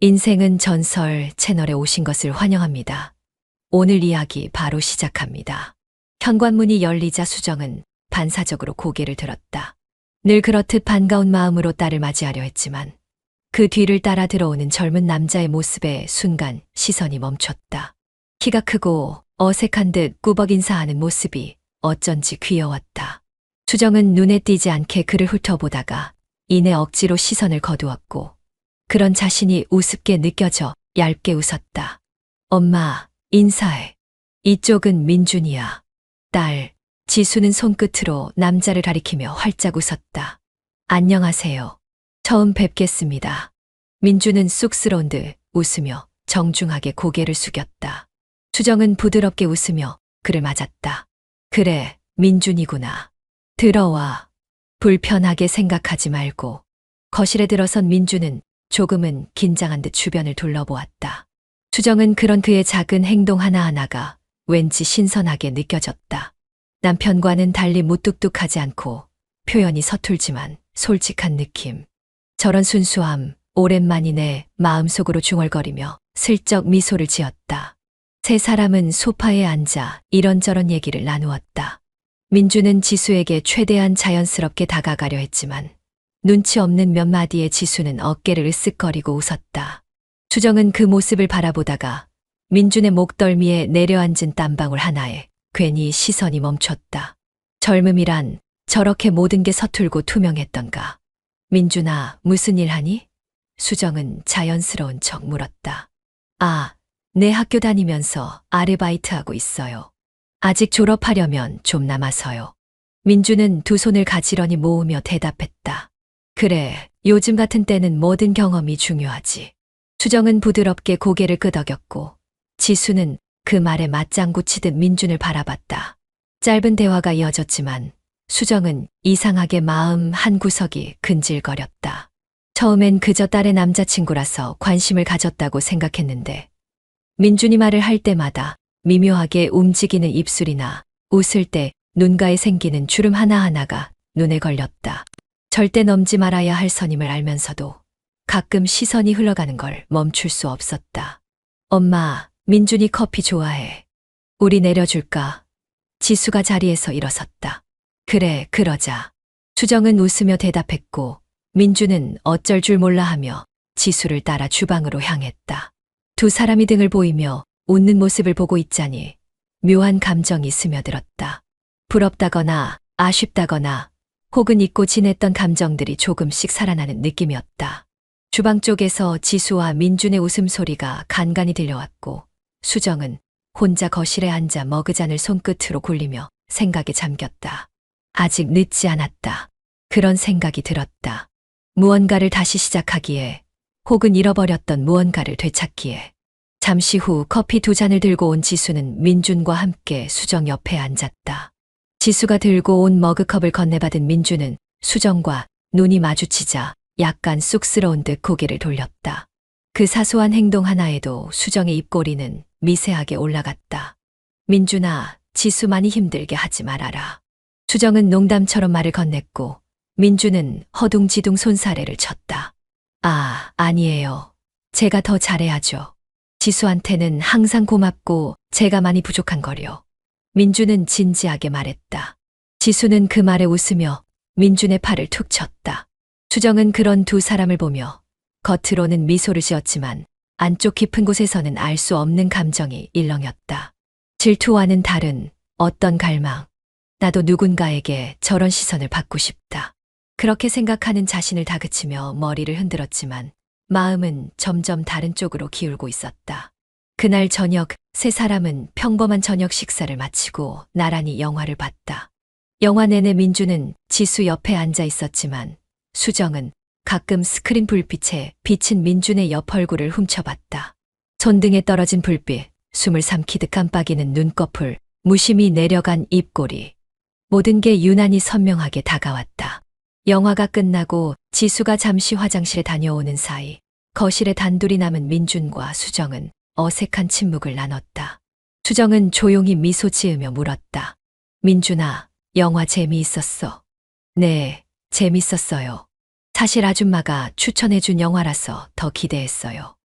인생은 전설 채널에 오신 것을 환영합니다. 오늘 이야기 바로 시작합니다. 현관문이 열리자 수정은 반사적으로 고개를 들었다. 늘 그렇듯 반가운 마음으로 딸을 맞이하려 했지만 그 뒤를 따라 들어오는 젊은 남자의 모습에 순간 시선이 멈췄다. 키가 크고 어색한 듯 꾸벅 인사하는 모습이 어쩐지 귀여웠다. 수정은 눈에 띄지 않게 그를 훑어보다가 이내 억지로 시선을 거두었고 그런 자신이 우습게 느껴져 얇게 웃었다. 엄마, 인사해. 이쪽은 민준이야. 딸, 지수는 손끝으로 남자를 가리키며 활짝 웃었다. 안녕하세요. 처음 뵙겠습니다. 민준은 쑥스러운 듯 웃으며 정중하게 고개를 숙였다. 수정은 부드럽게 웃으며 그를 맞았다. 그래, 민준이구나. 들어와. 불편하게 생각하지 말고. 거실에 들어선 민준은 조금은 긴장한 듯 주변을 둘러보았다. 수정은 그런 그의 작은 행동 하나하나가 왠지 신선하게 느껴졌다. 남편과는 달리 무뚝뚝하지 않고 표현이 서툴지만 솔직한 느낌. 저런 순수함, 오랜만이네 마음속으로 중얼거리며 슬쩍 미소를 지었다. 세 사람은 소파에 앉아 이런저런 얘기를 나누었다. 민주는 지수에게 최대한 자연스럽게 다가가려 했지만 눈치 없는 몇 마디에 지수는 어깨를 으쓱거리고 웃었다. 수정은 그 모습을 바라보다가 민준의 목덜미에 내려앉은 땀방울 하나에 괜히 시선이 멈췄다. 젊음이란 저렇게 모든 게 서툴고 투명했던가. 민준아, 무슨 일 하니? 수정은 자연스러운 척 물었다. 아, 내 학교 다니면서 아르바이트하고 있어요. 아직 졸업하려면 좀 남아서요. 민준은 두 손을 가지런히 모으며 대답했다. 그래, 요즘 같은 때는 모든 경험이 중요하지. 수정은 부드럽게 고개를 끄덕였고 지수는 그 말에 맞장구 치듯 민준을 바라봤다. 짧은 대화가 이어졌지만 수정은 이상하게 마음 한구석이 근질거렸다. 처음엔 그저 딸의 남자친구라서 관심을 가졌다고 생각했는데 민준이 말을 할 때마다 미묘하게 움직이는 입술이나 웃을 때 눈가에 생기는 주름 하나하나가 눈에 걸렸다. 절대 넘지 말아야 할 선임을 알면서도 가끔 시선이 흘러가는 걸 멈출 수 없었다. 엄마, 민준이 커피 좋아해. 우리 내려줄까? 지수가 자리에서 일어섰다. 그래, 그러자. 수정은 웃으며 대답했고 민준은 어쩔 줄 몰라 하며 지수를 따라 주방으로 향했다. 두 사람이 등을 보이며 웃는 모습을 보고 있자니 묘한 감정이 스며들었다. 부럽다거나 아쉽다거나 혹은 잊고 지냈던 감정들이 조금씩 살아나는 느낌이었다. 주방 쪽에서 지수와 민준의 웃음소리가 간간히 들려왔고 수정은 혼자 거실에 앉아 머그잔을 손끝으로 굴리며 생각에 잠겼다. 아직 늦지 않았다. 그런 생각이 들었다. 무언가를 다시 시작하기에 혹은 잃어버렸던 무언가를 되찾기에. 잠시 후 커피 두 잔을 들고 온 지수는 민준과 함께 수정 옆에 앉았다. 지수가 들고 온 머그컵을 건네받은 민준은 수정과 눈이 마주치자 약간 쑥스러운 듯 고개를 돌렸다. 그 사소한 행동 하나에도 수정의 입꼬리는 미세하게 올라갔다. 민준아, 지수 많이 힘들게 하지 말아라. 수정은 농담처럼 말을 건넸고 민준은 허둥지둥 손사래를 쳤다. 아, 아니에요. 제가 더 잘해야죠. 지수한테는 항상 고맙고 제가 많이 부족한 거려. 민준은 진지하게 말했다. 지수는 그 말에 웃으며 민준의 팔을 툭 쳤다. 수정은 그런 두 사람을 보며 겉으로는 미소를 지었지만 안쪽 깊은 곳에서는 알 수 없는 감정이 일렁였다. 질투와는 다른 어떤 갈망. 나도 누군가에게 저런 시선을 받고 싶다. 그렇게 생각하는 자신을 다그치며 머리를 흔들었지만 마음은 점점 다른 쪽으로 기울고 있었다. 그날 저녁 세 사람은 평범한 저녁 식사를 마치고 나란히 영화를 봤다. 영화 내내 민주는 지수 옆에 앉아 있었지만 수정은 가끔 스크린 불빛에 비친 민준의 옆 얼굴을 훔쳐봤다. 손등에 떨어진 불빛, 숨을 삼키듯 깜빡이는 눈꺼풀, 무심히 내려간 입꼬리. 모든 게 유난히 선명하게 다가왔다. 영화가 끝나고 지수가 잠시 화장실에 다녀오는 사이 거실에 단둘이 남은 민준과 수정은 어색한 침묵을 나눴다. 수정은 조용히 미소 지으며 물었다. 민준아, 영화 재미있었어? 네, 재밌었어요. 사실 아줌마가 추천해준 영화라서 더 기대했어요.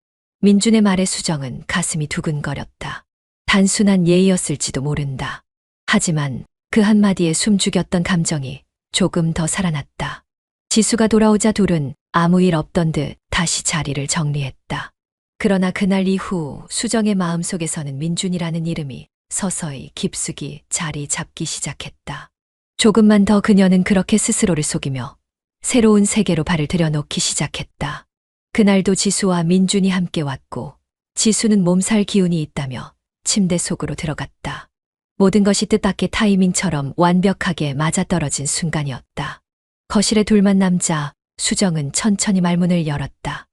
민준의 말에 수정은 가슴이 두근거렸다. 단순한 예의였을지도 모른다. 하지만 그 한마디에 숨죽였던 감정이 조금 더 살아났다. 지수가 돌아오자 둘은 아무 일 없던 듯 다시 자리를 정리했다. 그러나 그날 이후 수정의 마음속에서는 민준이라는 이름이 서서히 깊숙이 자리 잡기 시작했다. 조금만 더 그녀는 그렇게 스스로를 속이며 새로운 세계로 발을 들여놓기 시작했다. 그날도 지수와 민준이 함께 왔고 지수는 몸살 기운이 있다며 침대 속으로 들어갔다. 모든 것이 뜻밖의 타이밍처럼 완벽하게 맞아떨어진 순간이었다. 거실에 둘만 남자 수정은 천천히 말문을 열었다.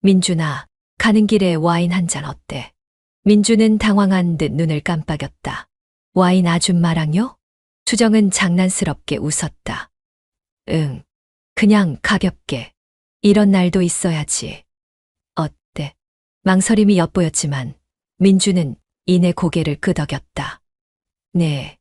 민준아, 가는 길에 와인 한 잔 어때? 민준은 당황한 듯 눈을 깜빡였다. 와인 아줌마랑요? 수정은 장난스럽게 웃었다. 응, 그냥 가볍게. 이런 날도 있어야지. 어때? 망설임이 엿보였지만 민준은 이내 고개를 끄덕였다. 네,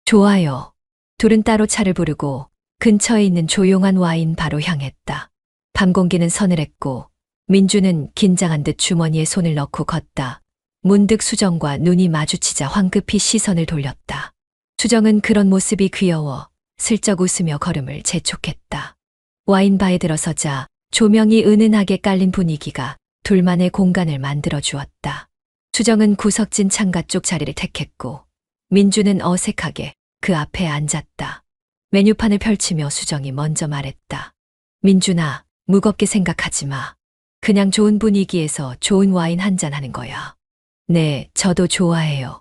좋아요. 둘은 따로 차를 부르고 근처에 있는 조용한 와인 바로 향했다. 밤 공기는 서늘했고 민준은 긴장한 듯 주머니에 손을 넣고 걷다. 문득 수정과 눈이 마주치자 황급히 시선을 돌렸다. 수정은 그런 모습이 귀여워 슬쩍 웃으며 걸음을 재촉했다. 와인바에 들어서자 조명이 은은하게 깔린 분위기가 둘만의 공간을 만들어 주었다. 수정은 구석진 창가 쪽 자리를 택했고 민준은 어색하게 그 앞에 앉았다. 메뉴판을 펼치며 수정이 먼저 말했다. 민준아, 무겁게 생각하지 마. 그냥 좋은 분위기에서 좋은 와인 한 잔 하는 거야. 네, 저도 좋아해요.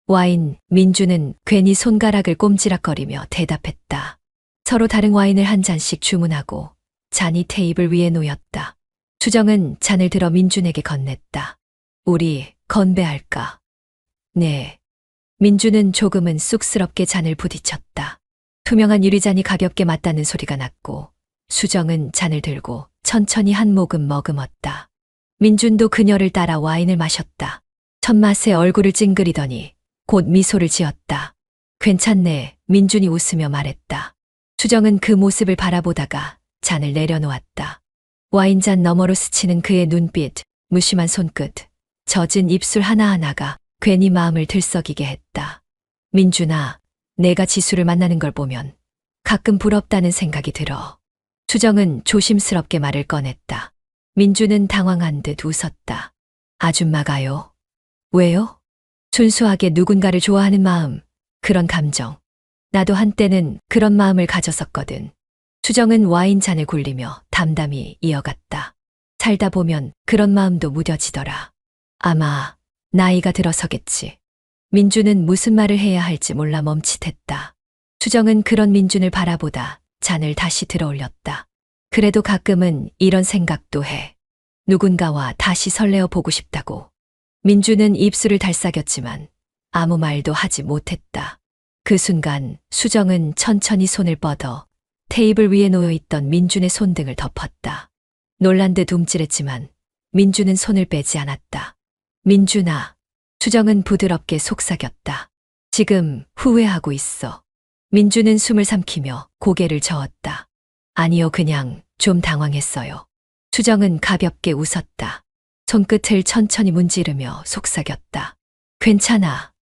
와인, 민준은 괜히 손가락을 꼼지락거리며 대답했다. 서로 다른 와인을 한 잔씩 주문하고 잔이 테이블 위에 놓였다. 수정은 잔을 들어 민준에게 건넸다. 우리 건배할까? 네. 민준은 조금은 쑥스럽게 잔을 부딪혔다. 투명한 유리잔이 가볍게 맞닿는 소리가 났고 수정은 잔을 들고 천천히 한 모금 머금었다. 민준도 그녀를 따라 와인을 마셨다. 첫 맛에 얼굴을 찡그리더니 곧 미소를 지었다. 괜찮네, 민준이 웃으며 말했다. 수정은 그 모습을 바라보다가 잔을 내려놓았다. 와인잔 너머로 스치는 그의 눈빛, 무심한 손끝, 젖은 입술 하나하나가 괜히 마음을 들썩이게 했다. 민준아, 내가 지수를 만나는 걸 보면 가끔 부럽다는 생각이 들어. 수정은 조심스럽게 말을 꺼냈다. 민준은 당황한 듯 웃었다. 아줌마가요? 왜요? 순수하게 누군가를 좋아하는 마음, 그런 감정. 나도 한때는 그런 마음을 가졌었거든. 수정은 와인잔을 굴리며 담담히 이어갔다. 살다 보면 그런 마음도 무뎌지더라. 아마 나이가 들어서겠지. 민준은 무슨 말을 해야 할지 몰라 멈칫했다. 수정은 그런 민준을 바라보다 잔을 다시 들어올렸다. 그래도 가끔은 이런 생각도 해. 누군가와 다시 설레어 보고 싶다고. 민준은 입술을 달싹였지만 아무 말도 하지 못했다. 그 순간 수정은 천천히 손을 뻗어 테이블 위에 놓여있던 민준의 손등을 덮었다. 놀란 듯 움찔했지만 민준은 손을 빼지 않았다. 민준아, 수정은 부드럽게 속삭였다. 지금 후회하고 있어. 민준은 숨을 삼키며 고개를 저었다. 아니요, 그냥 좀 당황했어요. 수정은 가볍게 웃었다. 손끝을 천천히 문지르며 속삭였다. 괜찮아.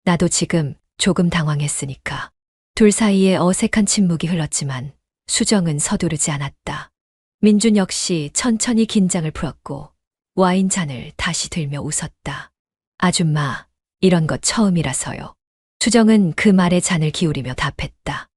나도 지금 조금 당황했으니까. 둘 사이에 어색한 침묵이 흘렀지만 수정은 서두르지 않았다. 민준 역시 천천히 긴장을 풀었고 와인잔을 다시 들며 웃었다. 아줌마, 이런 거 처음이라서요. 수정은 그 말에 잔을 기울이며 답했다.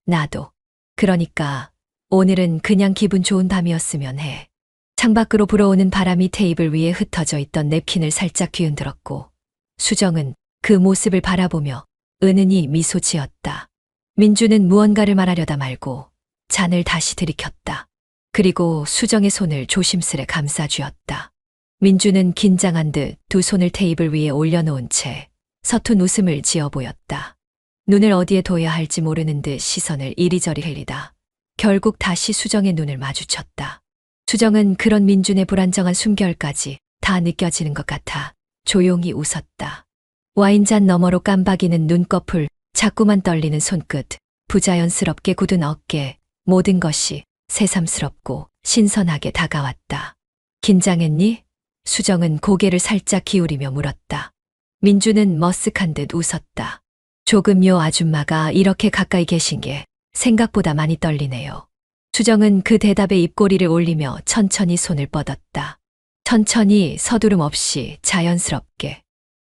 나도. 그러니까 오늘은 그냥 기분 좋은 밤이었으면 해. 창밖으로 불어오는 바람이 테이블 위에 흩어져 있던 냅킨을 살짝 뒤흔들었고 수정은 그 모습을 바라보며 은은히 미소 지었다. 민준은 무언가를 말하려다 말고 잔을 다시 들이켰다. 그리고 수정의 손을 조심스레 감싸쥐었다. 민준은 긴장한 듯 두 손을 테이블 위에 올려놓은 채 서툰 웃음을 지어 보였다. 눈을 어디에 둬야 할지 모르는 듯 시선을 이리저리 흘리다 결국 다시 수정의 눈을 마주쳤다. 수정은 그런 민준의 불안정한 숨결까지 다 느껴지는 것 같아 조용히 웃었다. 와인잔 너머로 깜박이는 눈꺼풀, 자꾸만 떨리는 손끝, 부자연스럽게 굳은 어깨, 모든 것이 새삼스럽고 신선하게 다가왔다. 긴장했니? 수정은 고개를 살짝 기울이며 물었다. 민주는 머쓱한 듯 웃었다. 조금 요 아줌마가 이렇게 가까이 계신 게 생각보다 많이 떨리네요. 수정은 그 대답에 입꼬리를 올리며 천천히 손을 뻗었다. 천천히 서두름 없이 자연스럽게.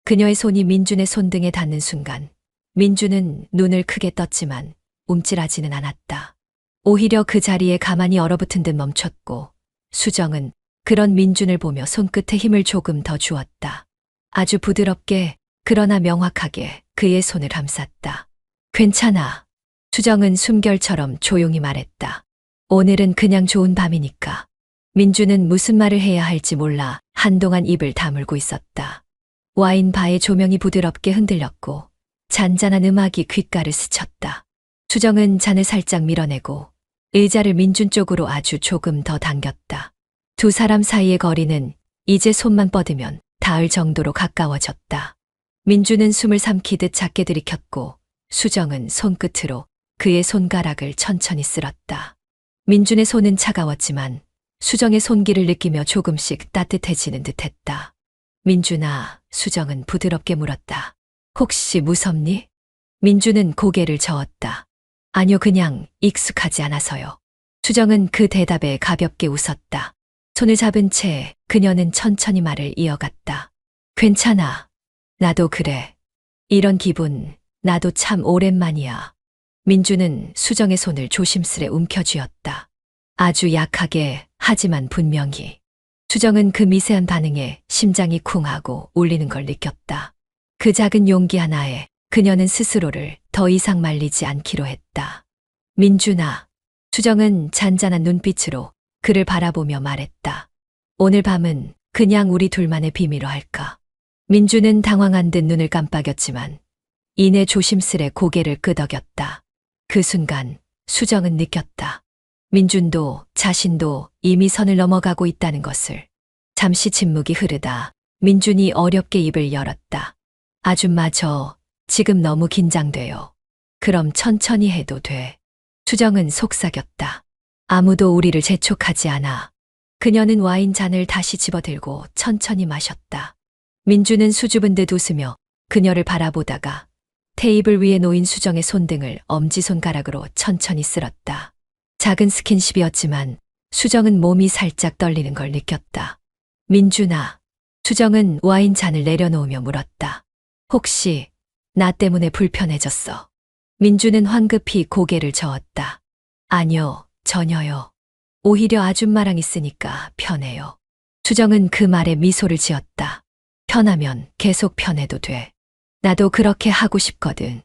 그녀의 손이 민준의 손등에 닿는 순간 민준은 눈을 크게 떴지만 움찔하지는 않았다. 오히려 그 자리에 가만히 얼어붙은 듯 멈췄고 수정은 그런 민준을 보며 손끝에 힘을 조금 더 주었다. 아주 부드럽게 그러나 명확하게 그의 손을 감쌌다. 괜찮아. 수정은 숨결처럼 조용히 말했다. 오늘은 그냥 좋은 밤이니까. 민준은 무슨 말을 해야 할지 몰라 한동안 입을 다물고 있었다. 와인바의 조명이 부드럽게 흔들렸고 잔잔한 음악이 귓가를 스쳤다. 수정은 잔을 살짝 밀어내고 의자를 민준 쪽으로 아주 조금 더 당겼다. 두 사람 사이의 거리는 이제 손만 뻗으면 닿을 정도로 가까워졌다. 민준은 숨을 삼키듯 작게 들이켰고 수정은 손끝으로 그의 손가락을 천천히 쓸었다. 민준의 손은 차가웠지만 수정의 손길을 느끼며 조금씩 따뜻해지는 듯했다. 민준아, 수정은 부드럽게 물었다. 혹시 무섭니? 민준은 고개를 저었다. 아니요, 그냥 익숙하지 않아서요. 수정은 그 대답에 가볍게 웃었다. 손을 잡은 채 그녀는 천천히 말을 이어갔다. 괜찮아. 나도 그래. 이런 기분 나도 참 오랜만이야. 민준은 수정의 손을 조심스레 움켜쥐었다. 아주 약하게 하지만 분명히. 수정은 그 미세한 반응에 심장이 쿵하고 울리는 걸 느꼈다. 그 작은 용기 하나에 그녀는 스스로를 더 이상 말리지 않기로 했다. 민준아. 수정은 잔잔한 눈빛으로 그를 바라보며 말했다. 오늘 밤은 그냥 우리 둘만의 비밀로 할까? 민준은 당황한 듯 눈을 깜빡였지만 이내 조심스레 고개를 끄덕였다. 그 순간 수정은 느꼈다. 민준도 자신도 이미 선을 넘어가고 있다는 것을. 잠시 침묵이 흐르다 민준이 어렵게 입을 열었다. 아줌마, 저 지금 너무 긴장돼요. 그럼 천천히 해도 돼. 수정은 속삭였다. 아무도 우리를 재촉하지 않아. 그녀는 와인 잔을 다시 집어들고 천천히 마셨다. 민준은 수줍은 듯 웃으며 그녀를 바라보다가 테이블 위에 놓인 수정의 손등을 엄지손가락으로 천천히 쓸었다. 작은 스킨십이었지만 수정은 몸이 살짝 떨리는 걸 느꼈다. 민준아. 수정은 와인 잔을 내려놓으며 물었다. 혹시 나 때문에 불편해졌어? 민준은 황급히 고개를 저었다. 아니요, 전혀요. 오히려 아줌마랑 있으니까 편해요. 수정은 그 말에 미소를 지었다. 편하면 계속 편해도 돼. 나도 그렇게 하고 싶거든.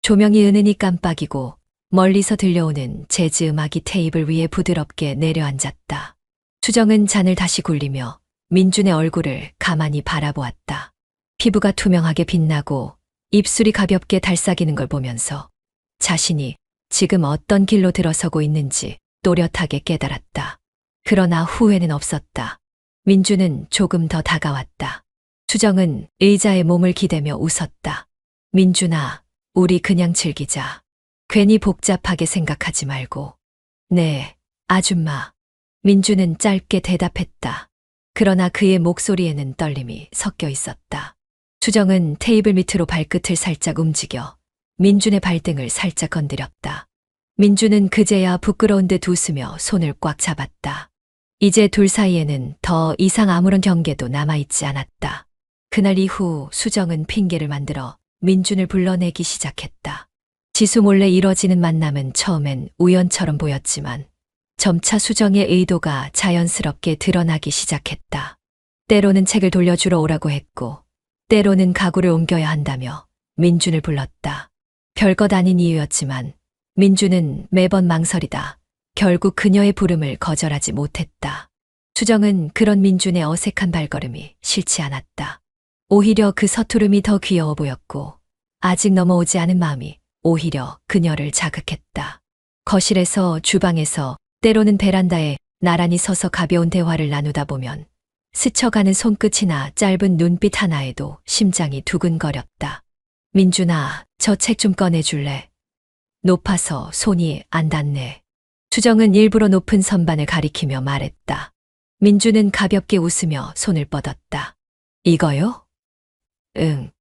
조명이 은은히 깜빡이고 멀리서 들려오는 재즈 음악이 테이블 위에 부드럽게 내려앉았다. 수정은 잔을 다시 굴리며 민준의 얼굴을 가만히 바라보았다. 피부가 투명하게 빛나고 입술이 가볍게 달싹이는 걸 보면서 자신이 지금 어떤 길로 들어서고 있는지 또렷하게 깨달았다. 그러나 후회는 없었다. 민준은 조금 더 다가왔다. 수정은 의자에 몸을 기대며 웃었다. 민준아, 우리 그냥 즐기자. 괜히 복잡하게 생각하지 말고. 네, 아줌마. 민준은 짧게 대답했다. 그러나 그의 목소리에는 떨림이 섞여 있었다. 수정은 테이블 밑으로 발끝을 살짝 움직여 민준의 발등을 살짝 건드렸다. 민준은 그제야 부끄러운 듯 웃으며 손을 꽉 잡았다. 이제 둘 사이에는 더 이상 아무런 경계도 남아있지 않았다. 그날 이후 수정은 핑계를 만들어 민준을 불러내기 시작했다. 지수 몰래 이뤄지는 만남은 처음엔 우연처럼 보였지만 점차 수정의 의도가 자연스럽게 드러나기 시작했다. 때로는 책을 돌려주러 오라고 했고 때로는 가구를 옮겨야 한다며 민준을 불렀다. 별것 아닌 이유였지만 민준은 매번 망설이다 결국 그녀의 부름을 거절하지 못했다. 수정은 그런 민준의 어색한 발걸음이 싫지 않았다. 오히려 그 서투름이 더 귀여워 보였고 아직 넘어오지 않은 마음이 오히려 그녀를 자극했다. 거실에서 주방에서 때로는 베란다에 나란히 서서 가벼운 대화를 나누다 보면 스쳐가는 손끝이나 짧은 눈빛 하나에도 심장이 두근거렸다. 민준아, 저 책 좀 꺼내줄래? 높아서 손이 안 닿네. 수정은 일부러 높은 선반을 가리키며 말했다. 민주는 가볍게 웃으며 손을 뻗었다. 이거요? 응.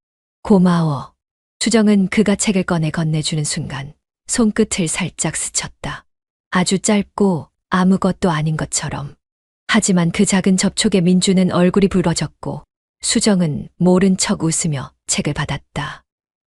고마워. 수정은 그가 책을 꺼내 건네주는 순간 손끝을 살짝 스쳤다. 아주 짧고 아무것도 아닌 것처럼. 하지만 그 작은 접촉에 민주는 얼굴이 붉어졌고 수정은 모른 척 웃으며 책을 받았다.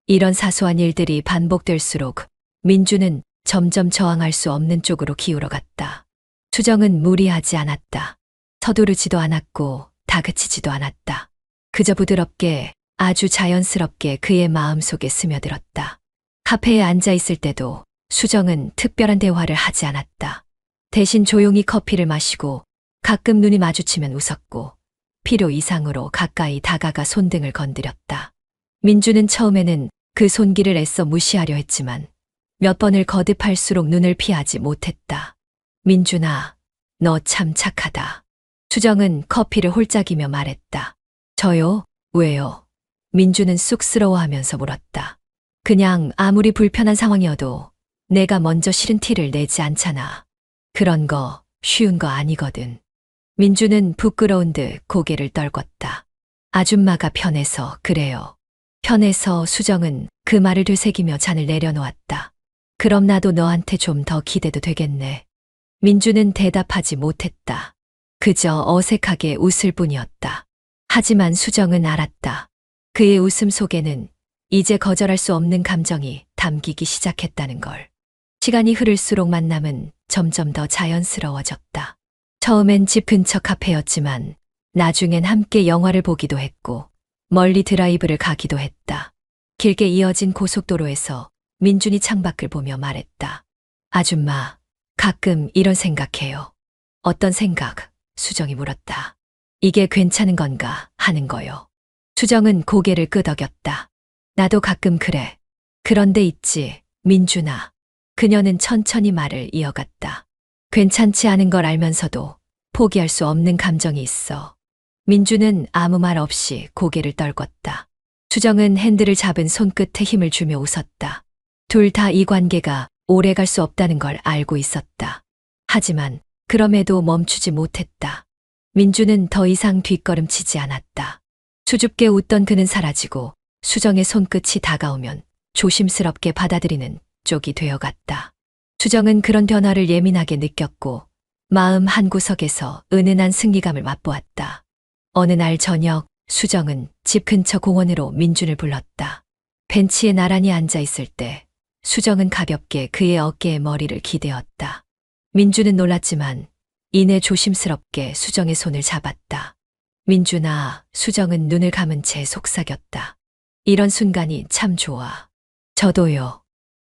이런 사소한 일들이 반복될수록 민주는 점점 저항할 수 없는 쪽으로 기울어갔다. 수정은 무리하지 않았다. 서두르지도 않았고 다그치지도 않았다. 그저 부드럽게 아주 자연스럽게 그의 마음속에 스며들었다. 카페에 앉아 있을 때도 수정은 특별한 대화를 하지 않았다. 대신 조용히 커피를 마시고 가끔 눈이 마주치면 웃었고 필요 이상으로 가까이 다가가 손등을 건드렸다. 민주는 처음에는 그 손길을 애써 무시하려 했지만 몇 번을 거듭할수록 눈을 피하지 못했다. 민준아, 너 참 착하다. 수정은 커피를 홀짝이며 말했다. 저요? 왜요? 민주는 쑥스러워하면서 물었다. 그냥 아무리 불편한 상황이어도 내가 먼저 싫은 티를 내지 않잖아. 그런 거 쉬운 거 아니거든. 민주는 부끄러운 듯 고개를 떨궜다. 아줌마가 편해서 그래요. 편해서. 수정은 그 말을 되새기며 잔을 내려놓았다. 그럼 나도 너한테 좀 더 기대도 되겠네. 민주는 대답하지 못했다. 그저 어색하게 웃을 뿐이었다. 하지만 수정은 알았다. 그의 웃음 속에는 이제 거절할 수 없는 감정이 담기기 시작했다는 걸. 시간이 흐를수록 만남은 점점 더 자연스러워졌다. 처음엔 집 근처 카페였지만 나중엔 함께 영화를 보기도 했고 멀리 드라이브를 가기도 했다. 길게 이어진 고속도로에서 민준이 창밖을 보며 말했다. 아줌마, 가끔 이런 생각해요. 어떤 생각? 수정이 물었다. 이게 괜찮은 건가 하는 거요. 수정은 고개를 끄덕였다. 나도 가끔 그래. 그런데 있지, 민준아. 그녀는 천천히 말을 이어갔다. 괜찮지 않은 걸 알면서도 포기할 수 없는 감정이 있어. 민주는 아무 말 없이 고개를 떨궜다. 수정은 핸들을 잡은 손끝에 힘을 주며 웃었다. 둘 다 이 관계가 오래 갈 수 없다는 걸 알고 있었다. 하지만 그럼에도 멈추지 못했다. 민주는 더 이상 뒷걸음치지 않았다. 수줍게 웃던 그는 사라지고 수정의 손끝이 다가오면 조심스럽게 받아들이는 쪽이 되어갔다. 수정은 그런 변화를 예민하게 느꼈고 마음 한구석에서 은은한 승리감을 맛보았다. 어느 날 저녁 수정은 집 근처 공원으로 민준을 불렀다. 벤치에 나란히 앉아 있을 때 수정은 가볍게 그의 어깨에 머리를 기대었다. 민준은 놀랐지만 이내 조심스럽게 수정의 손을 잡았다. 민준아, 수정은 눈을 감은 채 속삭였다. 이런 순간이 참 좋아. 저도요.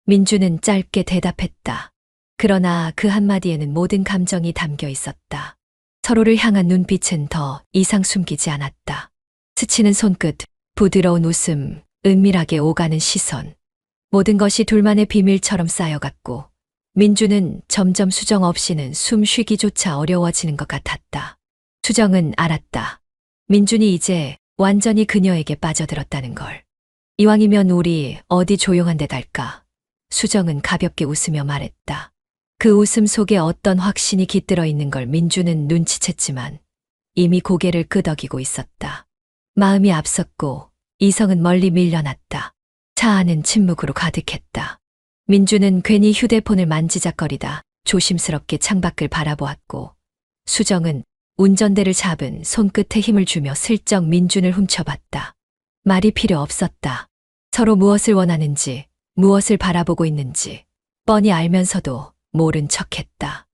민준은 짧게 대답했다. 그러나 그 한마디에는 모든 감정이 담겨 있었다. 서로를 향한 눈빛은 더 이상 숨기지 않았다. 스치는 손끝, 부드러운 웃음, 은밀하게 오가는 시선. 모든 것이 둘만의 비밀처럼 쌓여갔고 민주는 점점 수정 없이는 숨 쉬기조차 어려워지는 것 같았다. 수정은 알았다. 민준이 이제 완전히 그녀에게 빠져들었다는 걸. 이왕이면 우리 어디 조용한 데 갈까? 수정은 가볍게 웃으며 말했다. 그 웃음 속에 어떤 확신이 깃들어 있는 걸 민주는 눈치챘지만 이미 고개를 끄덕이고 있었다. 마음이 앞섰고 이성은 멀리 밀려났다. 차 안은 침묵으로 가득했다. 민주는 괜히 휴대폰을 만지작거리다 조심스럽게 창밖을 바라보았고 수정은 운전대를 잡은 손끝에 힘을 주며 슬쩍 민준을 훔쳐봤다. 말이 필요 없었다. 서로 무엇을 원하는지, 무엇을 바라보고 있는지 뻔히 알면서도 모른 척했다.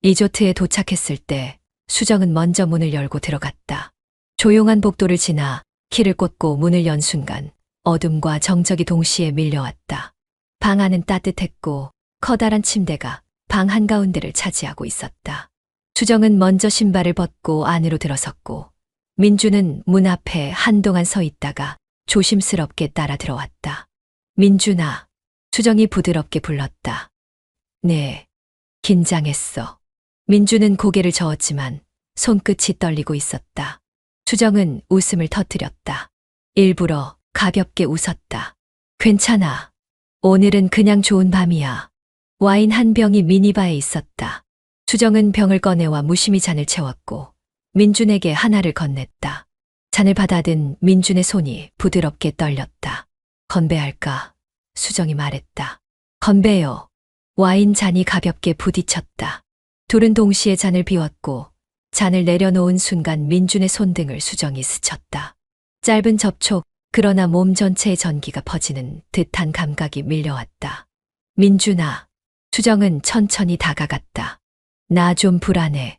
리조트에 도착했을 때 수정은 먼저 문을 열고 들어갔다. 조용한 복도를 지나 키를 꽂고 문을 연 순간 어둠과 정적이 동시에 밀려왔다. 방 안은 따뜻했고 커다란 침대가 방 한가운데를 차지하고 있었다. 수정은 먼저 신발을 벗고 안으로 들어섰고 민주는 문 앞에 한동안 서 있다가 조심스럽게 따라 들어왔다. 민준아, 수정이 부드럽게 불렀다. 네, 긴장했어. 민주는 고개를 저었지만 손끝이 떨리고 있었다. 수정은 웃음을 터뜨렸다. 일부러 가볍게 웃었다. 괜찮아. 오늘은 그냥 좋은 밤이야. 와인 한 병이 미니바에 있었다. 수정은 병을 꺼내와 무심히 잔을 채웠고 민준에게 하나를 건넸다. 잔을 받아든 민준의 손이 부드럽게 떨렸다. 건배할까? 수정이 말했다. 건배요. 와인 잔이 가볍게 부딪혔다. 둘은 동시에 잔을 비웠고 잔을 내려놓은 순간 민준의 손등을 수정이 스쳤다. 짧은 접촉, 그러나 몸 전체에 전기가 퍼지는 듯한 감각이 밀려왔다. 민준아. 수정은 천천히 다가갔다. 나 좀 불안해.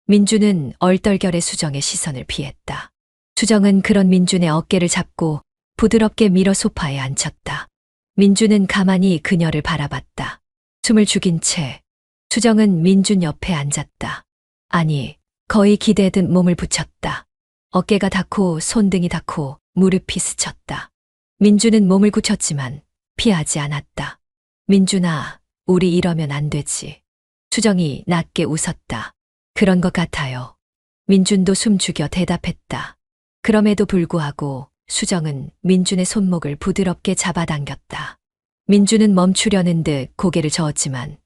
민준은 얼떨결에 수정의 시선을 피했다. 수정은 그런 민준의 어깨를 잡고 부드럽게 밀어 소파에 앉혔다. 민준은 가만히 그녀를 바라봤다. 숨을 죽인 채 수정은 민준 옆에 앉았다. 아니, 거의 기대듯 몸을 붙였다. 어깨가 닿고 손등이 닿고 무릎이 스쳤다. 민준은 몸을 굳혔지만 피하지 않았다. 민준아, 우리 이러면 안 되지. 수정이 낮게 웃었다. 그런 것 같아요. 민준도 숨죽여 대답했다. 그럼에도 불구하고 수정은 민준의 손목을 부드럽게 잡아당겼다. 민준은 멈추려는 듯 고개를 저었지만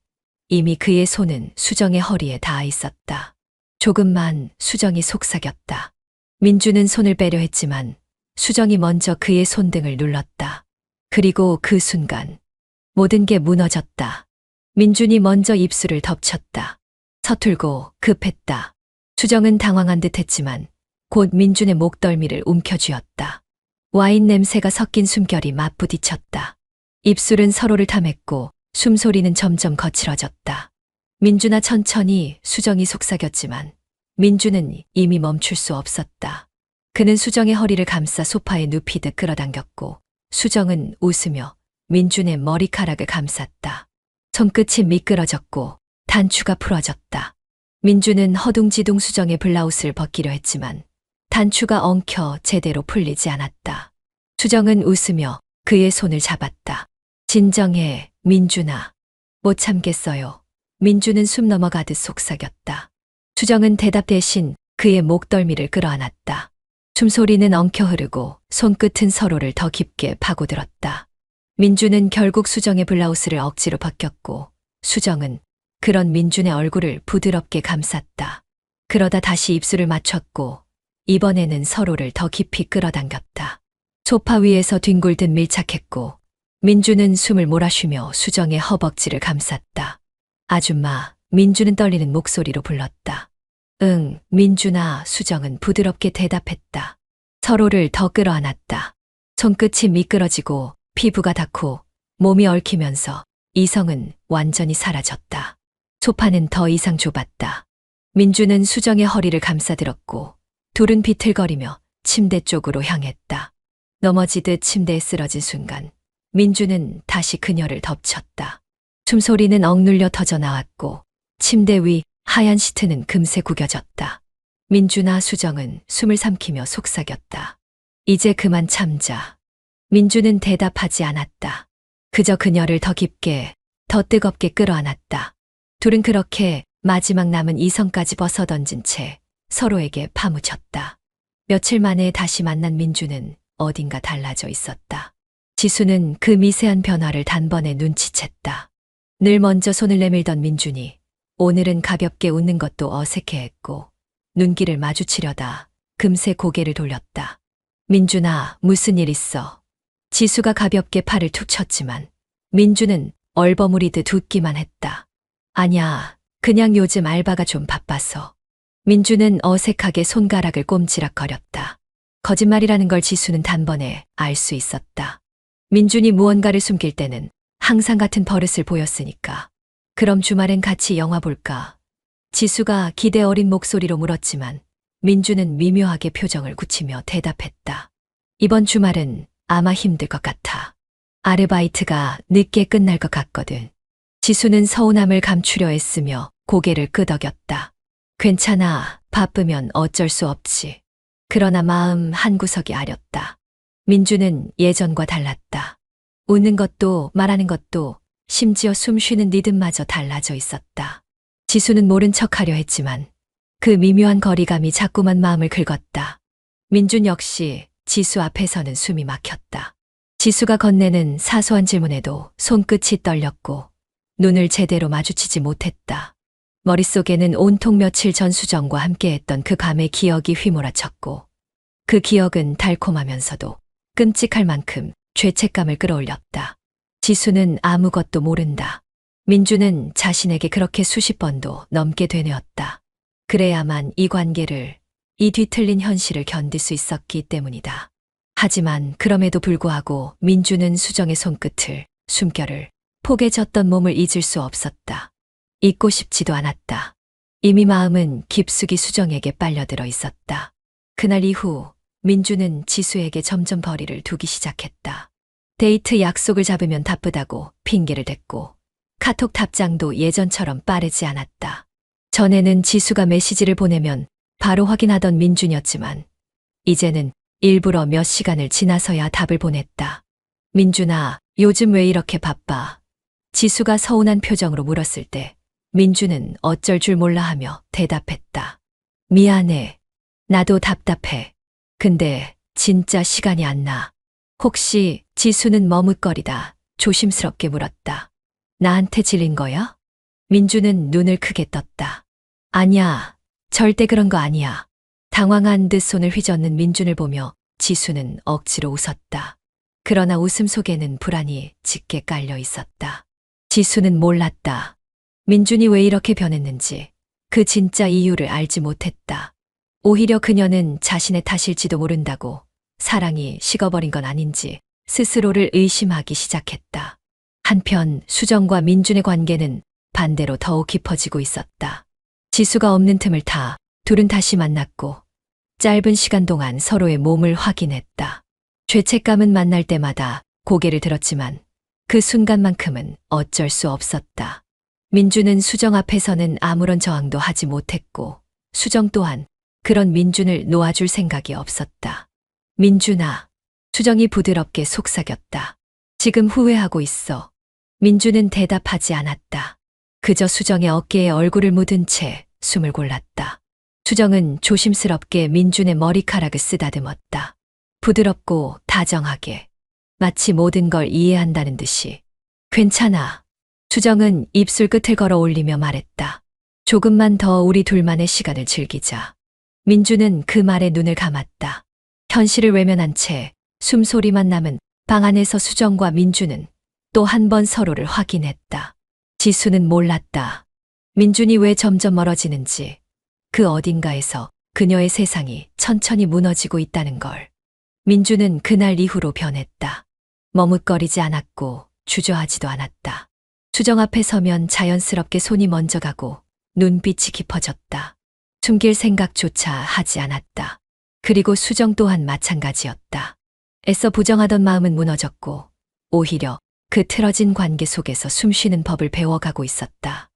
이미 그의 손은 수정의 허리에 닿아 있었다. 조금만 수정이 속삭였다. 민준은 손을 빼려 했지만 수정이 먼저 그의 손등을 눌렀다. 그리고 그 순간 모든 게 무너졌다. 민준이 먼저 입술을 덮쳤다. 서툴고 급했다. 수정은 당황한 듯 했지만 곧 민준의 목덜미를 움켜쥐었다. 와인 냄새가 섞인 숨결이 맞부딪혔다. 입술은 서로를 탐했고 숨소리는 점점 거칠어졌다. 민준아, 천천히. 수정이 속삭였지만 민준은 이미 멈출 수 없었다. 그는 수정의 허리를 감싸 소파에 눕히듯 끌어당겼고 수정은 웃으며 민준의 머리카락을 감쌌다. 손끝이 미끄러졌고 단추가 풀어졌다. 민준은 허둥지둥 수정의 블라우스를 벗기려 했지만 단추가 엉켜 제대로 풀리지 않았다. 수정은 웃으며 그의 손을 잡았다. 진정해, 민준아. 못 참겠어요. 민준은 숨 넘어가듯 속삭였다. 수정은 대답 대신 그의 목덜미를 끌어안았다. 숨소리는 엉켜 흐르고 손끝은 서로를 더 깊게 파고들었다. 민준은 결국 수정의 블라우스를 억지로 벗겼고 수정은 그런 민준의 얼굴을 부드럽게 감쌌다. 그러다 다시 입술을 맞췄고 이번에는 서로를 더 깊이 끌어당겼다. 소파 위에서 뒹굴듯 밀착했고 민준은 숨을 몰아쉬며 수정의 허벅지를 감쌌다. 아줌마, 민준은 떨리는 목소리로 불렀다. 응, 민준아. 수정은 부드럽게 대답했다. 서로를 더 끌어안았다. 손끝이 미끄러지고 피부가 닿고 몸이 얽히면서 이성은 완전히 사라졌다. 소파는 더 이상 좁았다. 민준은 수정의 허리를 감싸들었고 둘은 비틀거리며 침대 쪽으로 향했다. 넘어지듯 침대에 쓰러진 순간 민준은 다시 그녀를 덮쳤다. 숨소리는 억눌려 터져 나왔고 침대 위 하얀 시트는 금세 구겨졌다. 민준아. 수정은 숨을 삼키며 속삭였다. 이제 그만 참자. 민준은 대답하지 않았다. 그저 그녀를 더 깊게, 더 뜨겁게 끌어안았다. 둘은 그렇게 마지막 남은 이성까지 벗어던진 채 서로에게 파묻혔다. 며칠 만에 다시 만난 민준은 어딘가 달라져 있었다. 지수는 그 미세한 변화를 단번에 눈치챘다. 늘 먼저 손을 내밀던 민준이 오늘은 가볍게 웃는 것도 어색해했고 눈길을 마주치려다 금세 고개를 돌렸다. 민준아, 무슨 일 있어? 지수가 가볍게 팔을 툭 쳤지만 민준은 얼버무리듯 웃기만 했다. 아냐, 그냥 요즘 알바가 좀 바빠서. 민준은 어색하게 손가락을 꼼지락거렸다. 거짓말이라는 걸 지수는 단번에 알 수 있었다. 민준이 무언가를 숨길 때는 항상 같은 버릇을 보였으니까. 그럼 주말엔 같이 영화 볼까? 지수가 기대 어린 목소리로 물었지만 민준은 미묘하게 표정을 굳히며 대답했다. 이번 주말은 아마 힘들 것 같아. 아르바이트가 늦게 끝날 것 같거든. 지수는 서운함을 감추려 애쓰며 고개를 끄덕였다. 괜찮아. 바쁘면 어쩔 수 없지. 그러나 마음 한구석이 아렸다. 민준은 예전과 달랐다. 웃는 것도 말하는 것도 심지어 숨 쉬는 리듬마저 달라져 있었다. 지수는 모른 척하려 했지만 그 미묘한 거리감이 자꾸만 마음을 긁었다. 민준 역시 지수 앞에서는 숨이 막혔다. 지수가 건네는 사소한 질문에도 손끝이 떨렸고 눈을 제대로 마주치지 못했다. 머릿속에는 온통 며칠 전 수정과 함께했던 그 밤의 기억이 휘몰아쳤고 그 기억은 달콤하면서도 끔찍할 만큼 죄책감을 끌어올렸다. 지수는 아무것도 모른다. 민주는 자신에게 그렇게 수십 번도 넘게 되뇌었다. 그래야만 이 관계를, 이 뒤틀린 현실을 견딜 수 있었기 때문이다. 하지만 그럼에도 불구하고 민주는 수정의 손끝을, 숨결을, 폭에 젖던 몸을 잊을 수 없었다. 잊고 싶지도 않았다. 이미 마음은 깊숙이 수정에게 빨려들어 있었다. 그날 이후 민주는 지수에게 점점 거리를 두기 시작했다. 데이트 약속을 잡으면 바쁘다고 핑계를 댔고 카톡 답장도 예전처럼 빠르지 않았다. 전에는 지수가 메시지를 보내면 바로 확인하던 민준이었지만 이제는 일부러 몇 시간을 지나서야 답을 보냈다. 민준아, 요즘 왜 이렇게 바빠? 지수가 서운한 표정으로 물었을 때 민준은 어쩔 줄 몰라 하며 대답했다. 미안해. 나도 답답해. 근데 진짜 시간이 안 나. 혹시 지수는 머뭇거리다 조심스럽게 물었다. 나한테 질린 거야? 민주는 눈을 크게 떴다. 아니야. 절대 그런 거 아니야. 당황한 듯 손을 휘젓는 민준을 보며 지수는 억지로 웃었다. 그러나 웃음 속에는 불안이 짙게 깔려 있었다. 지수는 몰랐다. 민준이 왜 이렇게 변했는지 그 진짜 이유를 알지 못했다. 오히려 그녀는 자신의 탓일지도 모른다고 사랑이 식어버린 건 아닌지 스스로를 의심하기 시작했다. 한편 수정과 민준의 관계는 반대로 더욱 깊어지고 있었다. 지수가 없는 틈을 타 둘은 다시 만났고 짧은 시간 동안 서로의 몸을 확인했다. 죄책감은 만날 때마다 고개를 들었지만 그 순간만큼은 어쩔 수 없었다. 민준은 수정 앞에서는 아무런 저항도 하지 못했고 수정 또한 그런 민준을 놓아줄 생각이 없었다. 민준아, 수정이 부드럽게 속삭였다. 지금 후회하고 있어. 민준은 대답하지 않았다. 그저 수정의 어깨에 얼굴을 묻은 채 숨을 골랐다. 수정은 조심스럽게 민준의 머리카락을 쓰다듬었다. 부드럽고 다정하게, 마치 모든 걸 이해한다는 듯이. 괜찮아. 수정은 입술 끝을 걸어 올리며 말했다. 조금만 더 우리 둘만의 시간을 즐기자. 민준은 그 말에 눈을 감았다. 현실을 외면한 채 숨소리만 남은 방 안에서 수정과 민준은 또 한 번 서로를 확인했다. 지수는 몰랐다. 민준이 왜 점점 멀어지는지, 그 어딘가에서 그녀의 세상이 천천히 무너지고 있다는 걸. 민준은 그날 이후로 변했다. 머뭇거리지 않았고 주저하지도 않았다. 수정 앞에 서면 자연스럽게 손이 먼저 가고 눈빛이 깊어졌다. 숨길 생각조차 하지 않았다. 그리고 수정 또한 마찬가지였다. 애써 부정하던 마음은 무너졌고 오히려 그 틀어진 관계 속에서 숨쉬는 법을 배워가고 있었다.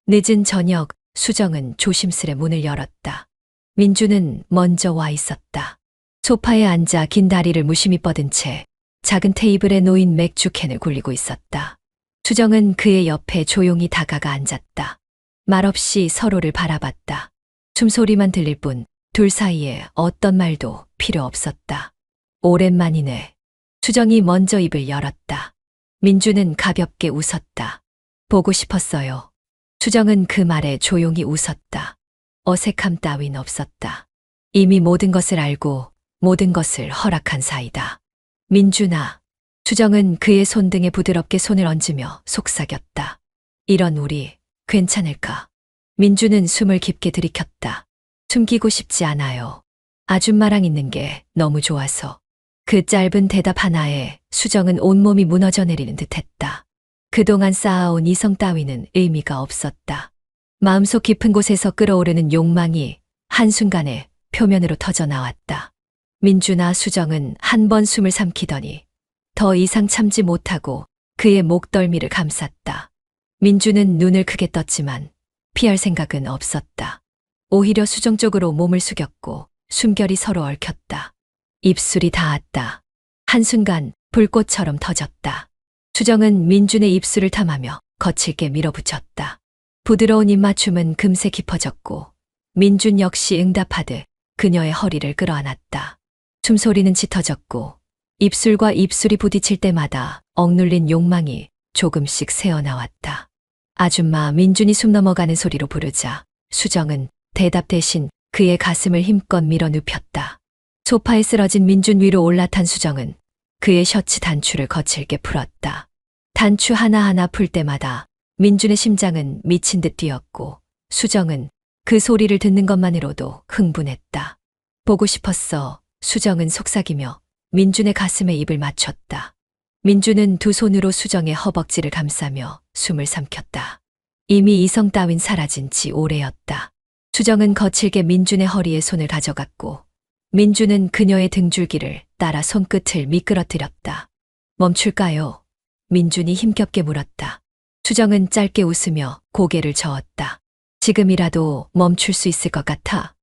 늦은 저녁 수정은 조심스레 문을 열었다. 민주는 먼저 와 있었다. 소파에 앉아 긴 다리를 무심히 뻗은 채 작은 테이블에 놓인 맥주캔을 굴리고 있었다. 수정은 그의 옆에 조용히 다가가 앉았다. 말없이 서로를 바라봤다. 숨소리만 들릴 뿐 둘 사이에 어떤 말도 필요 없었다. 오랜만이네. 수정이 먼저 입을 열었다. 민주는 가볍게 웃었다. 보고 싶었어요. 수정은 그 말에 조용히 웃었다. 어색함 따윈 없었다. 이미 모든 것을 알고 모든 것을 허락한 사이다. 민준아. 수정은 그의 손등에 부드럽게 손을 얹으며 속삭였다. 이런 우리 괜찮을까? 민주는 숨을 깊게 들이켰다. 숨기고 싶지 않아요. 아줌마랑 있는 게 너무 좋아서. 그 짧은 대답 하나에 수정은 온몸이 무너져 내리는 듯했다. 그동안 쌓아온 이성 따위는 의미가 없었다. 마음속 깊은 곳에서 끓어오르는 욕망이 한순간에 표면으로 터져 나왔다. 민주나 수정은 한 번 숨을 삼키더니 더 이상 참지 못하고 그의 목덜미를 감쌌다. 민주는 눈을 크게 떴지만 피할 생각은 없었다. 오히려 수정 쪽으로 몸을 숙였고 숨결이 서로 얽혔다. 입술이 닿았다. 한순간 불꽃처럼 터졌다. 수정은 민준의 입술을 탐하며 거칠게 밀어붙였다. 부드러운 입맞춤은 금세 깊어졌고 민준 역시 응답하듯 그녀의 허리를 끌어안았다. 숨소리는 짙어졌고 입술과 입술이 부딪힐 때마다 억눌린 욕망이 조금씩 새어나왔다. 아줌마. 민준이 숨 넘어가는 소리로 부르자 수정은 대답 대신 그의 가슴을 힘껏 밀어 눕혔다. 소파에 쓰러진 민준 위로 올라탄 수정은 그의 셔츠 단추를 거칠게 풀었다. 단추 하나하나 풀 때마다 민준의 심장은 미친 듯 뛰었고 수정은 그 소리를 듣는 것만으로도 흥분했다. 보고 싶었어. 수정은 속삭이며 민준의 가슴에 입을 맞췄다. 민준은 두 손으로 수정의 허벅지를 감싸며 숨을 삼켰다. 이미 이성 따윈 사라진 지 오래였다. 수정은 거칠게 민준의 허리에 손을 가져갔고 민준은 그녀의 등줄기를 따라 손끝을 미끄러뜨렸다. 멈출까요? 민준이 힘겹게 물었다. 수정은 짧게 웃으며 고개를 저었다. 지금이라도 멈출 수 있을 것 같아.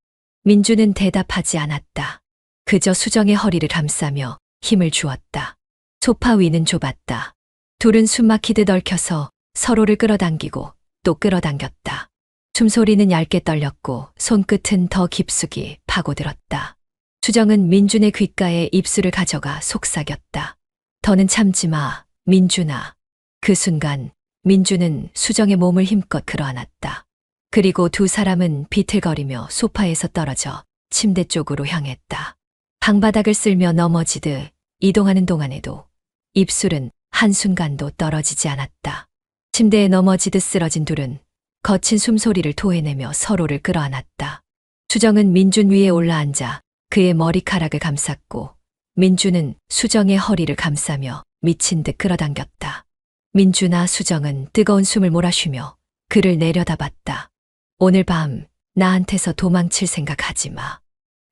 민준은 대답하지 않았다. 그저 수정의 허리를 감싸며 힘을 주었다. 소파 위는 좁았다. 둘은 숨막히듯 얽혀서 서로를 끌어당기고 또 끌어당겼다. 숨소리는 얇게 떨렸고 손끝은 더 깊숙이 파고들었다. 수정은 민준의 귓가에 입술을 가져가 속삭였다. 더는 참지 마, 민준아. 그 순간 민준은 수정의 몸을 힘껏 끌어안았다. 그리고 두 사람은 비틀거리며 소파에서 떨어져 침대 쪽으로 향했다. 방바닥을 쓸며 넘어지듯 이동하는 동안에도 입술은 한순간도 떨어지지 않았다. 침대에 넘어지듯 쓰러진 둘은 거친 숨소리를 토해내며 서로를 끌어안았다. 수정은 민준 위에 올라앉아 그의 머리카락을 감쌌고 민준은 수정의 허리를 감싸며 미친 듯 끌어당겼다. 민준아. 수정은 뜨거운 숨을 몰아쉬며 그를 내려다봤다. 오늘 밤 나한테서 도망칠 생각하지 마.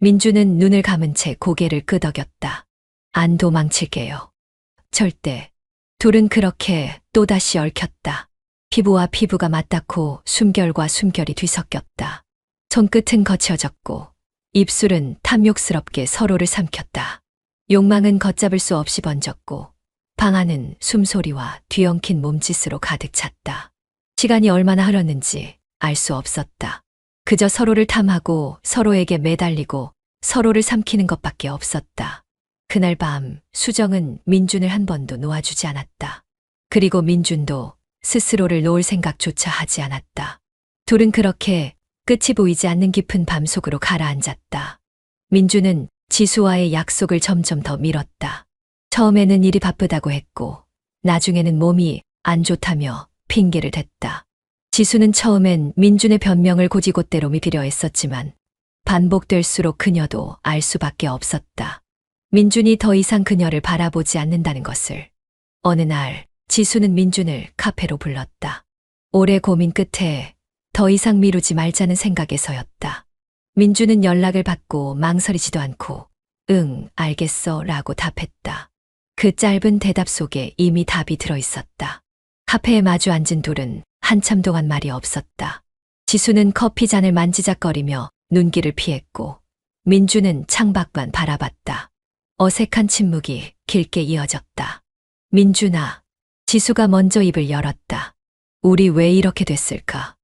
민준은 눈을 감은 채 고개를 끄덕였다. 안 도망칠게요. 절대. 둘은 그렇게 또다시 얽혔다. 피부와 피부가 맞닿고 숨결과 숨결이 뒤섞였다. 손끝은 거칠어졌고 입술은 탐욕스럽게 서로를 삼켰다. 욕망은 걷잡을 수 없이 번졌고 방 안은 숨소리와 뒤엉킨 몸짓으로 가득 찼다. 시간이 얼마나 흘렀는지 알 수 없었다. 그저 서로를 탐하고 서로에게 매달리고 서로를 삼키는 것밖에 없었다. 그날 밤 수정은 민준을 한 번도 놓아주지 않았다. 그리고 민준도 스스로를 놓을 생각조차 하지 않았다. 둘은 그렇게 끝이 보이지 않는 깊은 밤 속으로 가라앉았다. 민준은 지수와의 약속을 점점 더 미뤘다. 처음에는 일이 바쁘다고 했고 나중에는 몸이 안 좋다며 핑계를 댔다. 지수는 처음엔 민준의 변명을 고지곳대로 믿으려 했었지만 반복될수록 그녀도 알 수밖에 없었다. 민준이 더 이상 그녀를 바라보지 않는다는 것을. 어느 날 지수는 민준을 카페로 불렀다. 오래 고민 끝에 더 이상 미루지 말자는 생각에서였다. 민준은 연락을 받고 망설이지도 않고 응, 알겠어 라고 답했다. 그 짧은 대답 속에 이미 답이 들어있었다. 카페에 마주 앉은 둘은 한참 동안 말이 없었다. 지수는 커피 잔을 만지작거리며 눈길을 피했고 민준은 창밖만 바라봤다. 어색한 침묵이 길게 이어졌다. 민준아. 지수가 먼저 입을 열었다. 우리 왜 이렇게 됐을까?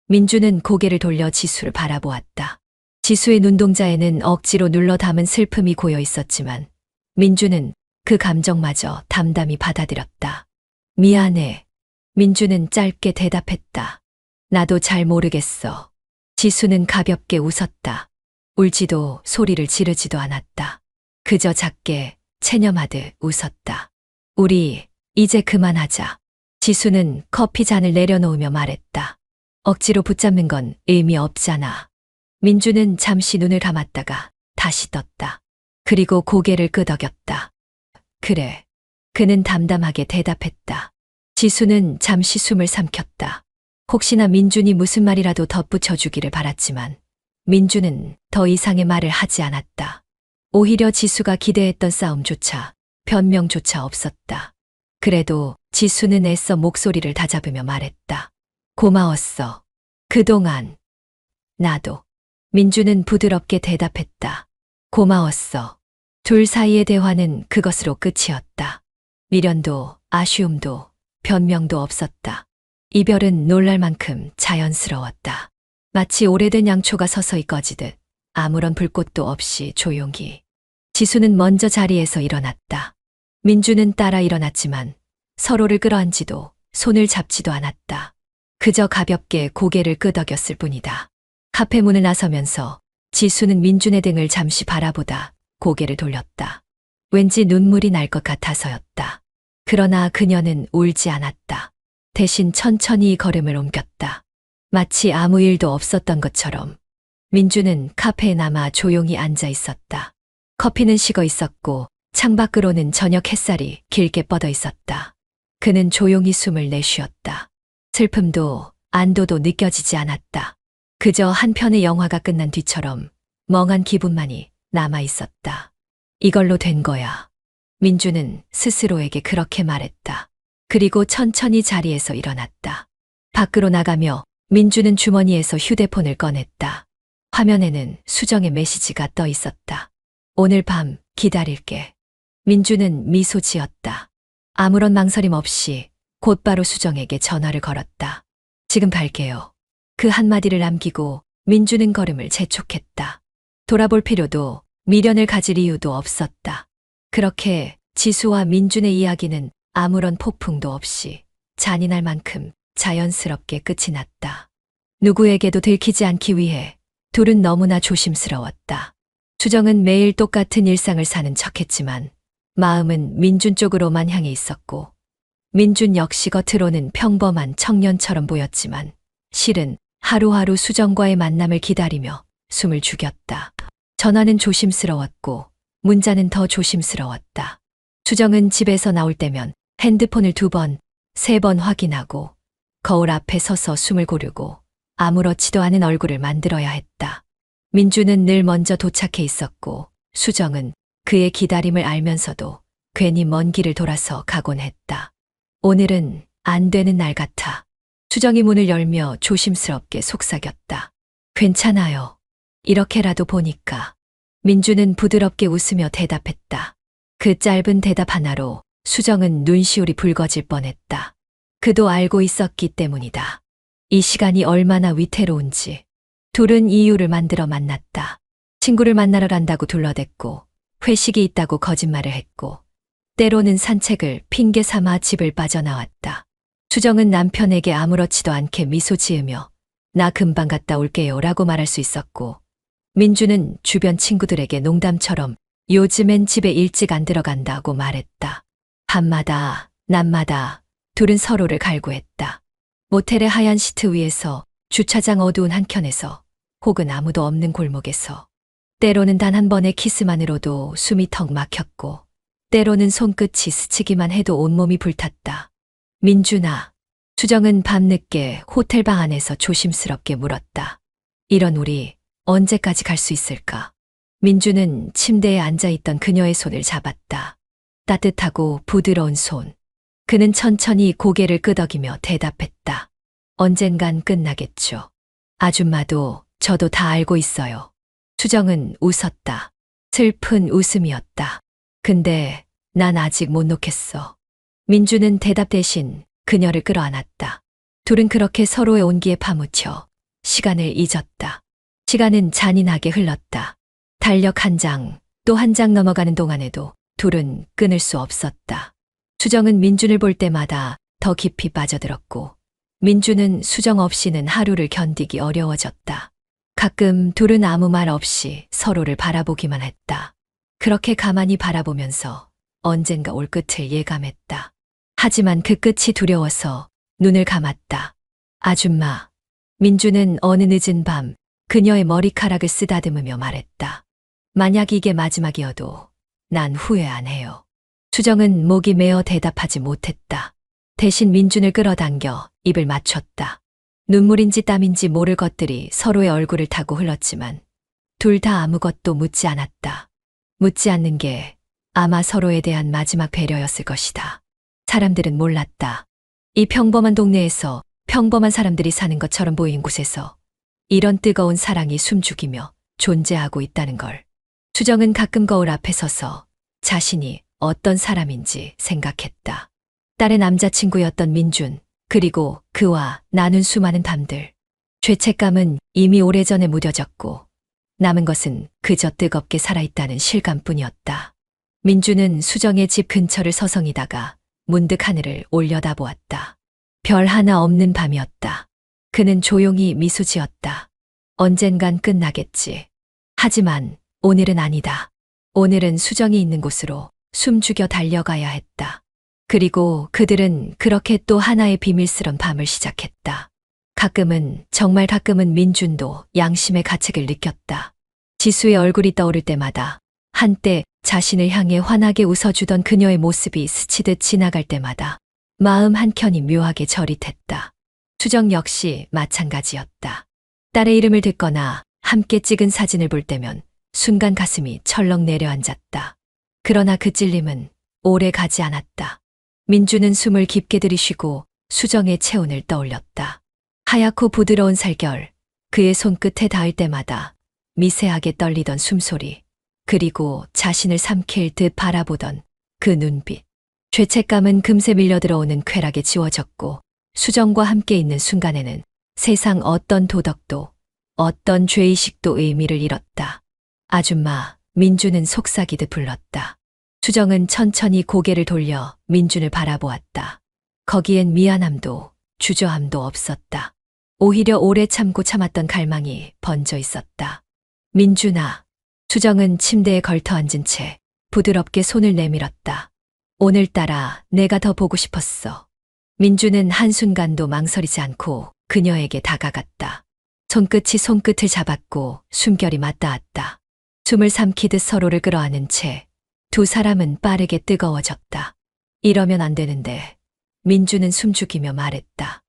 민준은 고개를 돌려 지수를 바라보았다. 지수의 눈동자에는 억지로 눌러 담은 슬픔이 고여 있었지만 민준은 그 감정마저 담담히 받아들였다. 미안해. 민준은 짧게 대답했다. 나도 잘 모르겠어. 지수는 가볍게 웃었다. 울지도 소리를 지르지도 않았다. 그저 작게 체념하듯 웃었다. 우리 이제 그만하자. 지수는 커피 잔을 내려놓으며 말했다. 억지로 붙잡는 건 의미 없잖아. 민준은 잠시 눈을 감았다가 다시 떴다. 그리고 고개를 끄덕였다. 그래. 그는 담담하게 대답했다. 지수는 잠시 숨을 삼켰다. 혹시나 민준이 무슨 말이라도 덧붙여주기를 바랐지만 민준은 더 이상의 말을 하지 않았다. 오히려 지수가 기대했던 싸움조차 변명조차 없었다. 그래도 지수는 애써 목소리를 다잡으며 말했다. 고마웠어. 그동안. 나도. 민준은 부드럽게 대답했다. 고마웠어. 둘 사이의 대화는 그것으로 끝이었다. 미련도 아쉬움도 변명도 없었다. 이별은 놀랄 만큼 자연스러웠다. 마치 오래된 양초가 서서히 꺼지듯 아무런 불꽃도 없이 조용히. 지수는 먼저 자리에서 일어났다. 민준은 따라 일어났지만 서로를 끌어안지도 손을 잡지도 않았다. 그저 가볍게 고개를 끄덕였을 뿐이다. 카페 문을 나서면서 지수는 민준의 등을 잠시 바라보다 고개를 돌렸다. 왠지 눈물이 날 것 같아서였다. 그러나 그녀는 울지 않았다. 대신 천천히 걸음을 옮겼다. 마치 아무 일도 없었던 것처럼. 민주는 카페에 남아 조용히 앉아 있었다. 커피는 식어 있었고 창밖으로는 저녁 햇살이 길게 뻗어 있었다. 그는 조용히 숨을 내쉬었다. 슬픔도 안도도 느껴지지 않았다. 그저 한 편의 영화가 끝난 뒤처럼 멍한 기분만이 남아 있었다. 이걸로 된 거야. 민주는 스스로에게 그렇게 말했다. 그리고 천천히 자리에서 일어났다. 밖으로 나가며 민주는 주머니에서 휴대폰을 꺼냈다. 화면에는 수정의 메시지가 떠 있었다. 오늘 밤 기다릴게. 민주는 미소 지었다. 아무런 망설임 없이 곧바로 수정에게 전화를 걸었다. 지금 갈게요. 그 한마디를 남기고 민주는 걸음을 재촉했다. 돌아볼 필요도 미련을 가질 이유도 없었다. 그렇게 지수와 민준의 이야기는 아무런 폭풍도 없이 잔인할 만큼 자연스럽게 끝이 났다. 누구에게도 들키지 않기 위해 둘은 너무나 조심스러웠다. 수정은 매일 똑같은 일상을 사는 척했지만 마음은 민준 쪽으로만 향해 있었고 민준 역시 겉으로는 평범한 청년처럼 보였지만 실은 하루하루 수정과의 만남을 기다리며 숨을 죽였다. 전화는 조심스러웠고 문자는 더 조심스러웠다. 수정은 집에서 나올 때면 핸드폰을 2번, 3번 확인하고 거울 앞에 서서 숨을 고르고 아무렇지도 않은 얼굴을 만들어야 했다. 민주는 늘 먼저 도착해 있었고 수정은 그의 기다림을 알면서도 괜히 먼 길을 돌아서 가곤 했다. 오늘은 안 되는 날 같아. 수정이 문을 열며 조심스럽게 속삭였다. 괜찮아요. 이렇게라도 보니까. 민주는 부드럽게 웃으며 대답했다. 그 짧은 대답 하나로 수정은 눈시울이 붉어질 뻔했다. 그도 알고 있었기 때문이다. 이 시간이 얼마나 위태로운지. 둘은 이유를 만들어 만났다. 친구를 만나러 간다고 둘러댔고 회식이 있다고 거짓말을 했고 때로는 산책을 핑계 삼아 집을 빠져나왔다. 수정은 남편에게 아무렇지도 않게 미소 지으며 나 금방 갔다 올게요 라고 말할 수 있었고 민주는 주변 친구들에게 농담처럼 요즘엔 집에 일찍 안 들어간다고 말했다. 밤마다 낮마다 둘은 서로를 갈구했다. 모텔의 하얀 시트 위에서 주차장 어두운 한켠에서 혹은 아무도 없는 골목에서 때로는 단 한 번의 키스만으로도 숨이 턱 막혔고 때로는 손끝이 스치기만 해도 온몸이 불탔다. 민준아, 수정은 밤늦게 호텔방 안에서 조심스럽게 물었다. 이런 우리 언제까지 갈 수 있을까? 민주는 침대에 앉아있던 그녀의 손을 잡았다. 따뜻하고 부드러운 손. 그는 천천히 고개를 끄덕이며 대답했다. 언젠간 끝나겠죠. 아줌마도 저도 다 알고 있어요. 수정은 웃었다. 슬픈 웃음이었다. 근데 난 아직 못 놓겠어. 민주는 대답 대신 그녀를 끌어안았다. 둘은 그렇게 서로의 온기에 파묻혀 시간을 잊었다. 시간은 잔인하게 흘렀다. 달력 한 장, 또 한 장 넘어가는 동안에도 둘은 끊을 수 없었다. 수정은 민준을 볼 때마다 더 깊이 빠져들었고 민준은 수정 없이는 하루를 견디기 어려워졌다. 가끔 둘은 아무 말 없이 서로를 바라보기만 했다. 그렇게 가만히 바라보면서 언젠가 올 끝을 예감했다. 하지만 그 끝이 두려워서 눈을 감았다. 아줌마. 민주는 어느 늦은 밤 그녀의 머리카락을 쓰다듬으며 말했다. 만약 이게 마지막이어도 난 후회 안 해요. 수정은 목이 메어 대답하지 못했다. 대신 민준을 끌어당겨 입을 맞췄다. 눈물인지 땀인지 모를 것들이 서로의 얼굴을 타고 흘렀지만 둘 다 아무것도 묻지 않았다. 묻지 않는 게 아마 서로에 대한 마지막 배려였을 것이다. 사람들은 몰랐다. 이 평범한 동네에서 평범한 사람들이 사는 것처럼 보이는 곳에서 이런 뜨거운 사랑이 숨죽이며 존재하고 있다는 걸. 수정은 가끔 거울 앞에 서서 자신이 어떤 사람인지 생각했다. 딸의 남자친구였던 민준, 그리고 그와 나눈 수많은 밤들. 죄책감은 이미 오래전에 무뎌졌고 남은 것은 그저 뜨겁게 살아있다는 실감뿐이었다. 민준은 수정의 집 근처를 서성이다가 문득 하늘을 올려다보았다. 별 하나 없는 밤이었다. 그는 조용히 미소 지었다. 언젠간 끝나겠지. 하지만 오늘은 아니다. 오늘은 수정이 있는 곳으로 숨죽여 달려가야 했다. 그리고 그들은 그렇게 또 하나의 비밀스런 밤을 시작했다. 가끔은, 정말 가끔은 민준도 양심의 가책을 느꼈다. 지수의 얼굴이 떠오를 때마다, 한때 자신을 향해 환하게 웃어주던 그녀의 모습이 스치듯 지나갈 때마다 마음 한켠이 묘하게 저릿했다. 수정 역시 마찬가지였다. 딸의 이름을 듣거나 함께 찍은 사진을 볼 때면 순간 가슴이 철렁 내려앉았다. 그러나 그 찔림은 오래 가지 않았다. 민주는 숨을 깊게 들이쉬고 수정의 체온을 떠올렸다. 하얗고 부드러운 살결, 그의 손끝에 닿을 때마다 미세하게 떨리던 숨소리, 그리고 자신을 삼킬 듯 바라보던 그 눈빛. 죄책감은 금세 밀려들어오는 쾌락에 지워졌고 수정과 함께 있는 순간에는 세상 어떤 도덕도 어떤 죄의식도 의미를 잃었다. 아줌마, 민준은 속삭이듯 불렀다. 수정은 천천히 고개를 돌려 민준을 바라보았다. 거기엔 미안함도 주저함도 없었다. 오히려 오래 참고 참았던 갈망이 번져 있었다. 민준아. 수정은 침대에 걸터 앉은 채 부드럽게 손을 내밀었다. 오늘따라 내가 더 보고 싶었어. 민준은 한순간도 망설이지 않고 그녀에게 다가갔다. 손끝이 손끝을 잡았고 숨결이 맞닿았다. 숨을 삼키듯 서로를 끌어안은 채 두 사람은 빠르게 뜨거워졌다. 이러면 안 되는데. 민준은 숨죽이며 말했다.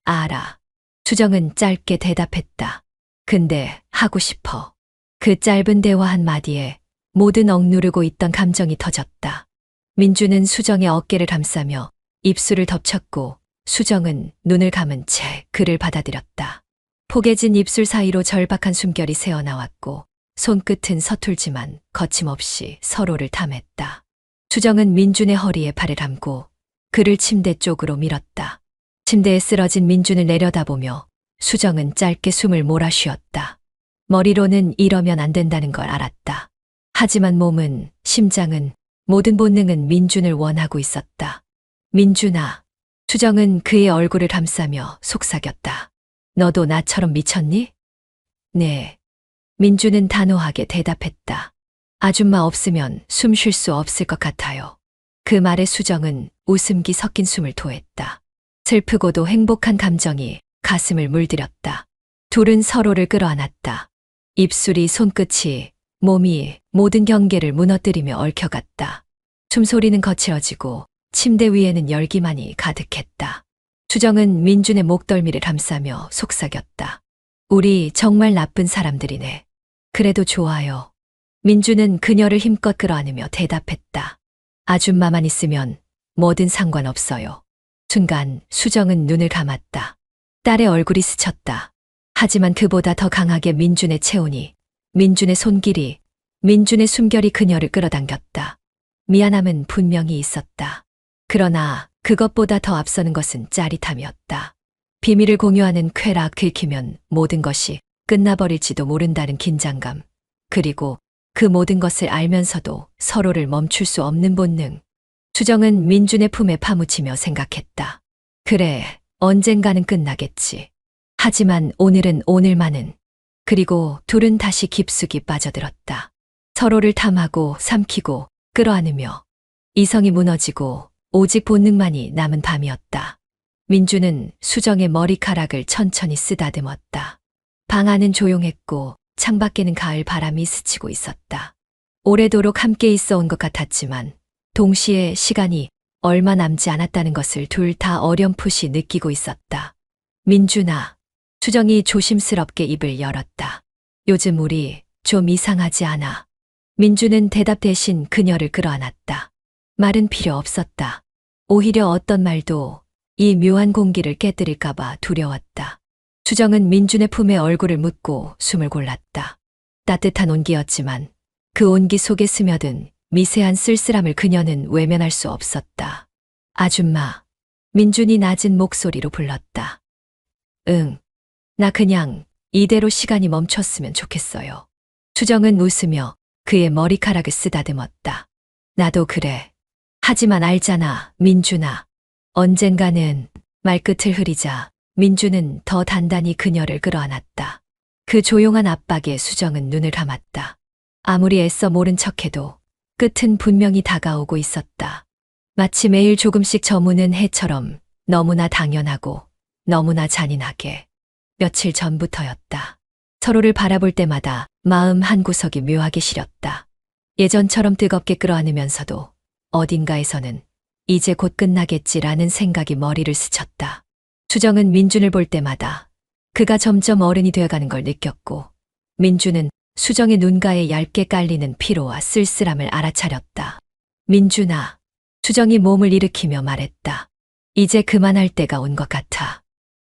알아. 수정은 짧게 대답했다. 근데 하고 싶어. 그 짧은 대화 한마디에 모든 억누르고 있던 감정이 터졌다. 민주는 수정의 어깨를 감싸며 입술을 덮쳤고 수정은 눈을 감은 채 그를 받아들였다. 포개진 입술 사이로 절박한 숨결이 새어나왔고 손끝은 서툴지만 거침없이 서로를 탐했다. 수정은 민준의 허리에 발을 감고 그를 침대 쪽으로 밀었다. 침대에 쓰러진 민준을 내려다보며 수정은 짧게 숨을 몰아쉬었다. 머리로는 이러면 안 된다는 걸 알았다. 하지만 몸은, 심장은, 모든 본능은 민준을 원하고 있었다. 민준아. 수정은 그의 얼굴을 감싸며 속삭였다. 너도 나처럼 미쳤니? 네. 민준은 단호하게 대답했다. 아줌마 없으면 숨 쉴 수 없을 것 같아요. 그 말에 수정은 웃음기 섞인 숨을 토했다. 슬프고도 행복한 감정이 가슴을 물들였다. 둘은 서로를 끌어안았다. 입술이, 손끝이, 몸이 모든 경계를 무너뜨리며 얽혀갔다. 숨소리는 거칠어지고 침대 위에는 열기만이 가득했다. 수정은 민준의 목덜미를 감싸며 속삭였다. 우리 정말 나쁜 사람들이네. 그래도 좋아요. 민준은 그녀를 힘껏 끌어안으며 대답했다. 아줌마만 있으면 뭐든 상관없어요. 순간 수정은 눈을 감았다. 딸의 얼굴이 스쳤다. 하지만 그보다 더 강하게 민준의 체온이, 민준의 손길이, 민준의 숨결이 그녀를 끌어당겼다. 미안함은 분명히 있었다. 그러나 그것보다 더 앞서는 것은 짜릿함이었다. 비밀을 공유하는 쾌락, 긁히면 모든 것이 끝나버릴지도 모른다는 긴장감. 그리고 그 모든 것을 알면서도 서로를 멈출 수 없는 본능. 수정은 민준의 품에 파묻히며 생각했다. 그래, 언젠가는 끝나겠지. 하지만 오늘은 오늘만은. 그리고 둘은 다시 깊숙이 빠져들었다. 서로를 탐하고 삼키고 끌어안으며 이성이 무너지고 오직 본능만이 남은 밤이었다. 민주는 수정의 머리카락을 천천히 쓰다듬었다. 방 안은 조용했고 창밖에는 가을 바람이 스치고 있었다. 오래도록 함께 있어 온 것 같았지만 동시에 시간이 얼마 남지 않았다는 것을 둘 다 어렴풋이 느끼고 있었다. 민준아. 수정이 조심스럽게 입을 열었다. 요즘 우리 좀 이상하지 않아? 민주는 대답 대신 그녀를 끌어안았다. 말은 필요 없었다. 오히려 어떤 말도 이 묘한 공기를 깨뜨릴까봐 두려웠다. 수정은 민준의 품에 얼굴을 묻고 숨을 골랐다. 따뜻한 온기였지만 그 온기 속에 스며든 미세한 쓸쓸함을 그녀는 외면할 수 없었다. 아줌마. 민준이 낮은 목소리로 불렀다. 응. 나 그냥 이대로 시간이 멈췄으면 좋겠어요. 수정은 웃으며 그의 머리카락을 쓰다듬었다. 나도 그래. 하지만 알잖아, 민준아. 언젠가는. 말끝을 흐리자 민주는 더 단단히 그녀를 끌어안았다. 그 조용한 압박에 수정은 눈을 감았다. 아무리 애써 모른 척해도 끝은 분명히 다가오고 있었다. 마치 매일 조금씩 저무는 해처럼 너무나 당연하고 너무나 잔인하게. 며칠 전부터였다. 서로를 바라볼 때마다 마음 한구석이 묘하게 시렸다. 예전처럼 뜨겁게 끌어안으면서도 어딘가에서는 이제 곧 끝나겠지라는 생각이 머리를 스쳤다. 수정은 민준을 볼 때마다 그가 점점 어른이 되어가는 걸 느꼈고, 민준은 수정의 눈가에 얇게 깔리는 피로와 쓸쓸함을 알아차렸다. 민준아, 수정이 몸을 일으키며 말했다. 이제 그만할 때가 온 것 같아.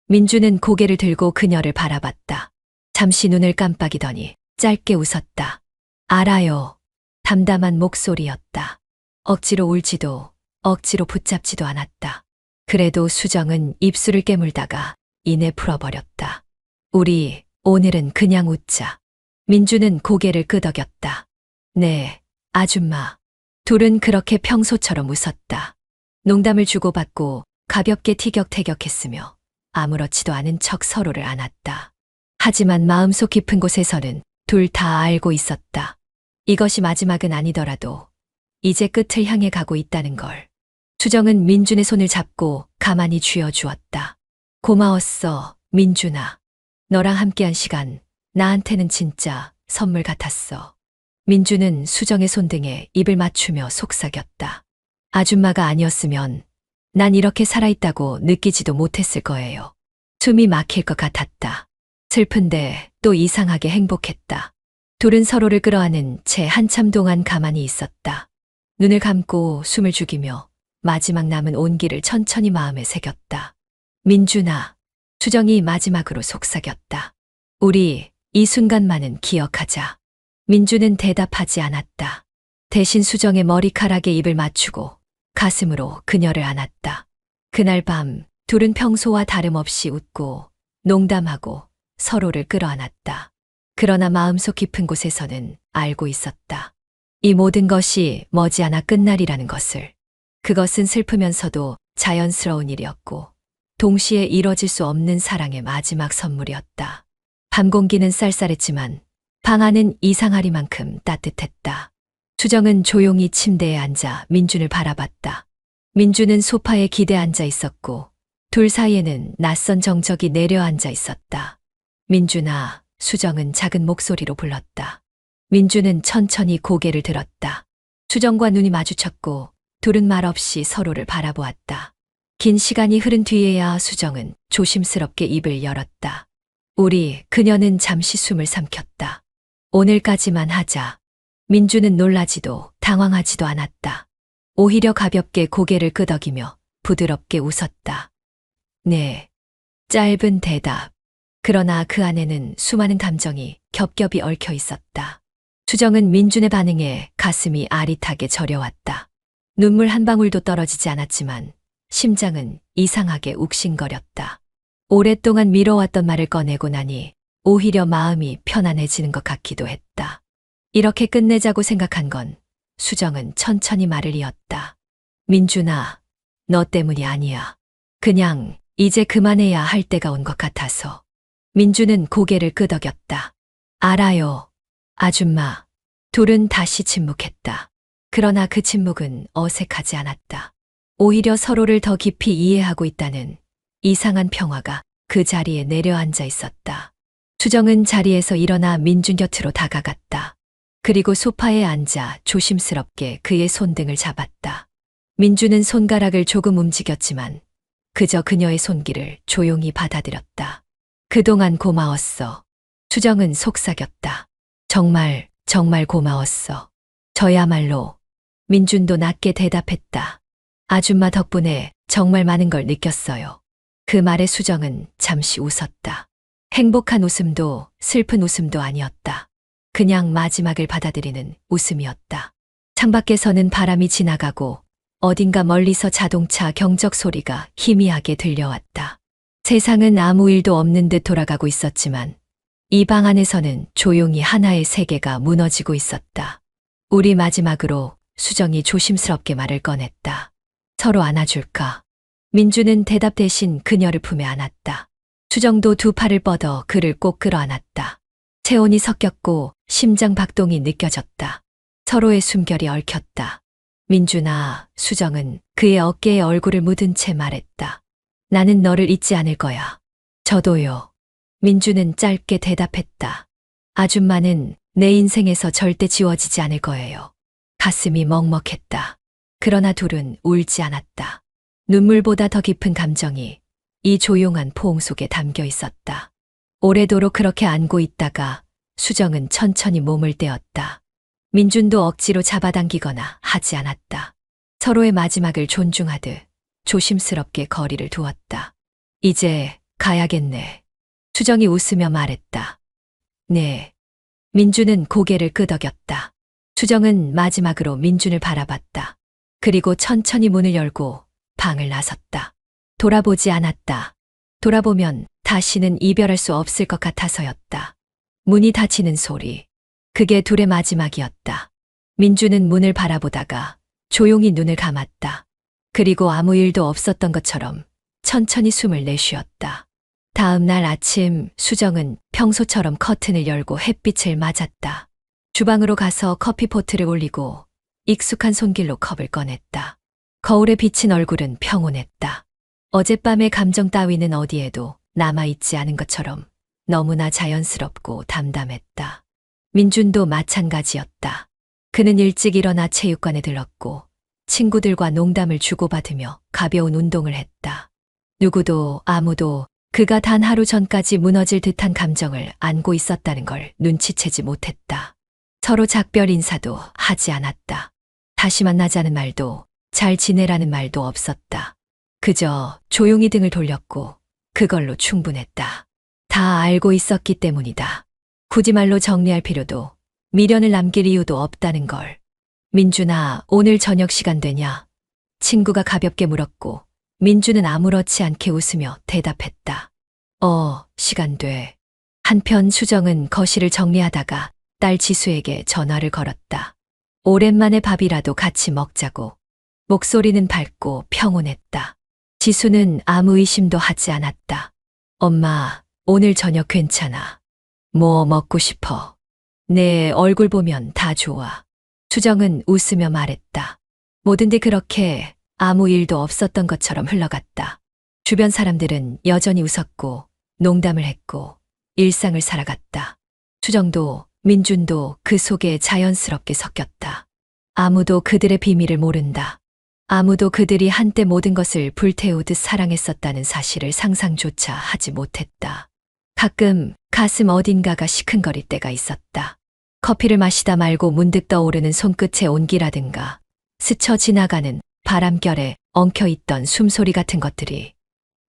민준은 고개를 들고 그녀를 바라봤다. 잠시 눈을 깜빡이더니 짧게 웃었다. 알아요. 담담한 목소리였다. 억지로 울지도 억지로 붙잡지도 않았다. 그래도 수정은 입술을 깨물다가 이내 풀어버렸다. 우리 오늘은 그냥 웃자. 민주는 고개를 끄덕였다. 네, 아줌마. 둘은 그렇게 평소처럼 웃었다. 농담을 주고받고 가볍게 티격태격했으며 아무렇지도 않은 척 서로를 안았다. 하지만 마음속 깊은 곳에서는 둘 다 알고 있었다. 이것이 마지막은 아니더라도 이제 끝을 향해 가고 있다는 걸. 수정은 민준의 손을 잡고 가만히 쥐어주었다. 고마웠어, 민준아. 너랑 함께한 시간, 나한테는 진짜 선물 같았어. 민준은 수정의 손등에 입을 맞추며 속삭였다. 아줌마가 아니었으면 난 이렇게 살아있다고 느끼지도 못했을 거예요. 숨이 막힐 것 같았다. 슬픈데 또 이상하게 행복했다. 둘은 서로를 끌어안은 채 한참 동안 가만히 있었다. 눈을 감고 숨을 죽이며 마지막 남은 온기를 천천히 마음에 새겼다. 민준아, 수정이 마지막으로 속삭였다. 우리 이 순간만은 기억하자. 민준은 대답하지 않았다. 대신 수정의 머리카락에 입을 맞추고 가슴으로 그녀를 안았다. 그날 밤 둘은 평소와 다름없이 웃고 농담하고 서로를 끌어안았다. 그러나 마음속 깊은 곳에서는 알고 있었다. 이 모든 것이 머지않아 끝날이라는 것을. 그것은 슬프면서도 자연스러운 일이었고 동시에 이뤄질 수 없는 사랑의 마지막 선물이었다. 밤 공기는 쌀쌀했지만 방 안은 이상하리만큼 따뜻했다. 수정은 조용히 침대에 앉아 민준을 바라봤다. 민준은 소파에 기대 앉아 있었고 둘 사이에는 낯선 정적이 내려앉아 있었다. 민준아, 수정은 작은 목소리로 불렀다. 민준은 천천히 고개를 들었다. 수정과 눈이 마주쳤고 둘은 말없이 서로를 바라보았다. 긴 시간이 흐른 뒤에야 수정은 조심스럽게 입을 열었다. 그녀는 잠시 숨을 삼켰다. 오늘까지만 하자. 민준은 놀라지도 당황하지도 않았다. 오히려 가볍게 고개를 끄덕이며 부드럽게 웃었다. 네. 짧은 대답. 그러나 그 안에는 수많은 감정이 겹겹이 얽혀 있었다. 수정은 민준의 반응에 가슴이 아릿하게 저려왔다. 눈물 한 방울도 떨어지지 않았지만 심장은 이상하게 욱신거렸다. 오랫동안 미뤄왔던 말을 꺼내고 나니 오히려 마음이 편안해지는 것 같기도 했다. 이렇게 끝내자고 생각한 건 수정은 천천히 말을 이었다. 민준아, 너 때문이 아니야. 그냥 이제 그만해야 할 때가 온 것 같아서. 민준은 고개를 끄덕였다. 알아요, 아줌마. 둘은 다시 침묵했다. 그러나 그 침묵은 어색하지 않았다. 오히려 서로를 더 깊이 이해하고 있다는 이상한 평화가 그 자리에 내려앉아 있었다. 수정은 자리에서 일어나 민준 곁으로 다가갔다. 그리고 소파에 앉아 조심스럽게 그의 손등을 잡았다. 민준은 손가락을 조금 움직였지만 그저 그녀의 손길을 조용히 받아들였다. 그동안 고마웠어. 수정은 속삭였다. 정말 고마웠어. 저야말로. 민준도 낮게 대답했다. 아줌마 덕분에 정말 많은 걸 느꼈어요. 그 말에 수정은 잠시 웃었다. 행복한 웃음도 슬픈 웃음도 아니었다. 그냥 마지막을 받아들이는 웃음이었다. 창밖에서는 바람이 지나가고 어딘가 멀리서 자동차 경적 소리가 희미하게 들려왔다. 세상은 아무 일도 없는 듯 돌아가고 있었지만 이 방 안에서는 조용히 하나의 세계가 무너지고 있었다. 우리 마지막으로 수정이 조심스럽게 말을 꺼냈다. 서로 안아줄까? 민주는 대답 대신 그녀를 품에 안았다. 수정도 두 팔을 뻗어 그를 꼭 끌어안았다. 체온이 섞였고 심장 박동이 느껴졌다. 서로의 숨결이 얽혔다. 민준아, 수정은 그의 어깨에 얼굴을 묻은 채 말했다. 나는 너를 잊지 않을 거야. 저도요. 민준은 짧게 대답했다. 아줌마는 내 인생에서 절대 지워지지 않을 거예요. 가슴이 먹먹했다. 그러나 둘은 울지 않았다. 눈물보다 더 깊은 감정이 이 조용한 포옹 속에 담겨 있었다. 오래도록 그렇게 안고 있다가 수정은 천천히 몸을 떼었다. 민준도 억지로 잡아당기거나 하지 않았다. 서로의 마지막을 존중하듯 조심스럽게 거리를 두었다. 이제 가야겠네. 수정이 웃으며 말했다. 네. 민준은 고개를 끄덕였다. 수정은 마지막으로 민준을 바라봤다. 그리고 천천히 문을 열고 방을 나섰다. 돌아보지 않았다. 돌아보면 다시는 이별할 수 없을 것 같아서였다. 문이 닫히는 소리. 그게 둘의 마지막이었다. 민준은 문을 바라보다가 조용히 눈을 감았다. 그리고 아무 일도 없었던 것처럼 천천히 숨을 내쉬었다. 다음 날 아침 수정은 평소처럼 커튼을 열고 햇빛을 맞았다. 주방으로 가서 커피포트를 올리고 익숙한 손길로 컵을 꺼냈다. 거울에 비친 얼굴은 평온했다. 어젯밤의 감정 따위는 어디에도 남아있지 않은 것처럼 너무나 자연스럽고 담담했다. 민준도 마찬가지였다. 그는 일찍 일어나 체육관에 들렀고 친구들과 농담을 주고받으며 가벼운 운동을 했다. 누구도 아무도 그가 단 하루 전까지 무너질 듯한 감정을 안고 있었다는 걸 눈치채지 못했다. 서로 작별 인사도 하지 않았다. 다시 만나자는 말도 잘 지내라는 말도 없었다. 그저 조용히 등을 돌렸고 그걸로 충분했다. 다 알고 있었기 때문이다. 굳이 말로 정리할 필요도 미련을 남길 이유도 없다는 걸. 민준아, 오늘 저녁 시간 되냐? 친구가 가볍게 물었고 민준은 아무렇지 않게 웃으며 대답했다. 시간 돼. 한편 수정은 거실을 정리하다가 딸 지수에게 전화를 걸었다. 오랜만에 밥이라도 같이 먹자고. 목소리는 밝고 평온했다. 지수는 아무 의심도 하지 않았다. 엄마, 오늘 저녁 괜찮아. 뭐 먹고 싶어? 내 얼굴 보면 다 좋아. 수정은 웃으며 말했다. 뭐든지 그렇게 아무 일도 없었던 것처럼 흘러갔다. 주변 사람들은 여전히 웃었고 농담을 했고 일상을 살아갔다. 수정도 민준도 그 속에 자연스럽게 섞였다. 아무도 그들의 비밀을 모른다. 아무도 그들이 한때 모든 것을 불태우듯 사랑했었다는 사실을 상상조차 하지 못했다. 가끔 가슴 어딘가가 시큰거릴 때가 있었다. 커피를 마시다 말고 문득 떠오르는 손끝의 온기라든가 스쳐 지나가는 바람결에 엉켜있던 숨소리 같은 것들이.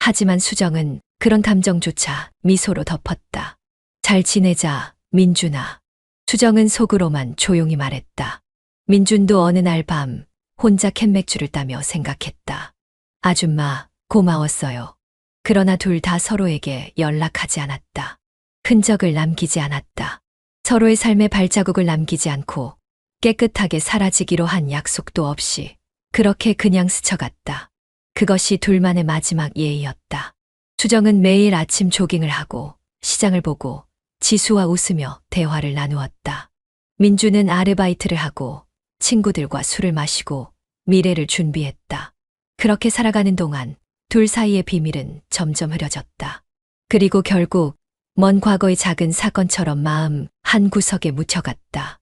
하지만 수정은 그런 감정조차 미소로 덮었다. 잘 지내자, 민준아. 수정은 속으로만 조용히 말했다. 민준도 어느 날 밤 혼자 캔맥주를 따며 생각했다. 아줌마, 고마웠어요. 그러나 둘 다 서로에게 연락하지 않았다. 흔적을 남기지 않았다. 서로의 삶에 발자국을 남기지 않고 깨끗하게 사라지기로 한 약속도 없이 그렇게 그냥 스쳐갔다. 그것이 둘만의 마지막 예의였다. 수정은 매일 아침 조깅을 하고 시장을 보고 지수와 웃으며 대화를 나누었다. 민주는 아르바이트를 하고 친구들과 술을 마시고 미래를 준비했다. 그렇게 살아가는 동안 둘 사이의 비밀은 점점 흐려졌다. 그리고 결국 먼 과거의 작은 사건처럼 마음 한 구석에 묻혀갔다.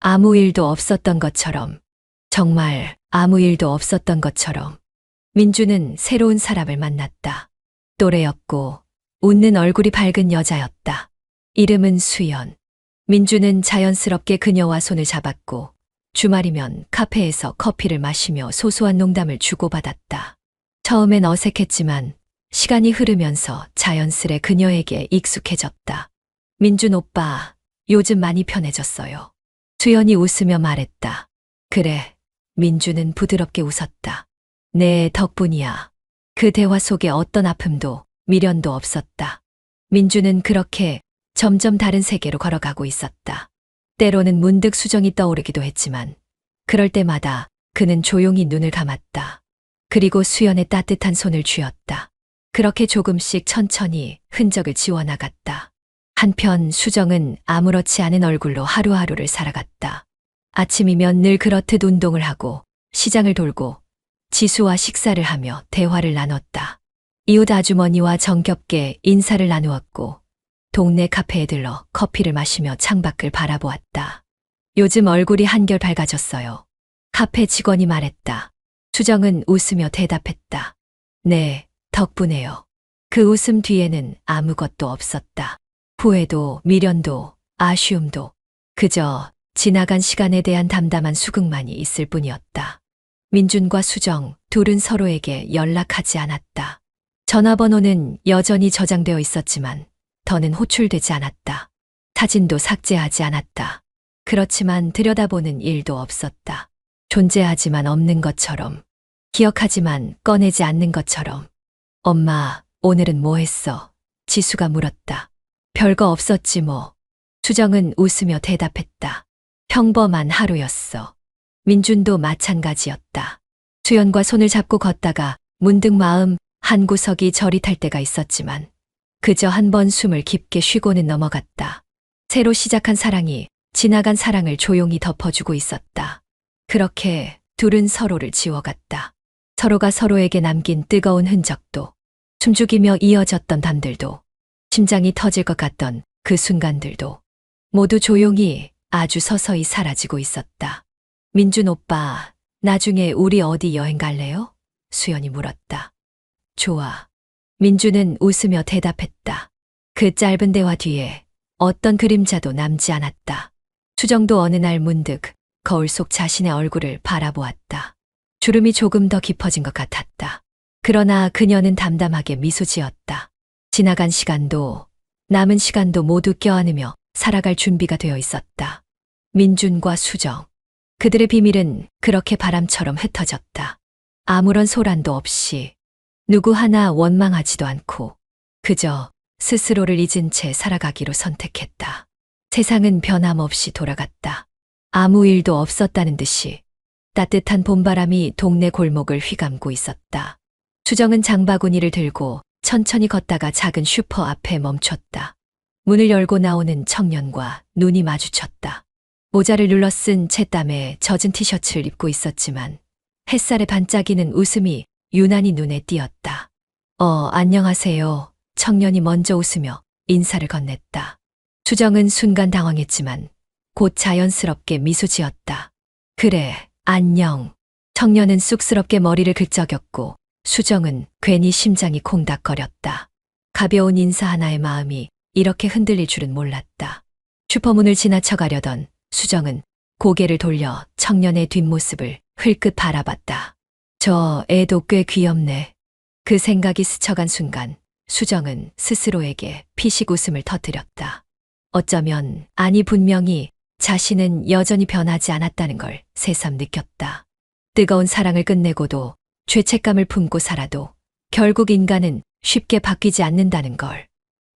아무 일도 없었던 것처럼, 정말 아무 일도 없었던 것처럼. 민주는 새로운 사람을 만났다. 또래였고 웃는 얼굴이 밝은 여자였다. 이름은 수연. 민주는 자연스럽게 그녀와 손을 잡았고 주말이면 카페에서 커피를 마시며 소소한 농담을 주고받았다. 처음엔 어색했지만 시간이 흐르면서 자연스레 그녀에게 익숙해졌다. 민준 오빠, 요즘 많이 편해졌어요. 수연이 웃으며 말했다. 그래. 민주는 부드럽게 웃었다. 내 덕분이야. 그 대화 속에 어떤 아픔도 미련도 없었다. 민주는 그렇게 점점 다른 세계로 걸어가고 있었다. 때로는 문득 수정이 떠오르기도 했지만 그럴 때마다 그는 조용히 눈을 감았다. 그리고 수연의 따뜻한 손을 쥐었다. 그렇게 조금씩 천천히 흔적을 지워나갔다. 한편 수정은 아무렇지 않은 얼굴로 하루하루를 살아갔다. 아침이면 늘 그렇듯 운동을 하고 시장을 돌고 지수와 식사를 하며 대화를 나눴다. 이웃 아주머니와 정겹게 인사를 나누었고 동네 카페에 들러 커피를 마시며 창밖을 바라보았다. 요즘 얼굴이 한결 밝아졌어요. 카페 직원이 말했다. 수정은 웃으며 대답했다. 네, 덕분에요. 그 웃음 뒤에는 아무것도 없었다. 후회도, 미련도, 아쉬움도, 그저 지나간 시간에 대한 담담한 수긍만이 있을 뿐이었다. 민준과 수정 둘은 서로에게 연락하지 않았다. 전화번호는 여전히 저장되어 있었지만 더는 호출되지 않았다. 사진도 삭제하지 않았다. 그렇지만 들여다보는 일도 없었다. 존재하지만 없는 것처럼, 기억하지만 꺼내지 않는 것처럼. 엄마, 오늘은 뭐 했어? 지수가 물었다. 별거 없었지 뭐. 수정은 웃으며 대답했다. 평범한 하루였어. 민준도 마찬가지였다. 수연과 손을 잡고 걷다가 문득 마음 한구석이 저릿할 때가 있었지만 그저 한 번 숨을 깊게 쉬고는 넘어갔다. 새로 시작한 사랑이 지나간 사랑을 조용히 덮어주고 있었다. 그렇게 둘은 서로를 지워갔다. 서로가 서로에게 남긴 뜨거운 흔적도, 숨죽이며 이어졌던 밤들도, 심장이 터질 것 같던 그 순간들도 모두 조용히 아주 서서히 사라지고 있었다. 민준 오빠, 나중에 우리 어디 여행 갈래요? 수연이 물었다. 좋아. 민준은 웃으며 대답했다. 그 짧은 대화 뒤에 어떤 그림자도 남지 않았다. 수정도 어느 날 문득 거울 속 자신의 얼굴을 바라보았다. 주름이 조금 더 깊어진 것 같았다. 그러나 그녀는 담담하게 미소 지었다. 지나간 시간도 남은 시간도 모두 껴안으며 살아갈 준비가 되어 있었다. 민준과 수정. 그들의 비밀은 그렇게 바람처럼 흩어졌다. 아무런 소란도 없이 누구 하나 원망하지도 않고 그저 스스로를 잊은 채 살아가기로 선택했다. 세상은 변함없이 돌아갔다. 아무 일도 없었다는 듯이 따뜻한 봄바람이 동네 골목을 휘감고 있었다. 수정은 장바구니를 들고 천천히 걷다가 작은 슈퍼 앞에 멈췄다. 문을 열고 나오는 청년과 눈이 마주쳤다. 모자를 눌러쓴 채땀에 젖은 티셔츠를 입고 있었지만 햇살에 반짝이는 웃음이 유난히 눈에 띄었다. 안녕하세요. 청년이 먼저 웃으며 인사를 건넸다. 수정은 순간 당황했지만 곧 자연스럽게 미소 지었다. 그래, 안녕. 청년은 쑥스럽게 머리를 긁적였고 수정은 괜히 심장이 콩닥거렸다. 가벼운 인사 하나의 마음이 이렇게 흔들릴 줄은 몰랐다. 슈퍼문을 지나쳐가려던 수정은 고개를 돌려 청년의 뒷모습을 흘끗 바라봤다. 저 애도 꽤 귀엽네. 그 생각이 스쳐간 순간 수정은 스스로에게 피식 웃음을 터뜨렸다. 어쩌면, 아니 분명히 자신은 여전히 변하지 않았다는 걸 새삼 느꼈다. 뜨거운 사랑을 끝내고도 죄책감을 품고 살아도 결국 인간은 쉽게 바뀌지 않는다는 걸.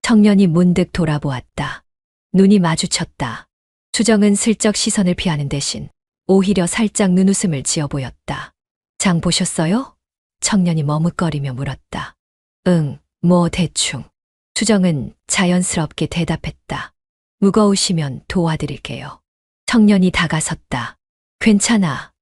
청년이 문득 돌아보았다. 눈이 마주쳤다. 수정은 슬쩍 시선을 피하는 대신 오히려 살짝 눈웃음을 지어 보였다. 장 보셨어요? 청년이 머뭇거리며 물었다. 응, 뭐 대충. 수정은 자연스럽게 대답했다. 무거우시면 도와드릴게요. 청년이 다가섰다. 괜찮아.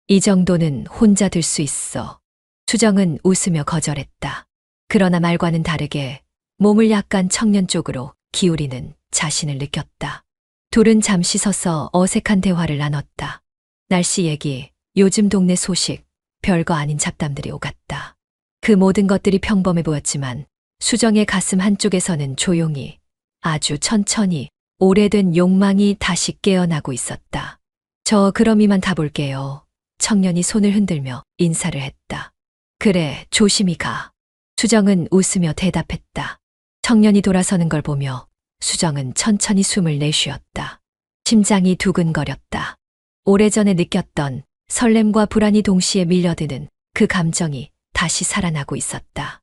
이 정도는 혼자 들 수 있어. 수정은 웃으며 거절했다. 그러나 말과는 다르게 몸을 약간 청년 쪽으로 기울이는 자신을 느꼈다. 둘은 잠시 서서 어색한 대화를 나눴다. 날씨 얘기, 요즘 동네 소식, 별거 아닌 잡담들이 오갔다. 그 모든 것들이 평범해 보였지만 수정의 가슴 한쪽에서는 조용히, 아주 천천히 오래된 욕망이 다시 깨어나고 있었다. 저 그럼 이만 가볼게요. 청년이 손을 흔들며 인사를 했다. 그래, 조심히 가. 수정은 웃으며 대답했다. 청년이 돌아서는 걸 보며 수정은 천천히 숨을 내쉬었다. 심장이 두근거렸다. 오래전에 느꼈던 설렘과 불안이 동시에 밀려드는 그 감정이 다시 살아나고 있었다.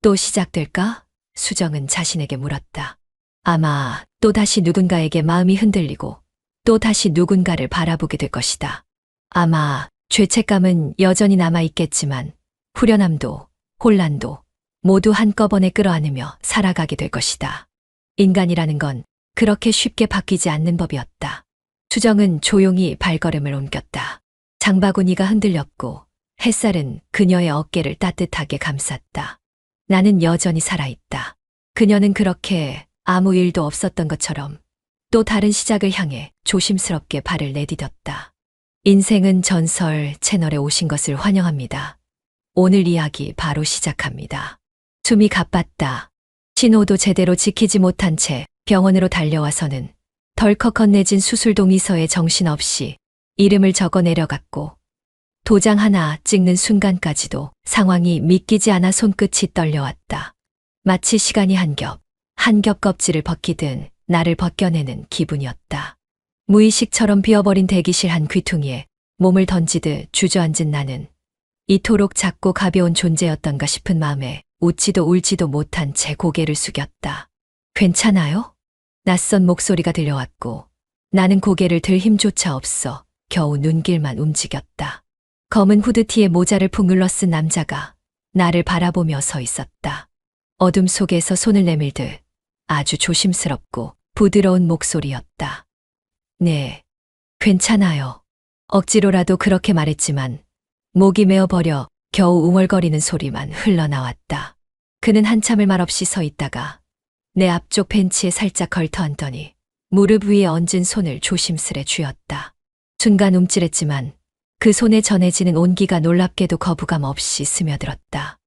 또 시작될까? 수정은 자신에게 물었다. 아마 또다시 누군가에게 마음이 흔들리고 또다시 누군가를 바라보게 될 것이다. 아마 죄책감은 여전히 남아있겠지만 후련함도 혼란도 모두 한꺼번에 끌어안으며 살아가게 될 것이다. 인간이라는 건 그렇게 쉽게 바뀌지 않는 법이었다. 수정은 조용히 발걸음을 옮겼다. 장바구니가 흔들렸고 햇살은 그녀의 어깨를 따뜻하게 감쌌다. 나는 여전히 살아있다. 그녀는 그렇게 아무 일도 없었던 것처럼 또 다른 시작을 향해 조심스럽게 발을 내디뎠다. 인생은 전설 채널에 오신 것을 환영합니다. 오늘 이야기 바로 시작합니다. 숨이 가빴다. 신호도 제대로 지키지 못한 채 병원으로 달려와서는 덜컥 건네진 수술동의서에 정신없이 이름을 적어 내려갔고 도장 하나 찍는 순간까지도 상황이 믿기지 않아 손끝이 떨려왔다. 마치 시간이 한 겹 껍질을 벗기듯 나를 벗겨내는 기분이었다. 무의식처럼 비어버린 대기실 한 귀퉁이에 몸을 던지듯 주저앉은 나는 이토록 작고 가벼운 존재였던가 싶은 마음에 웃지도 울지도 못한 채 고개를 숙였다. 괜찮아요? 낯선 목소리가 들려왔고 나는 고개를 들 힘조차 없어 겨우 눈길만 움직였다. 검은 후드티에 모자를 푹 눌러 쓴 남자가 나를 바라보며 서 있었다. 어둠 속에서 손을 내밀듯 아주 조심스럽고 부드러운 목소리였다. 네, 괜찮아요. 억지로라도 그렇게 말했지만 목이 메어버려 겨우 웅얼거리는 소리만 흘러나왔다. 그는 한참을 말없이 서 있다가 내 앞쪽 벤치에 살짝 걸터앉더니 무릎 위에 얹은 손을 조심스레 쥐었다. 순간 움찔했지만 그 손에 전해지는 온기가 놀랍게도 거부감 없이 스며들었다.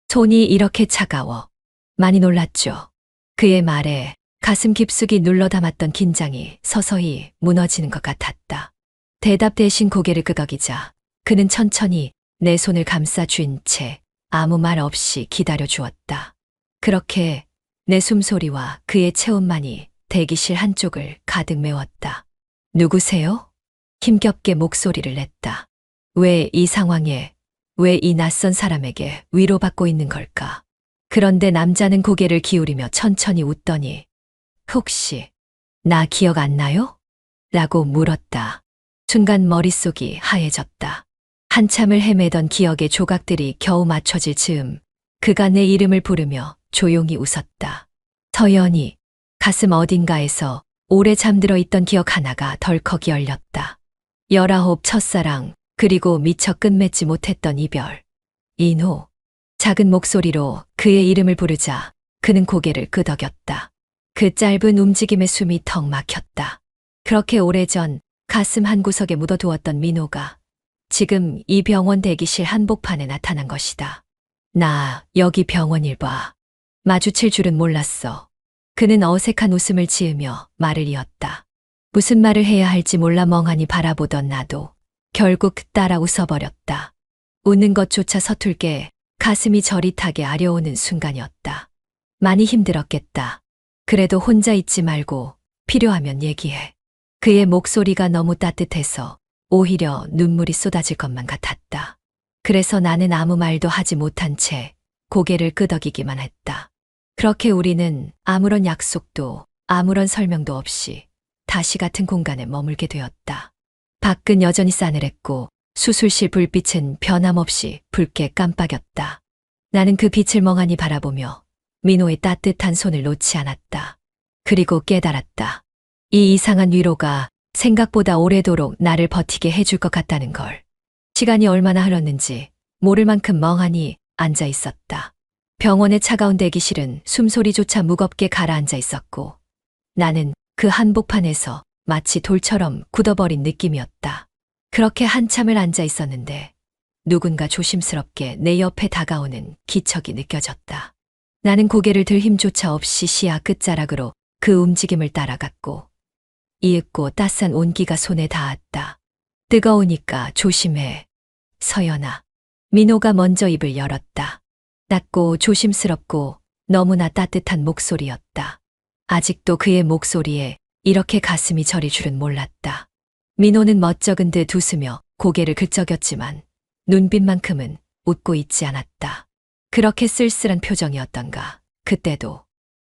손이 이렇게 차가워. 많이 놀랐죠. 그의 말에 가슴 깊숙이 눌러 담았던 긴장이 서서히 무너지는 것 같았다. 대답 대신 고개를 끄덕이자 그는 천천히 내 손을 감싸 쥔 채 아무 말 없이 기다려 주었다. 그렇게 내 숨소리와 그의 체온만이 대기실 한쪽을 가득 메웠다. 누구세요? 힘겹게 목소리를 냈다. 왜 이 상황에, 왜 이 낯선 사람에게 위로받고 있는 걸까? 그런데 남자는 고개를 기울이며 천천히 웃더니 혹시 나 기억 안 나요? 라고 물었다. 순간 머릿속이 하얘졌다. 한참을 헤매던 기억의 조각들이 겨우 맞춰질 즈음 그가 내 이름을 부르며 조용히 웃었다. 서연이. 가슴 어딘가에서 오래 잠들어 있던 기억 하나가 덜컥 열렸다. 19 첫사랑, 그리고 미처 끝맺지 못했던 이별. 인호. 작은 목소리로 그의 이름을 부르자 그는 고개를 끄덕였다. 그 짧은 움직임에 숨이 턱 막혔다. 그렇게 오래전 가슴 한구석에 묻어두었던 민호가 지금 이 병원 대기실 한복판에 나타난 것이다. 나 여기 병원일 봐. 마주칠 줄은 몰랐어. 그는 어색한 웃음을 지으며 말을 이었다. 무슨 말을 해야 할지 몰라 멍하니 바라보던 나도 결국 따라 웃어버렸다. 웃는 것조차 서툴게 가슴이 저릿하게 아려오는 순간이었다. 많이 힘들었겠다. 그래도 혼자 있지 말고 필요하면 얘기해. 그의 목소리가 너무 따뜻해서 오히려 눈물이 쏟아질 것만 같았다. 그래서 나는 아무 말도 하지 못한 채 고개를 끄덕이기만 했다. 그렇게 우리는 아무런 약속도 아무런 설명도 없이 다시 같은 공간에 머물게 되었다. 밖은 여전히 싸늘했고 수술실 불빛은 변함없이 붉게 깜빡였다. 나는 그 빛을 멍하니 바라보며 민호의 따뜻한 손을 놓지 않았다. 그리고 깨달았다. 이 이상한 위로가 생각보다 오래도록 나를 버티게 해줄 것 같다는 걸. 시간이 얼마나 흘렀는지 모를 만큼 멍하니 앉아 있었다. 병원의 차가운 대기실은 숨소리조차 무겁게 가라앉아 있었고 나는 그 한복판에서 마치 돌처럼 굳어버린 느낌이었다. 그렇게 한참을 앉아 있었는데 누군가 조심스럽게 내 옆에 다가오는 기척이 느껴졌다. 나는 고개를 들 힘조차 없이 시야 끝자락으로 그 움직임을 따라갔고 이윽고 따스한 온기가 손에 닿았다. 뜨거우니까 조심해. 서연아. 민호가 먼저 입을 열었다. 낮고 조심스럽고 너무나 따뜻한 목소리였다. 아직도 그의 목소리에 이렇게 가슴이 저릴 줄은 몰랐다. 민호는 멋쩍은 듯 웃으며 고개를 긁적였지만 눈빛만큼은 웃고 있지 않았다. 그렇게 쓸쓸한 표정이었던가. 그때도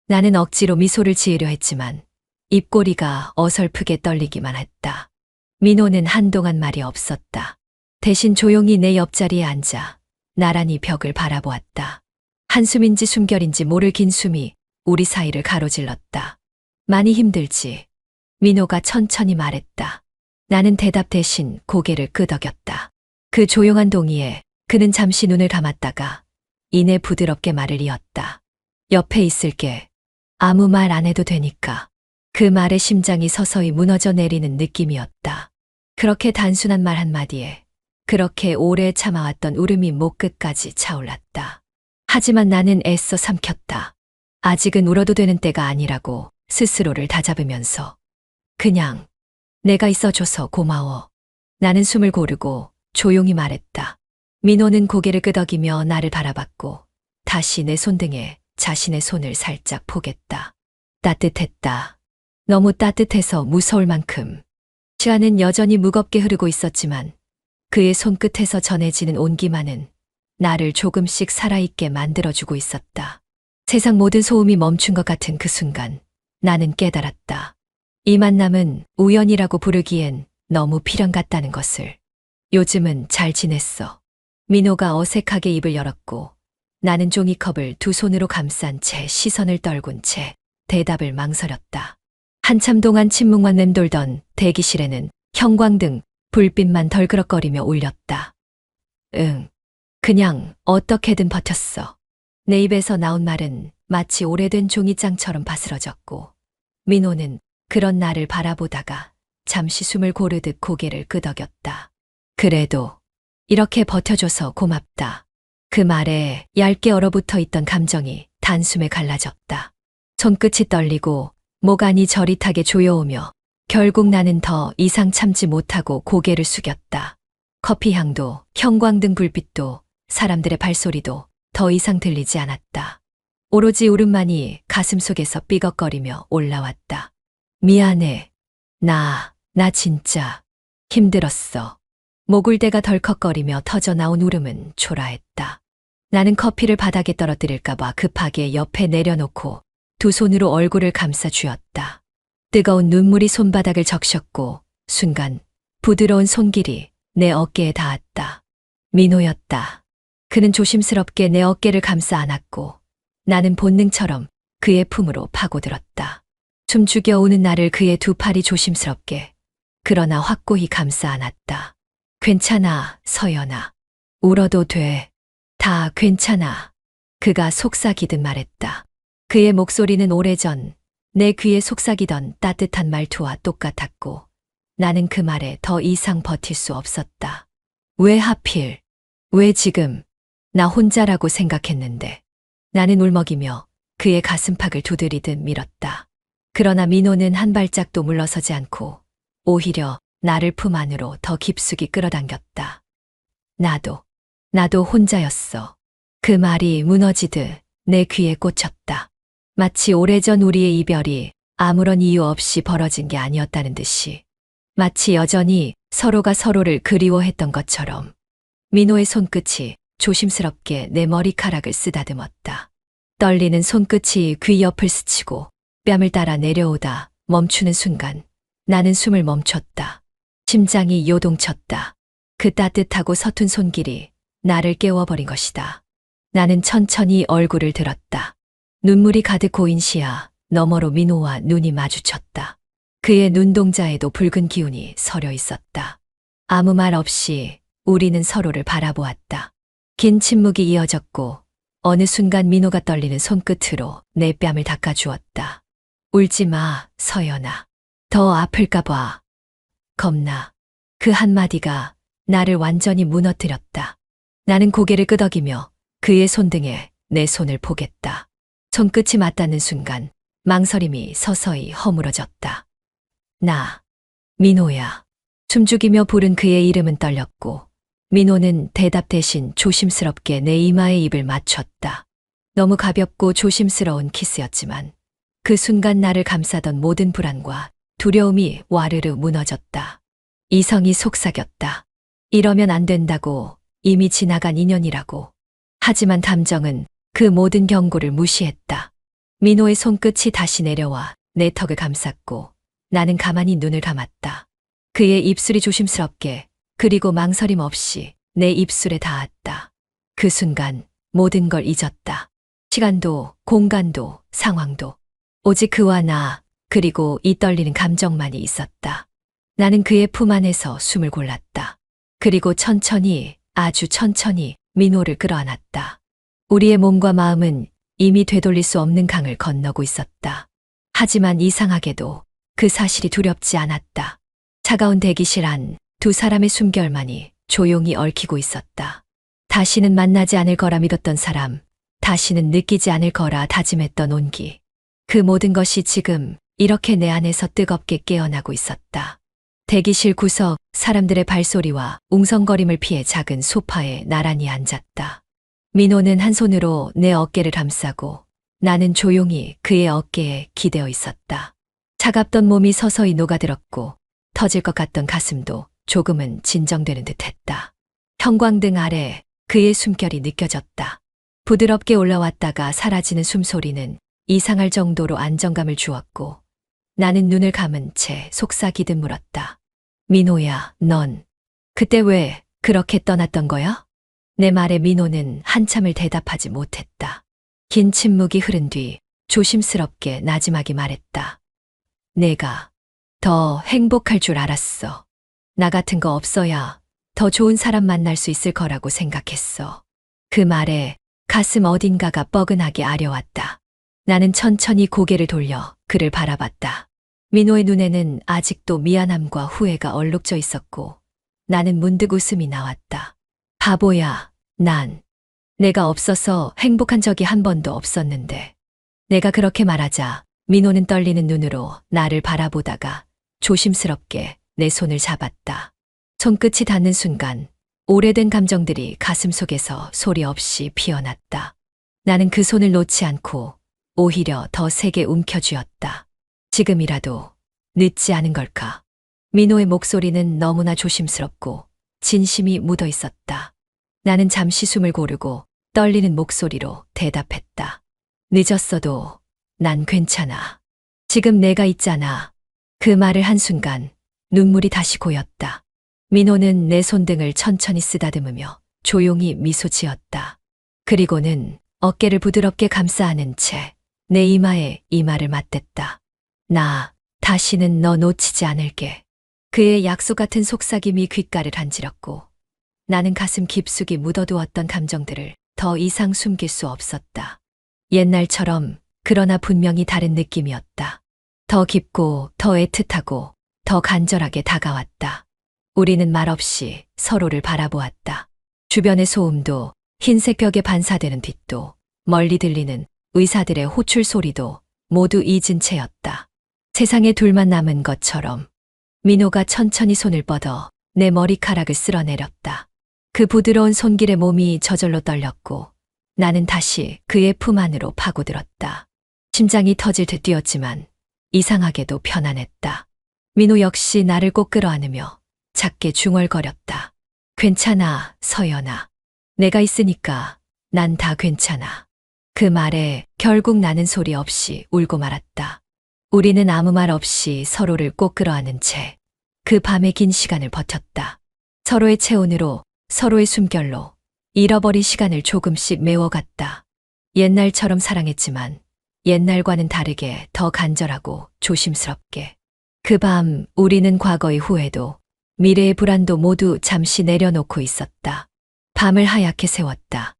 나는 억지로 미소를 지으려 했지만 입꼬리가 어설프게 떨리기만 했다. 민호는 한동안 말이 없었다. 대신 조용히 내 옆자리에 앉아 나란히 벽을 바라보았다. 한숨인지 숨결인지 모를 긴 숨이 우리 사이를 가로질렀다. 많이 힘들지. 민호가 천천히 말했다. 나는 대답 대신 고개를 끄덕였다. 그 조용한 동의에 그는 잠시 눈을 감았다가 이내 부드럽게 말을 이었다. 옆에 있을게. 아무 말 안 해도 되니까. 그 말에 심장이 서서히 무너져 내리는 느낌이었다. 그렇게 단순한 말 한마디에 그렇게 오래 참아왔던 울음이 목 끝까지 차올랐다. 하지만 나는 애써 삼켰다. 아직은 울어도 되는 때가 아니라고 스스로를 다잡으면서. 그냥 내가 있어줘서 고마워. 나는 숨을 고르고 조용히 말했다. 민호는 고개를 끄덕이며 나를 바라봤고 다시 내 손등에 자신의 손을 살짝 포겠다. 따뜻했다. 너무 따뜻해서 무서울 만큼. 시간은 여전히 무겁게 흐르고 있었지만 그의 손끝에서 전해지는 온기만은 나를 조금씩 살아있게 만들어주고 있었다. 세상 모든 소음이 멈춘 것 같은 그 순간 나는 깨달았다. 이 만남은 우연이라고 부르기엔 너무 필연 같다는 것을. 요즘은 잘 지냈어. 민호가 어색하게 입을 열었고 나는 종이컵을 두 손으로 감싼 채 시선을 떨군 채 대답을 망설였다. 한참 동안 침묵만 맴돌던 대기실에는 형광등, 불빛만 덜그럭거리며 울렸다. 응. 그냥 어떻게든 버텼어. 내 입에서 나온 말은 마치 오래된 종이장처럼 바스러졌고 민호는 그런 나를 바라보다가 잠시 숨을 고르듯 고개를 끄덕였다. 그래도 이렇게 버텨줘서 고맙다. 그 말에 얇게 얼어붙어 있던 감정이 단숨에 갈라졌다. 손끝이 떨리고 목 안이 저릿하게 조여오며 결국 나는 더 이상 참지 못하고 고개를 숙였다. 커피 향도, 형광등 불빛도, 사람들의 발소리도 더 이상 들리지 않았다. 오로지 울음만이 가슴속에서 삐걱거리며 올라왔다. 미안해. 나 진짜 힘들었어. 목울대가 덜컥거리며 터져나온 울음은 초라했다. 나는 커피를 바닥에 떨어뜨릴까봐 급하게 옆에 내려놓고 두 손으로 얼굴을 감싸 쥐었다. 뜨거운 눈물이 손바닥을 적셨고 순간 부드러운 손길이 내 어깨에 닿았다. 민호였다. 그는 조심스럽게 내 어깨를 감싸 안았고 나는 본능처럼 그의 품으로 파고들었다. 춤추겨 우는 나를 그의 두 팔이 조심스럽게 그러나 확고히 감싸 안았다. 괜찮아, 서연아. 울어도 돼. 다 괜찮아. 그가 속삭이듯 말했다. 그의 목소리는 오래전 내 귀에 속삭이던 따뜻한 말투와 똑같았고 나는 그 말에 더 이상 버틸 수 없었다. 왜 하필? 왜 지금? 나 혼자라고 생각했는데. 나는 울먹이며 그의 가슴팍을 두드리듯 밀었다. 그러나 민호는 한 발짝도 물러서지 않고 오히려 나를 품 안으로 더 깊숙이 끌어당겼다. 나도 혼자였어. 그 말이 무너지듯 내 귀에 꽂혔다. 마치 오래전 우리의 이별이 아무런 이유 없이 벌어진 게 아니었다는 듯이. 마치 여전히 서로가 서로를 그리워했던 것처럼. 민호의 손끝이 조심스럽게 내 머리카락을 쓰다듬었다. 떨리는 손끝이 귀 옆을 스치고 뺨을 따라 내려오다 멈추는 순간 나는 숨을 멈췄다. 심장이 요동쳤다. 그 따뜻하고 서툰 손길이 나를 깨워버린 것이다. 나는 천천히 얼굴을 들었다. 눈물이 가득 고인 시야 너머로 민호와 눈이 마주쳤다. 그의 눈동자에도 붉은 기운이 서려 있었다. 아무 말 없이 우리는 서로를 바라보았다. 긴 침묵이 이어졌고 어느 순간 민호가 떨리는 손끝으로 내 뺨을 닦아주었다. 울지 마, 서연아. 더 아플까 봐. 겁나. 그 한마디가 나를 완전히 무너뜨렸다. 나는 고개를 끄덕이며 그의 손등에 내 손을 포겠다. 손끝이 맞닿는 순간 망설임이 서서히 허물어졌다. 나, 민호야. 숨죽이며 부른 그의 이름은 떨렸고 민호는 대답 대신 조심스럽게 내 이마에 입을 맞췄다. 너무 가볍고 조심스러운 키스였지만 그 순간 나를 감싸던 모든 불안과 두려움이 와르르 무너졌다. 이성이 속삭였다. 이러면 안 된다고, 이미 지나간 인연이라고. 하지만 감정은 그 모든 경고를 무시했다. 민호의 손끝이 다시 내려와 내 턱을 감쌌고 나는 가만히 눈을 감았다. 그의 입술이 조심스럽게 그리고 망설임 없이 내 입술에 닿았다. 그 순간 모든 걸 잊었다. 시간도, 공간도, 상황도. 오직 그와 나, 그리고 이 떨리는 감정만이 있었다. 나는 그의 품 안에서 숨을 골랐다. 그리고 천천히, 아주 천천히 민호를 끌어안았다. 우리의 몸과 마음은 이미 되돌릴 수 없는 강을 건너고 있었다. 하지만 이상하게도 그 사실이 두렵지 않았다. 차가운 대기실 안 두 사람의 숨결만이 조용히 얽히고 있었다. 다시는 만나지 않을 거라 믿었던 사람, 다시는 느끼지 않을 거라 다짐했던 온기. 그 모든 것이 지금 이렇게 내 안에서 뜨겁게 깨어나고 있었다. 대기실 구석, 사람들의 발소리와 웅성거림을 피해 작은 소파에 나란히 앉았다. 민호는 한 손으로 내 어깨를 감싸고 나는 조용히 그의 어깨에 기대어 있었다. 차갑던 몸이 서서히 녹아들었고 터질 것 같던 가슴도 조금은 진정되는 듯했다. 형광등 아래 그의 숨결이 느껴졌다. 부드럽게 올라왔다가 사라지는 숨소리는 이상할 정도로 안정감을 주었고 나는 눈을 감은 채 속삭이듯 물었다. 민호야, 넌 그때 왜 그렇게 떠났던 거야? 내 말에 민호는 한참을 대답하지 못했다. 긴 침묵이 흐른 뒤 조심스럽게 나지막이 말했다. 내가 더 행복할 줄 알았어. 나 같은 거 없어야 더 좋은 사람 만날 수 있을 거라고 생각했어. 그 말에 가슴 어딘가가 뻐근하게 아려왔다. 나는 천천히 고개를 돌려 그를 바라봤다. 민호의 눈에는 아직도 미안함과 후회가 얼룩져 있었고 나는 문득 웃음이 나왔다. 바보야, 난 내가 없어서 행복한 적이 한 번도 없었는데. 내가 그렇게 말하자 민호는 떨리는 눈으로 나를 바라보다가 조심스럽게 내 손을 잡았다. 손끝이 닿는 순간 오래된 감정들이 가슴속에서 소리 없이 피어났다. 나는 그 손을 놓지 않고 오히려 더 세게 움켜쥐었다. 지금이라도 늦지 않은 걸까? 민호의 목소리는 너무나 조심스럽고 진심이 묻어 있었다. 나는 잠시 숨을 고르고 떨리는 목소리로 대답했다. 늦었어도 난 괜찮아. 지금 내가 있잖아. 그 말을 한순간 눈물이 다시 고였다. 민호는 내 손등을 천천히 쓰다듬으며 조용히 미소 지었다. 그리고는 어깨를 부드럽게 감싸 안은 채 내 이마에 이마를 맞댔다. 나 다시는 너 놓치지 않을게. 그의 약속 같은 속삭임이 귓가를 간지럽고 나는 가슴 깊숙이 묻어두었던 감정들을 더 이상 숨길 수 없었다. 옛날처럼 그러나 분명히 다른 느낌이었다. 더 깊고 더 애틋하고 더 간절하게 다가왔다. 우리는 말없이 서로를 바라보았다. 주변의 소음도 흰색 벽에 반사되는 빛도 멀리 들리는 의사들의 호출 소리도 모두 잊은 채였다. 세상에 둘만 남은 것처럼 민호가 천천히 손을 뻗어 내 머리카락을 쓸어내렸다. 그 부드러운 손길에 몸이 저절로 떨렸고 나는 다시 그의 품 안으로 파고들었다. 심장이 터질 듯 뛰었지만 이상하게도 편안했다. 민호 역시 나를 꼭 끌어안으며 작게 중얼거렸다. 괜찮아, 서연아. 내가 있으니까 난 다 괜찮아. 그 말에 결국 나는 소리 없이 울고 말았다. 우리는 아무 말 없이 서로를 꼭 끌어안은 채 그 밤의 긴 시간을 버텼다. 서로의 체온으로, 서로의 숨결로 잃어버린 시간을 조금씩 메워갔다. 옛날처럼 사랑했지만 옛날과는 다르게 더 간절하고 조심스럽게. 그 밤 우리는 과거의 후회도 미래의 불안도 모두 잠시 내려놓고 있었다. 밤을 하얗게 세웠다.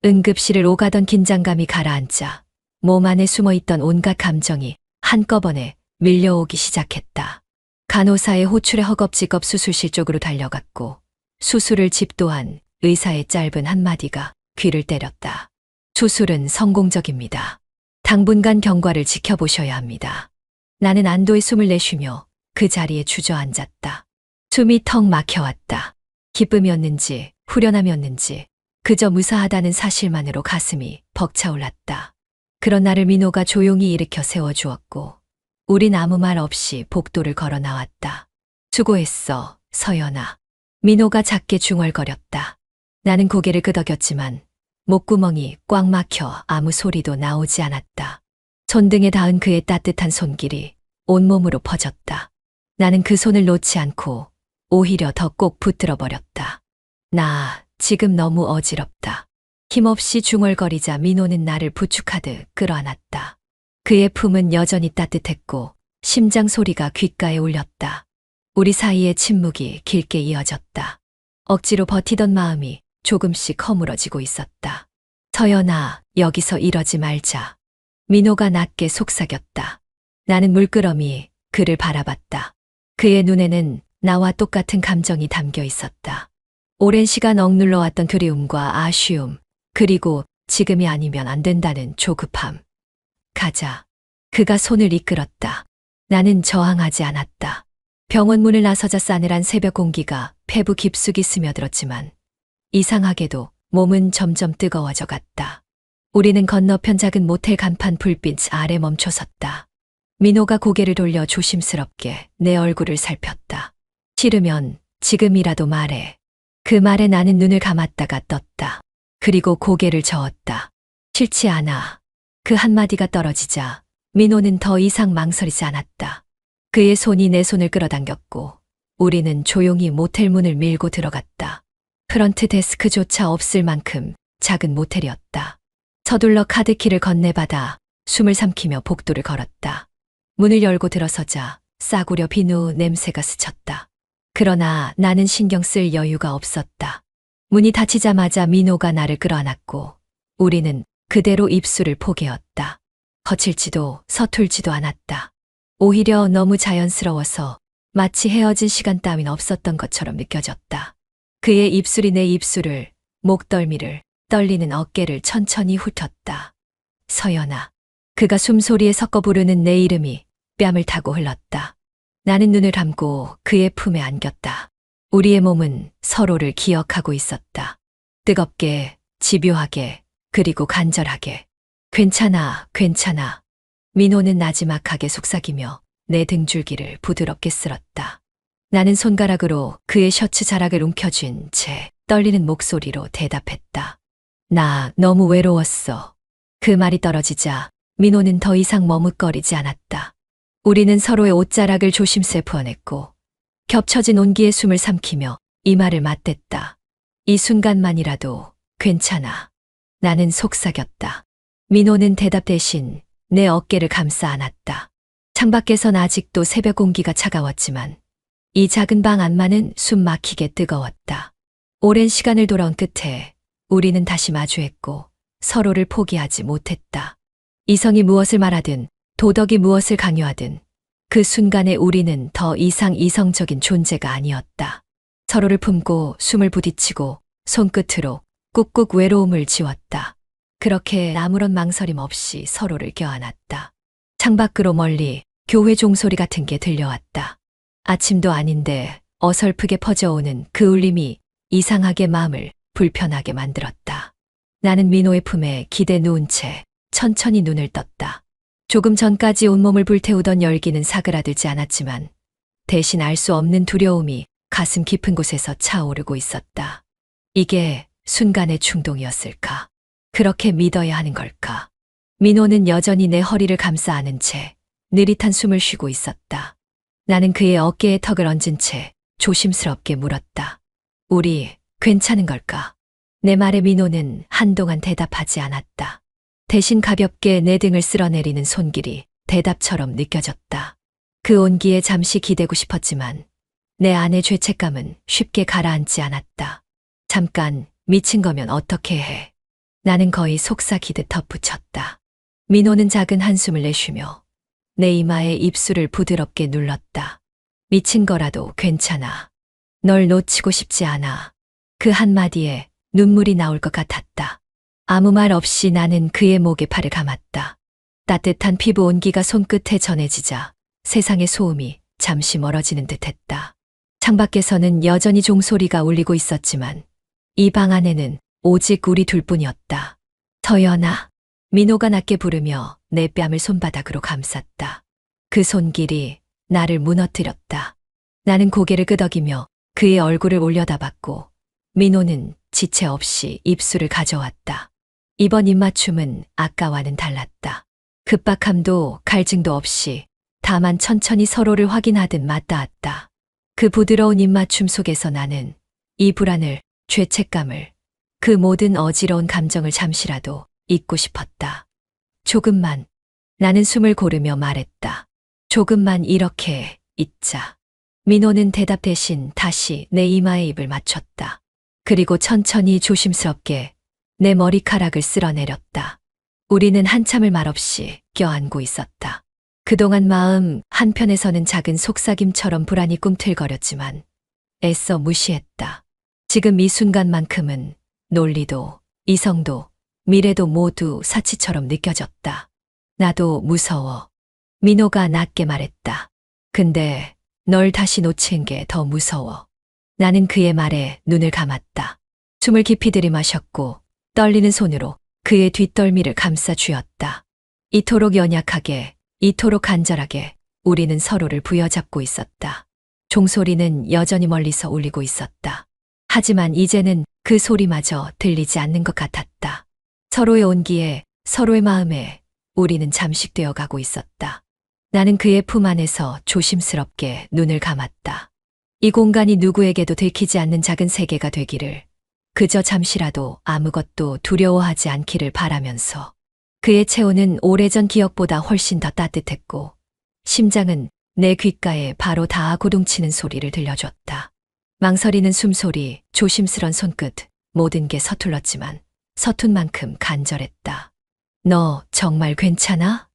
응급실을 오가던 긴장감이 가라앉자 몸 안에 숨어있던 온갖 감정이 한꺼번에 밀려오기 시작했다. 간호사의 호출에 허겁지겁 수술실 쪽으로 달려갔고 수술을 집도한 의사의 짧은 한마디가 귀를 때렸다. 수술은 성공적입니다. 당분간 경과를 지켜보셔야 합니다. 나는 안도의 숨을 내쉬며 그 자리에 주저앉았다. 숨이 턱 막혀왔다. 기쁨이었는지 후련함이었는지 그저 무사하다는 사실만으로 가슴이 벅차올랐다. 그런 나를 민호가 조용히 일으켜 세워주었고 우린 아무 말 없이 복도를 걸어 나왔다. 수고했어, 서연아. 민호가 작게 중얼거렸다. 나는 고개를 끄덕였지만 목구멍이 꽉 막혀 아무 소리도 나오지 않았다. 손등에 닿은 그의 따뜻한 손길이 온몸으로 퍼졌다. 나는 그 손을 놓지 않고 오히려 더 꼭 붙들어 버렸다. 나 지금 너무 어지럽다. 힘없이 중얼거리자 민호는 나를 부축하듯 끌어안았다. 그의 품은 여전히 따뜻했고 심장 소리가 귓가에 울렸다. 우리 사이의 침묵이 길게 이어졌다. 억지로 버티던 마음이 조금씩 허물어지고 있었다. 서연아, 여기서 이러지 말자. 민호가 낮게 속삭였다. 나는 물끄러미 그를 바라봤다. 그의 눈에는 나와 똑같은 감정이 담겨 있었다. 오랜 시간 억눌러왔던 그리움과 아쉬움, 그리고 지금이 아니면 안 된다는 조급함. 가자. 그가 손을 이끌었다. 나는 저항하지 않았다. 병원 문을 나서자 싸늘한 새벽 공기가 폐부 깊숙이 스며들었지만 이상하게도 몸은 점점 뜨거워져 갔다. 우리는 건너편 작은 모텔 간판 불빛 아래 멈춰섰다. 민호가 고개를 돌려 조심스럽게 내 얼굴을 살폈다. 싫으면 지금이라도 말해. 그 말에 나는 눈을 감았다가 떴다. 그리고 고개를 저었다. 싫지 않아. 그 한마디가 떨어지자 민호는 더 이상 망설이지 않았다. 그의 손이 내 손을 끌어당겼고 우리는 조용히 모텔 문을 밀고 들어갔다. 프런트 데스크조차 없을 만큼 작은 모텔이었다. 서둘러 카드키를 건네받아 숨을 삼키며 복도를 걸었다. 문을 열고 들어서자 싸구려 비누 냄새가 스쳤다. 그러나 나는 신경 쓸 여유가 없었다. 문이 닫히자마자 민호가 나를 끌어안았고 우리는 그대로 입술을 포개었다. 거칠지도 서툴지도 않았다. 오히려 너무 자연스러워서 마치 헤어진 시간 따윈 없었던 것처럼 느껴졌다. 그의 입술이 내 입술을, 목덜미를, 떨리는 어깨를 천천히 훑었다. 서연아. 그가 숨소리에 섞어 부르는 내 이름이 뺨을 타고 흘렀다. 나는 눈을 감고 그의 품에 안겼다. 우리의 몸은 서로를 기억하고 있었다. 뜨겁게, 집요하게, 그리고 간절하게. 괜찮아, 괜찮아. 민호는 나지막하게 속삭이며 내 등줄기를 부드럽게 쓸었다. 나는 손가락으로 그의 셔츠 자락을 움켜쥔 채 떨리는 목소리로 대답했다. 나 너무 외로웠어. 그 말이 떨어지자 민호는 더 이상 머뭇거리지 않았다. 우리는 서로의 옷자락을 조심스레 풀어냈고 겹쳐진 온기에 숨을 삼키며 이마를 맞댔다. 이 순간만이라도 괜찮아. 나는 속삭였다. 민호는 대답 대신 내 어깨를 감싸 안았다. 창밖에선 아직도 새벽 공기가 차가웠지만 이 작은 방 안만은 숨 막히게 뜨거웠다. 오랜 시간을 돌아온 끝에 우리는 다시 마주했고 서로를 포기하지 못했다. 이성이 무엇을 말하든 도덕이 무엇을 강요하든 그 순간에 우리는 더 이상 이성적인 존재가 아니었다. 서로를 품고 숨을 부딪히고 손끝으로 꾹꾹 외로움을 지웠다. 그렇게 아무런 망설임 없이 서로를 껴안았다. 창밖으로 멀리 교회 종소리 같은 게 들려왔다. 아침도 아닌데 어설프게 퍼져오는 그 울림이 이상하게 마음을 불편하게 만들었다. 나는 민호의 품에 기대 누운 채 천천히 눈을 떴다. 조금 전까지 온몸을 불태우던 열기는 사그라들지 않았지만 대신 알 수 없는 두려움이 가슴 깊은 곳에서 차오르고 있었다. 이게 순간의 충동이었을까? 그렇게 믿어야 하는 걸까? 민호는 여전히 내 허리를 감싸 안은 채 느릿한 숨을 쉬고 있었다. 나는 그의 어깨에 턱을 얹은 채 조심스럽게 물었다. 우리 괜찮은 걸까? 내 말에 민호는 한동안 대답하지 않았다. 대신 가볍게 내 등을 쓸어내리는 손길이 대답처럼 느껴졌다. 그 온기에 잠시 기대고 싶었지만 내 안의 죄책감은 쉽게 가라앉지 않았다. 잠깐 미친 거면 어떻게 해? 나는 거의 속삭이듯 덧붙였다. 민호는 작은 한숨을 내쉬며 내 이마에 입술을 부드럽게 눌렀다. 미친 거라도 괜찮아. 널 놓치고 싶지 않아. 그 한마디에 눈물이 나올 것 같았다. 아무 말 없이 나는 그의 목에 팔을 감았다. 따뜻한 피부 온기가 손끝에 전해지자 세상의 소음이 잠시 멀어지는 듯했다. 창밖에서는 여전히 종소리가 울리고 있었지만 이 방 안에는 오직 우리 둘뿐이었다. 서연아. 민호가 낮게 부르며 내 뺨을 손바닥으로 감쌌다. 그 손길이 나를 무너뜨렸다. 나는 고개를 끄덕이며 그의 얼굴을 올려다봤고 민호는 지체 없이 입술을 가져왔다. 이번 입맞춤은 아까와는 달랐다. 급박함도 갈증도 없이 다만 천천히 서로를 확인하듯 맞닿았다. 그 부드러운 입맞춤 속에서 나는 이 불안을, 죄책감을, 그 모든 어지러운 감정을 잠시라도 잊고 싶었다. 조금만. 나는 숨을 고르며 말했다. 조금만 이렇게 있자. 민호는 대답 대신 다시 내 이마에 입을 맞췄다. 그리고 천천히 조심스럽게 내 머리카락을 쓸어내렸다. 우리는 한참을 말없이 껴안고 있었다. 그동안 마음 한편에서는 작은 속삭임처럼 불안이 꿈틀거렸지만 애써 무시했다. 지금 이 순간만큼은 논리도 이성도 미래도 모두 사치처럼 느껴졌다. 나도 무서워. 민호가 낮게 말했다. 근데 널 다시 놓친 게 더 무서워. 나는 그의 말에 눈을 감았다. 숨을 깊이 들이마셨고 떨리는 손으로 그의 뒷덜미를 감싸 쥐었다. 이토록 연약하게, 이토록 간절하게 우리는 서로를 부여잡고 있었다. 종소리는 여전히 멀리서 울리고 있었다. 하지만 이제는 그 소리마저 들리지 않는 것 같았다. 서로의 온기에, 서로의 마음에 우리는 잠식되어 가고 있었다. 나는 그의 품 안에서 조심스럽게 눈을 감았다. 이 공간이 누구에게도 들키지 않는 작은 세계가 되기를, 그저 잠시라도 아무것도 두려워하지 않기를 바라면서 그의 체온은 오래전 기억보다 훨씬 더 따뜻했고 심장은 내 귓가에 바로 닿아 고동치는 소리를 들려줬다. 망설이는 숨소리, 조심스런 손끝, 모든 게 서툴렀지만 서툰 만큼 간절했다. 너 정말 괜찮아?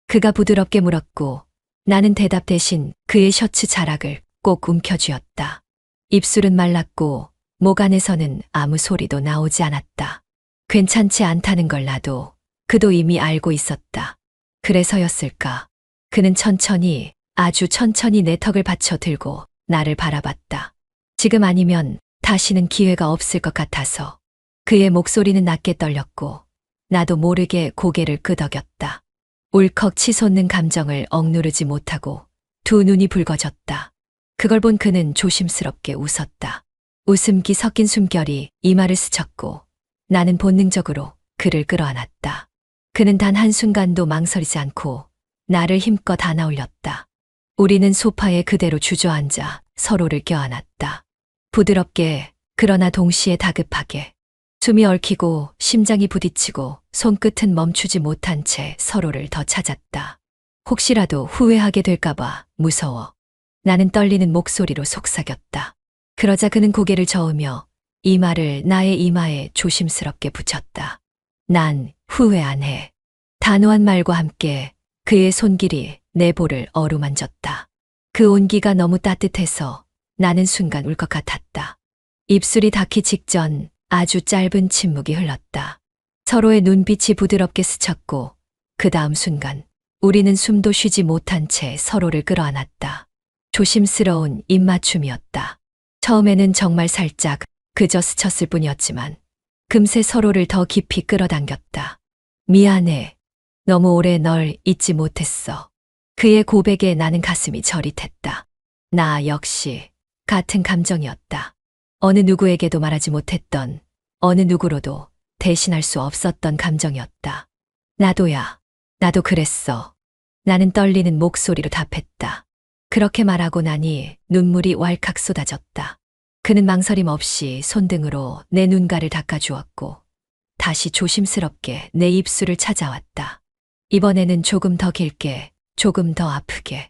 그가 부드럽게 물었고 나는 대답 대신 그의 셔츠 자락을 꼭 움켜쥐었다. 입술은 말랐고 목 안에서는 아무 소리도 나오지 않았다. 괜찮지 않다는 걸 나도 그도 이미 알고 있었다. 그래서였을까? 그는 천천히, 아주 천천히 내 턱을 받쳐 들고 나를 바라봤다. 지금 아니면 다시는 기회가 없을 것 같아서. 그의 목소리는 낮게 떨렸고 나도 모르게 고개를 끄덕였다. 울컥 치솟는 감정을 억누르지 못하고 두 눈이 붉어졌다. 그걸 본 그는 조심스럽게 웃었다. 웃음기 섞인 숨결이 이마를 스쳤고 나는 본능적으로 그를 끌어안았다. 그는 단 한순간도 망설이지 않고 나를 힘껏 안아 올렸다. 우리는 소파에 그대로 주저앉아 서로를 껴안았다. 부드럽게 그러나 동시에 다급하게 숨이 얽히고 심장이 부딪히고 손끝은 멈추지 못한 채 서로를 더 찾았다. 혹시라도 후회하게 될까봐 무서워. 나는 떨리는 목소리로 속삭였다. 그러자 그는 고개를 저으며 이마를 나의 이마에 조심스럽게 붙였다. 난 후회 안 해. 단호한 말과 함께 그의 손길이 내 볼을 어루만졌다. 그 온기가 너무 따뜻해서 나는 순간 울 것 같았다. 입술이 닿기 직전 아주 짧은 침묵이 흘렀다. 서로의 눈빛이 부드럽게 스쳤고 그 다음 순간 우리는 숨도 쉬지 못한 채 서로를 끌어안았다. 조심스러운 입맞춤이었다. 처음에는 정말 살짝 그저 스쳤을 뿐이었지만 금세 서로를 더 깊이 끌어당겼다. 미안해. 너무 오래 널 잊지 못했어. 그의 고백에 나는 가슴이 저릿했다. 나 역시 같은 감정이었다. 어느 누구에게도 말하지 못했던, 어느 누구로도 대신할 수 없었던 감정이었다. 나도야. 나도 그랬어. 나는 떨리는 목소리로 답했다. 그렇게 말하고 나니 눈물이 왈칵 쏟아졌다. 그는 망설임 없이 손등으로 내 눈가를 닦아주었고 다시 조심스럽게 내 입술을 찾아왔다. 이번에는 조금 더 길게, 조금 더 아프게.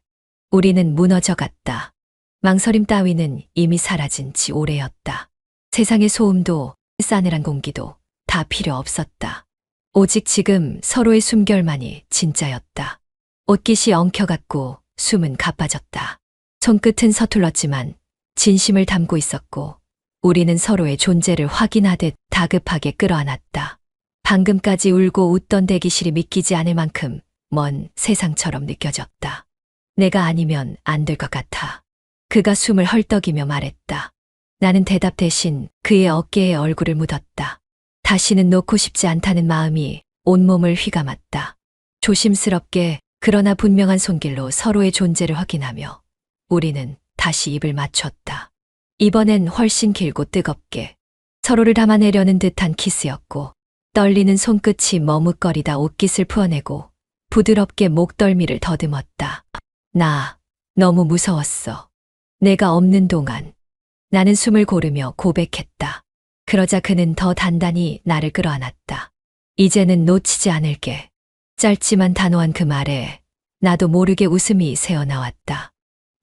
우리는 무너져 갔다. 망설임 따위는 이미 사라진 지 오래였다. 세상의 소음도 싸늘한 공기도 다 필요 없었다. 오직 지금 서로의 숨결만이 진짜였다. 옷깃이 엉켜갔고 숨은 가빠졌다. 손끝은 서툴렀지만 진심을 담고 있었고 우리는 서로의 존재를 확인하듯 다급하게 끌어안았다. 방금까지 울고 웃던 대기실이 믿기지 않을 만큼 먼 세상처럼 느껴졌다. 내가 아니면 안 될 것 같아. 그가 숨을 헐떡이며 말했다. 나는 대답 대신 그의 어깨에 얼굴을 묻었다. 다시는 놓고 싶지 않다는 마음이 온몸을 휘감았다. 조심스럽게 그러나 분명한 손길로 서로의 존재를 확인하며 우리는 다시 입을 맞췄다. 이번엔 훨씬 길고 뜨겁게 서로를 담아내려는 듯한 키스였고 떨리는 손끝이 머뭇거리다 옷깃을 풀어내고 부드럽게 목덜미를 더듬었다. 나 너무 무서웠어. 내가 없는 동안. 나는 숨을 고르며 고백했다. 그러자 그는 더 단단히 나를 끌어안았다. 이제는 놓치지 않을게. 짧지만 단호한 그 말에 나도 모르게 웃음이 새어나왔다.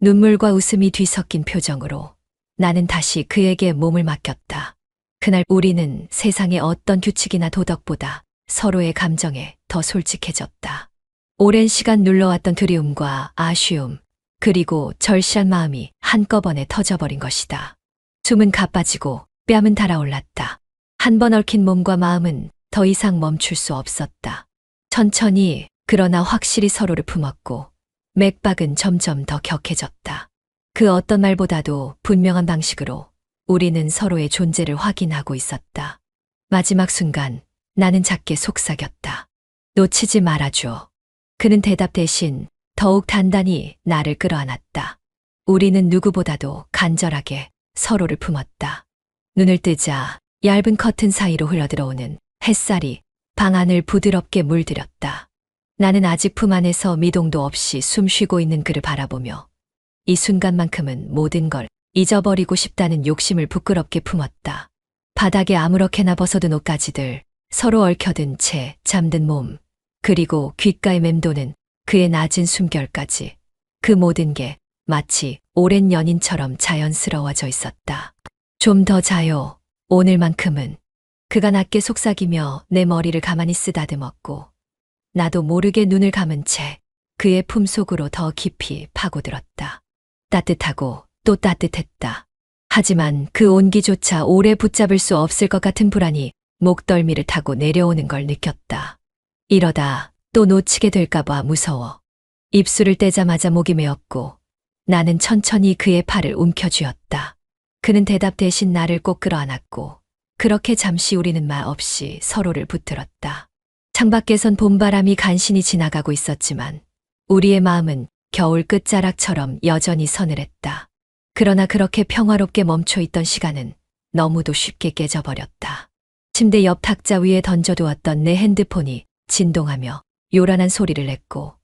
눈물과 웃음이 뒤섞인 표정으로 나는 다시 그에게 몸을 맡겼다. 그날 우리는 세상의 어떤 규칙이나 도덕보다 서로의 감정에 더 솔직해졌다. 오랜 시간 눌러왔던 그리움과 아쉬움, 그리고 절실한 마음이 한꺼번에 터져버린 것이다. 숨은 가빠지고 뺨은 달아올랐다. 한 번 얽힌 몸과 마음은 더 이상 멈출 수 없었다. 천천히 그러나 확실히 서로를 품었고 맥박은 점점 더 격해졌다. 그 어떤 말보다도 분명한 방식으로 우리는 서로의 존재를 확인하고 있었다. 마지막 순간 나는 작게 속삭였다. 놓치지 말아줘. 그는 대답 대신 더욱 단단히 나를 끌어안았다. 우리는 누구보다도 간절하게 서로를 품었다. 눈을 뜨자 얇은 커튼 사이로 흘러들어오는 햇살이 방 안을 부드럽게 물들였다. 나는 아직 품 안에서 미동도 없이 숨 쉬고 있는 그를 바라보며 이 순간만큼은 모든 걸 잊어버리고 싶다는 욕심을 부끄럽게 품었다. 바닥에 아무렇게나 벗어둔 옷가지들, 서로 얽혀든 채 잠든 몸, 그리고 귓가에 맴도는 그의 낮은 숨결까지. 그 모든 게 마치 오랜 연인처럼 자연스러워져 있었다. 좀 더 자요. 오늘만큼은. 그가 낮게 속삭이며 내 머리를 가만히 쓰다듬었고 나도 모르게 눈을 감은 채 그의 품속으로 더 깊이 파고들었다. 따뜻하고 또 따뜻했다. 하지만 그 온기조차 오래 붙잡을 수 없을 것 같은 불안이 목덜미를 타고 내려오는 걸 느꼈다. 이러다 또 놓치게 될까봐 무서워. 입술을 떼자마자 목이 메었고 나는 천천히 그의 팔을 움켜쥐었다. 그는 대답 대신 나를 꼭 끌어안았고 그렇게 잠시 우리는 말 없이 서로를 붙들었다. 창밖에선 봄바람이 간신히 지나가고 있었지만 우리의 마음은 겨울 끝자락처럼 여전히 서늘했다. 그러나 그렇게 평화롭게 멈춰있던 시간은 너무도 쉽게 깨져버렸다. 침대 옆 탁자 위에 던져두었던 내 핸드폰이 진동하며 요란한 소리를 냈고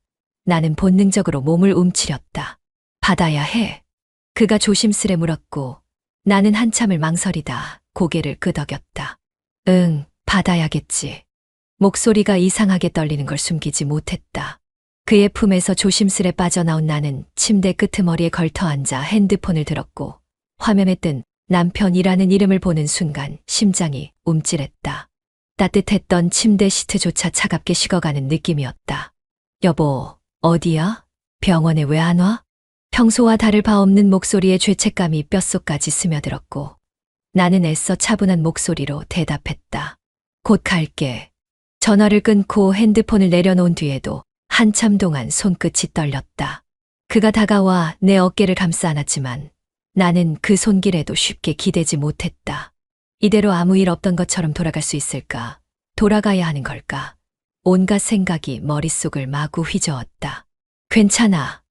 나는 본능적으로 몸을 움츠렸다. 받아야 해. 그가 조심스레 물었고 나는 한참을 망설이다 고개를 끄덕였다. 응, 받아야겠지. 목소리가 이상하게 떨리는 걸 숨기지 못했다. 그의 품에서 조심스레 빠져나온 나는 침대 끄트머리에 걸터앉아 핸드폰을 들었고 화면에 뜬 남편이라는 이름을 보는 순간 심장이 움찔했다. 따뜻했던 침대 시트조차 차갑게 식어가는 느낌이었다. 여보, 어디야? 병원에 왜 안 와? 평소와 다를 바 없는 목소리에 죄책감이 뼛속까지 스며들었고 나는 애써 차분한 목소리로 대답했다. 곧 갈게. 전화를 끊고 핸드폰을 내려놓은 뒤에도 한참 동안 손끝이 떨렸다. 그가 다가와 내 어깨를 감싸 안았지만 나는 그 손길에도 쉽게 기대지 못했다. 이대로 아무 일 없던 것처럼 돌아갈 수 있을까? 돌아가야 하는 걸까? 온갖 생각이 머릿속을 마구 휘저었다. 괜찮아.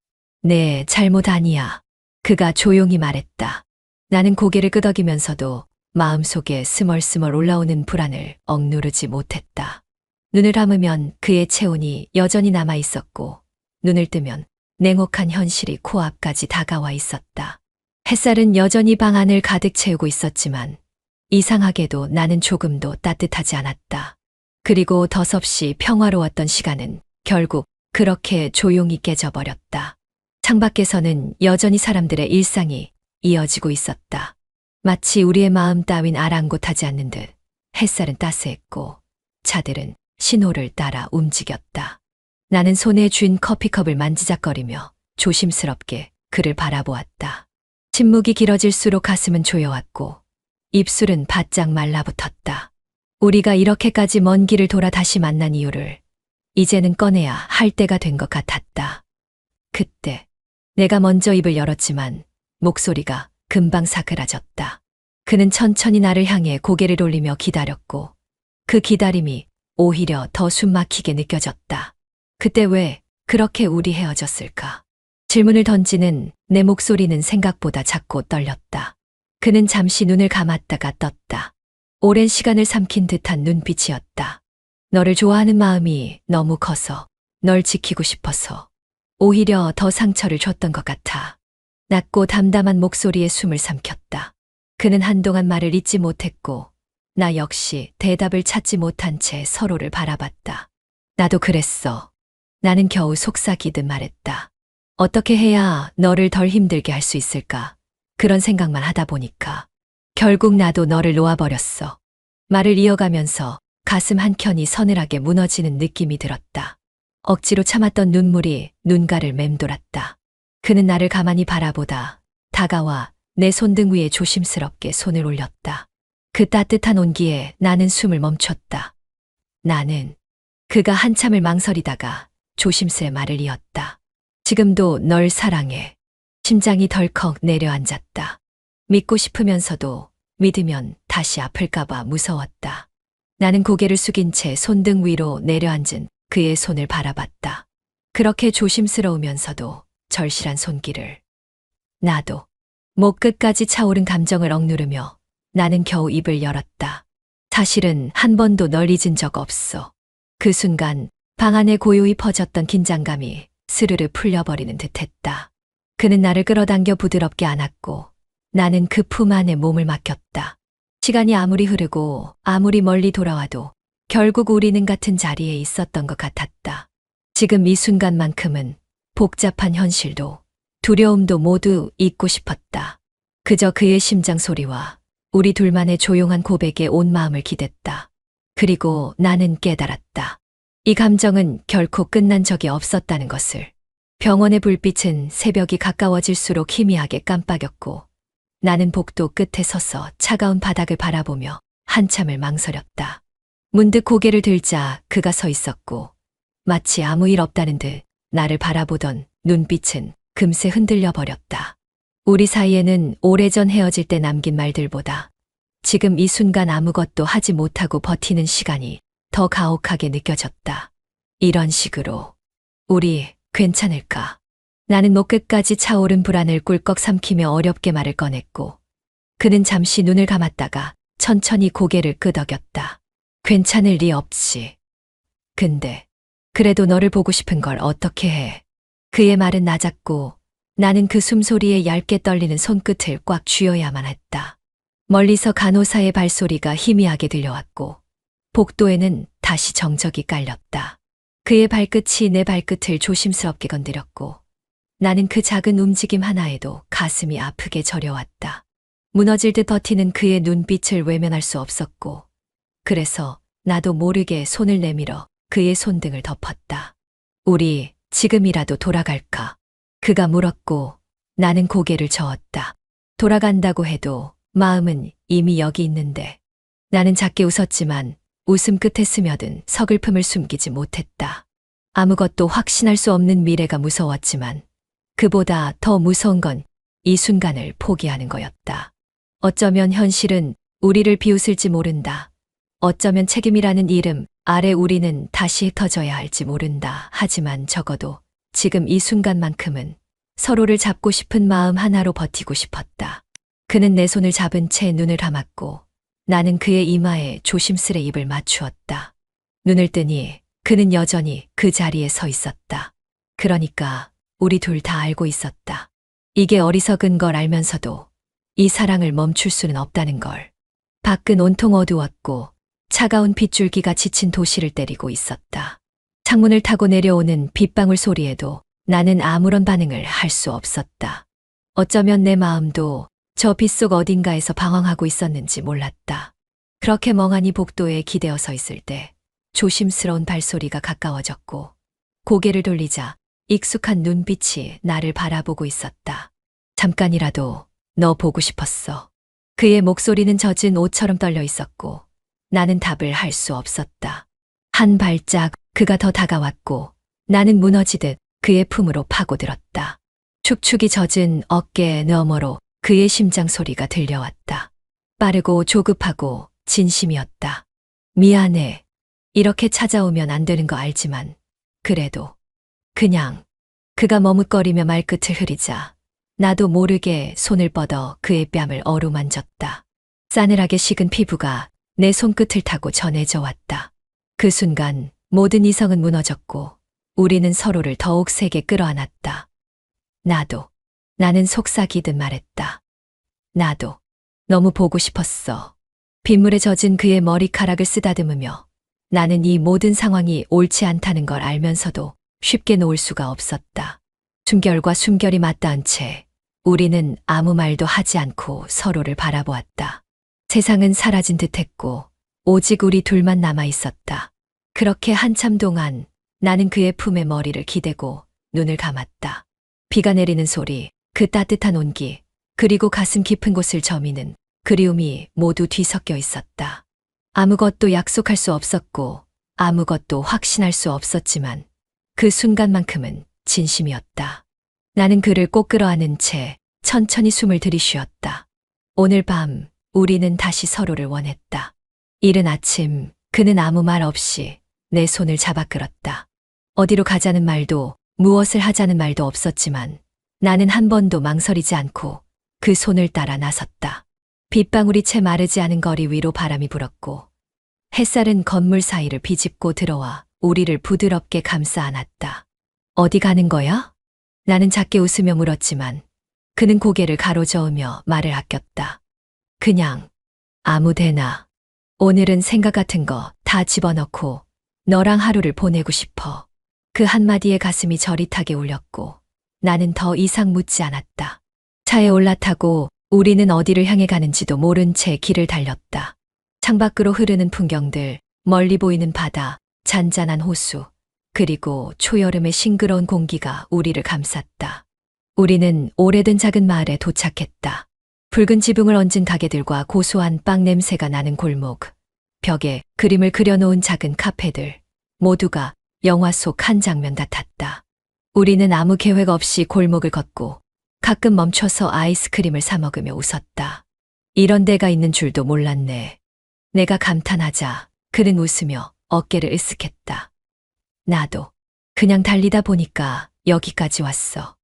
네, 잘못 아니야. 그가 조용히 말했다. 나는 고개를 끄덕이면서도 마음속에 스멀스멀 올라오는 불안을 억누르지 못했다. 눈을 감으면 그의 체온이 여전히 남아 있었고 눈을 뜨면 냉혹한 현실이 코앞까지 다가와 있었다. 햇살은 여전히 방 안을 가득 채우고 있었지만 이상하게도 나는 조금도 따뜻하지 않았다. 그리고 더섭이 평화로웠던 시간은 결국 그렇게 조용히 깨져버렸다. 창밖에서는 여전히 사람들의 일상이 이어지고 있었다. 마치 우리의 마음 따윈 아랑곳하지 않는 듯 햇살은 따스했고 차들은 신호를 따라 움직였다. 나는 손에 쥔 커피컵을 만지작거리며 조심스럽게 그를 바라보았다. 침묵이 길어질수록 가슴은 조여왔고 입술은 바짝 말라붙었다. 우리가 이렇게까지 먼 길을 돌아 다시 만난 이유를 이제는 꺼내야 할 때가 된 것 같았다. 그때 내가 먼저 입을 열었지만 목소리가 금방 사그라졌다. 그는 천천히 나를 향해 고개를 돌리며 기다렸고 그 기다림이 오히려 더 숨막히게 느껴졌다. 그때 왜 그렇게 우리 헤어졌을까? 질문을 던지는 내 목소리는 생각보다 작고 떨렸다. 그는 잠시 눈을 감았다가 떴다. 오랜 시간을 삼킨 듯한 눈빛이었다. 너를 좋아하는 마음이 너무 커서 널 지키고 싶어서 오히려 더 상처를 줬던 것 같아. 낮고 담담한 목소리에 숨을 삼켰다. 그는 한동안 말을 잇지 못했고 나 역시 대답을 찾지 못한 채 서로를 바라봤다. 나도 그랬어. 나는 겨우 속삭이듯 말했다. 어떻게 해야 너를 덜 힘들게 할 수 있을까? 그런 생각만 하다 보니까 결국 나도 너를 놓아버렸어. 말을 이어가면서 가슴 한켠이 서늘하게 무너지는 느낌이 들었다. 억지로 참았던 눈물이 눈가를 맴돌았다. 그는 나를 가만히 바라보다 다가와 내 손등 위에 조심스럽게 손을 올렸다. 그 따뜻한 온기에 나는 숨을 멈췄다. 나는 그가 한참을 망설이다가 조심스레 말을 이었다. 지금도 널 사랑해. 심장이 덜컥 내려앉았다. 믿고 싶으면서도 믿으면 다시 아플까봐 무서웠다. 나는 고개를 숙인 채 손등 위로 내려앉은 그의 손을 바라봤다. 그렇게 조심스러우면서도 절실한 손길을. 나도 목 끝까지 차오른 감정을 억누르며 나는 겨우 입을 열었다. 사실은 한 번도 널 잊은 적 없어. 그 순간 방 안에 고요히 퍼졌던 긴장감이 스르르 풀려버리는 듯했다. 그는 나를 끌어당겨 부드럽게 안았고 나는 그 품 안에 몸을 맡겼다. 시간이 아무리 흐르고 아무리 멀리 돌아와도 결국 우리는 같은 자리에 있었던 것 같았다. 지금 이 순간만큼은 복잡한 현실도 두려움도 모두 잊고 싶었다. 그저 그의 심장 소리와 우리 둘만의 조용한 고백에 온 마음을 기댔다. 그리고 나는 깨달았다. 이 감정은 결코 끝난 적이 없었다는 것을. 병원의 불빛은 새벽이 가까워질수록 희미하게 깜빡였고 나는 복도 끝에 서서 차가운 바닥을 바라보며 한참을 망설였다. 문득 고개를 들자 그가 서 있었고 마치 아무 일 없다는 듯 나를 바라보던 눈빛은 금세 흔들려 버렸다. 우리 사이에는 오래전 헤어질 때 남긴 말들보다 지금 이 순간 아무것도 하지 못하고 버티는 시간이 더 가혹하게 느껴졌다. 이런 식으로 우리 괜찮을까? 나는 목 끝까지 차오른 불안을 꿀꺽 삼키며 어렵게 말을 꺼냈고 그는 잠시 눈을 감았다가 천천히 고개를 끄덕였다. 괜찮을 리 없지. 근데 그래도 너를 보고 싶은 걸 어떻게 해? 그의 말은 낮았고 나는 그 숨소리에 얇게 떨리는 손끝을 꽉 쥐어야만 했다. 멀리서 간호사의 발소리가 희미하게 들려왔고 복도에는 다시 정적이 깔렸다. 그의 발끝이 내 발끝을 조심스럽게 건드렸고 나는 그 작은 움직임 하나에도 가슴이 아프게 저려왔다. 무너질 듯 버티는 그의 눈빛을 외면할 수 없었고 그래서 나도 모르게 손을 내밀어 그의 손등을 덮었다. 우리 지금이라도 돌아갈까? 그가 물었고 나는 고개를 저었다. 돌아간다고 해도 마음은 이미 여기 있는데. 나는 작게 웃었지만 웃음 끝에 스며든 서글픔을 숨기지 못했다. 아무것도 확신할 수 없는 미래가 무서웠지만 그보다 더 무서운 건 이 순간을 포기하는 거였다. 어쩌면 현실은 우리를 비웃을지 모른다. 어쩌면 책임이라는 이름 아래 우리는 다시 흩어져야 할지 모른다. 하지만 적어도 지금 이 순간만큼은 서로를 잡고 싶은 마음 하나로 버티고 싶었다. 그는 내 손을 잡은 채 눈을 감았고 나는 그의 이마에 조심스레 입을 맞추었다. 눈을 뜨니 그는 여전히 그 자리에 서 있었다. 그러니까 우리 둘 다 알고 있었다. 이게 어리석은 걸 알면서도 이 사랑을 멈출 수는 없다는 걸. 밖은 온통 어두웠고 차가운 빗줄기가 지친 도시를 때리고 있었다. 창문을 타고 내려오는 빗방울 소리에도 나는 아무런 반응을 할 수 없었다. 어쩌면 내 마음도 저 빗속 어딘가에서 방황하고 있었는지 몰랐다. 그렇게 멍하니 복도에 기대어 서 있을 때 조심스러운 발소리가 가까워졌고 고개를 돌리자 익숙한 눈빛이 나를 바라보고 있었다. 잠깐이라도 너 보고 싶었어. 그의 목소리는 젖은 옷처럼 떨려 있었고 나는 답을 할 수 없었다. 한 발짝 그가 더 다가왔고 나는 무너지듯 그의 품으로 파고들었다. 축축이 젖은 어깨 너머로 그의 심장 소리가 들려왔다. 빠르고 조급하고 진심이었다. 미안해. 이렇게 찾아오면 안 되는 거 알지만 그래도 그냥. 그가 머뭇거리며 말끝을 흐리자 나도 모르게 손을 뻗어 그의 뺨을 어루만졌다. 싸늘하게 식은 피부가 내 손끝을 타고 전해져 왔다. 그 순간 모든 이성은 무너졌고 우리는 서로를 더욱 세게 끌어안았다. 나는 속삭이듯 말했다. 나도 너무 보고 싶었어. 빗물에 젖은 그의 머리카락을 쓰다듬으며 나는 이 모든 상황이 옳지 않다는 걸 알면서도 쉽게 놓을 수가 없었다. 숨결과 숨결이 맞닿은 채 우리는 아무 말도 하지 않고 서로를 바라보았다. 세상은 사라진 듯했고 오직 우리 둘만 남아 있었다. 그렇게 한참 동안 나는 그의 품에 머리를 기대고 눈을 감았다. 비가 내리는 소리, 그 따뜻한 온기, 그리고 가슴 깊은 곳을 저미는 그리움이 모두 뒤섞여 있었다. 아무것도 약속할 수 없었고 아무것도 확신할 수 없었지만 그 순간만큼은 진심이었다. 나는 그를 꼭 끌어안은 채 천천히 숨을 들이쉬었다. 오늘 밤 우리는 다시 서로를 원했다. 이른 아침 그는 아무 말 없이 내 손을 잡아 끌었다. 어디로 가자는 말도 무엇을 하자는 말도 없었지만 나는 한 번도 망설이지 않고 그 손을 따라 나섰다. 빗방울이 채 마르지 않은 거리 위로 바람이 불었고 햇살은 건물 사이를 비집고 들어와 우리를 부드럽게 감싸 안았다. 어디 가는 거야? 나는 작게 웃으며 물었지만 그는 고개를 가로저으며 말을 아꼈다. 그냥 아무데나. 오늘은 생각 같은 거 다 집어넣고 너랑 하루를 보내고 싶어. 그 한마디에 가슴이 저릿하게 울렸고 나는 더 이상 묻지 않았다. 차에 올라타고 우리는 어디를 향해 가는지도 모른 채 길을 달렸다. 창밖으로 흐르는 풍경들, 멀리 보이는 바다, 잔잔한 호수, 그리고 초여름의 싱그러운 공기가 우리를 감쌌다. 우리는 오래된 작은 마을에 도착했다. 붉은 지붕을 얹은 가게들과 고소한 빵 냄새가 나는 골목, 벽에 그림을 그려놓은 작은 카페들, 모두가 영화 속 한 장면 같았다. 우리는 아무 계획 없이 골목을 걷고 가끔 멈춰서 아이스크림을 사 먹으며 웃었다. 이런 데가 있는 줄도 몰랐네. 내가 감탄하자 그는 웃으며 어깨를 으쓱했다. 나도 그냥 달리다 보니까 여기까지 왔어.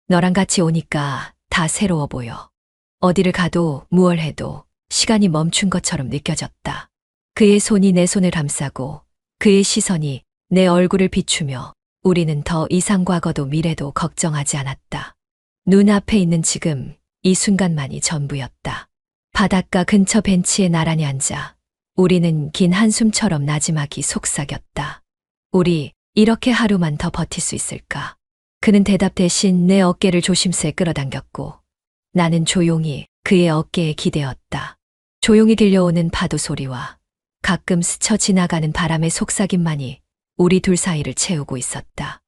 너랑 같이 오니까 다 새로워 보여. 어디를 가도 무얼 해도 시간이 멈춘 것처럼 느껴졌다. 그의 손이 내 손을 감싸고 그의 시선이 내 얼굴을 비추며 우리는 더 이상 과거도 미래도 걱정하지 않았다. 눈앞에 있는 지금, 이 순간만이 전부였다. 바닷가 근처 벤치에 나란히 앉아 우리는 긴 한숨처럼 나지막이 속삭였다. 우리 이렇게 하루만 더 버틸 수 있을까? 그는 대답 대신 내 어깨를 조심스레 끌어당겼고 나는 조용히 그의 어깨에 기대었다. 조용히 들려오는 파도 소리와 가끔 스쳐 지나가는 바람의 속삭임만이 우리 둘 사이를 채우고 있었다.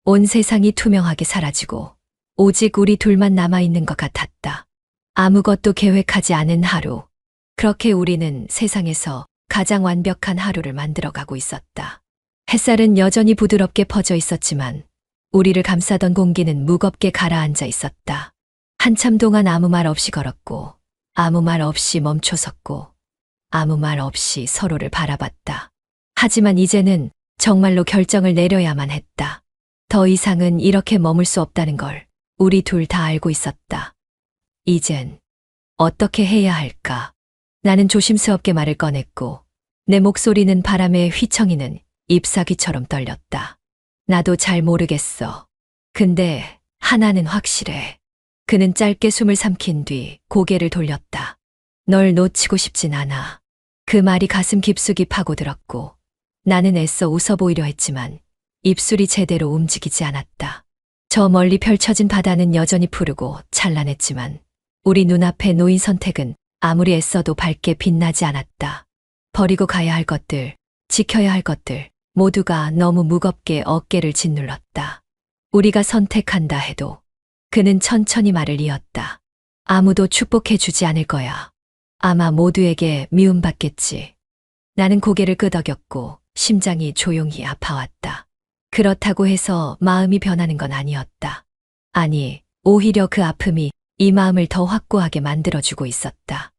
온 세상이 투명하게 사라지고 오직 우리 둘만 남아있는 것 같았다. 아무것도 계획하지 않은 하루. 그렇게 우리는 세상에서 가장 완벽한 하루를 만들어가고 있었다. 햇살은 여전히 부드럽게 퍼져 있었지만 우리를 감싸던 공기는 무겁게 가라앉아 있었다. 한참 동안 아무 말 없이 걸었고 아무 말 없이 멈춰섰고 아무 말 없이 서로를 바라봤다. 하지만 이제는 정말로 결정을 내려야만 했다. 더 이상은 이렇게 머물 수 없다는 걸 우리 둘 다 알고 있었다. 이젠 어떻게 해야 할까? 나는 조심스럽게 말을 꺼냈고 내 목소리는 바람에 휘청이는 잎사귀처럼 떨렸다. 나도 잘 모르겠어. 근데 하나는 확실해. 그는 짧게 숨을 삼킨 뒤 고개를 돌렸다. 널 놓치고 싶진 않아. 그 말이 가슴 깊숙이 파고들었고 나는 애써 웃어 보이려 했지만 입술이 제대로 움직이지 않았다. 저 멀리 펼쳐진 바다는 여전히 푸르고 찬란했지만 우리 눈앞에 놓인 선택은 아무리 애써도 밝게 빛나지 않았다. 버리고 가야 할 것들, 지켜야 할 것들 모두가 너무 무겁게 어깨를 짓눌렀다. 우리가 선택한다 해도 그는 천천히 말을 이었다. 아무도 축복해 주지 않을 거야. 아마 모두에게 미움받겠지. 나는 고개를 끄덕였고 심장이 조용히 아파왔다. 그렇다고 해서 마음이 변하는 건 아니었다. 아니, 오히려 그 아픔이 이 마음을 더 확고하게 만들어주고 있었다.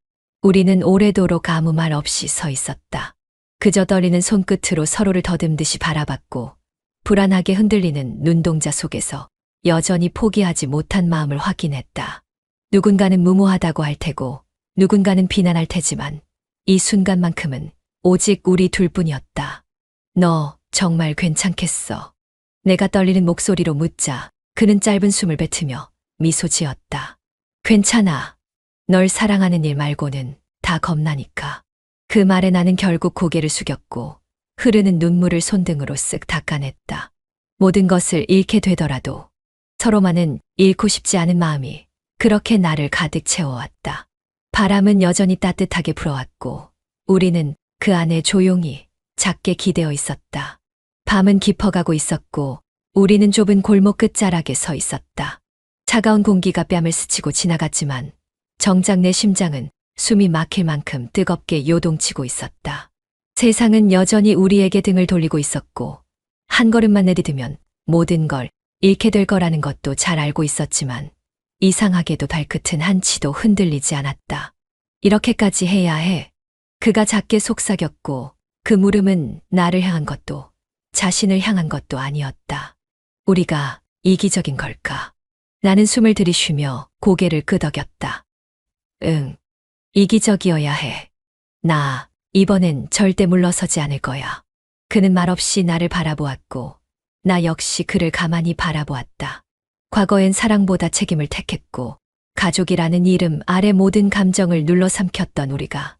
우리는 오래도록 아무 말 없이 서 있었다. 그저 떨리는 손끝으로 서로를 더듬듯이 바라봤고 불안하게 흔들리는 눈동자 속에서 여전히 포기하지 못한 마음을 확인했다. 누군가는 무모하다고 할 테고 누군가는 비난할 테지만 이 순간만큼은 오직 우리 둘뿐이었다. 너 정말 괜찮겠어? 내가 떨리는 목소리로 묻자 그는 짧은 숨을 뱉으며 미소 지었다. 괜찮아. 널 사랑하는 일 말고는 다 겁나니까. 그 말에 나는 결국 고개를 숙였고 흐르는 눈물을 손등으로 쓱 닦아냈다. 모든 것을 잃게 되더라도 서로만은 잃고 싶지 않은 마음이 그렇게 나를 가득 채워왔다. 바람은 여전히 따뜻하게 불어왔고 우리는 그 안에 조용히 작게 기대어 있었다. 밤은 깊어가고 있었고 우리는 좁은 골목 끝자락에 서 있었다. 차가운 공기가 뺨을 스치고 지나갔지만 정작 내 심장은 숨이 막힐 만큼 뜨겁게 요동치고 있었다. 세상은 여전히 우리에게 등을 돌리고 있었고 한 걸음만 내디디면 모든 걸 잃게 될 거라는 것도 잘 알고 있었지만 이상하게도 발끝은 한치도 흔들리지 않았다. 이렇게까지 해야 해. 그가 작게 속삭였고 그 물음은 나를 향한 것도 자신을 향한 것도 아니었다. 우리가 이기적인 걸까? 나는 숨을 들이쉬며 고개를 끄덕였다. 응, 이기적이어야 해. 나 이번엔 절대 물러서지 않을 거야. 그는 말없이 나를 바라보았고 나 역시 그를 가만히 바라보았다. 과거엔 사랑보다 책임을 택했고 가족이라는 이름 아래 모든 감정을 눌러 삼켰던 우리가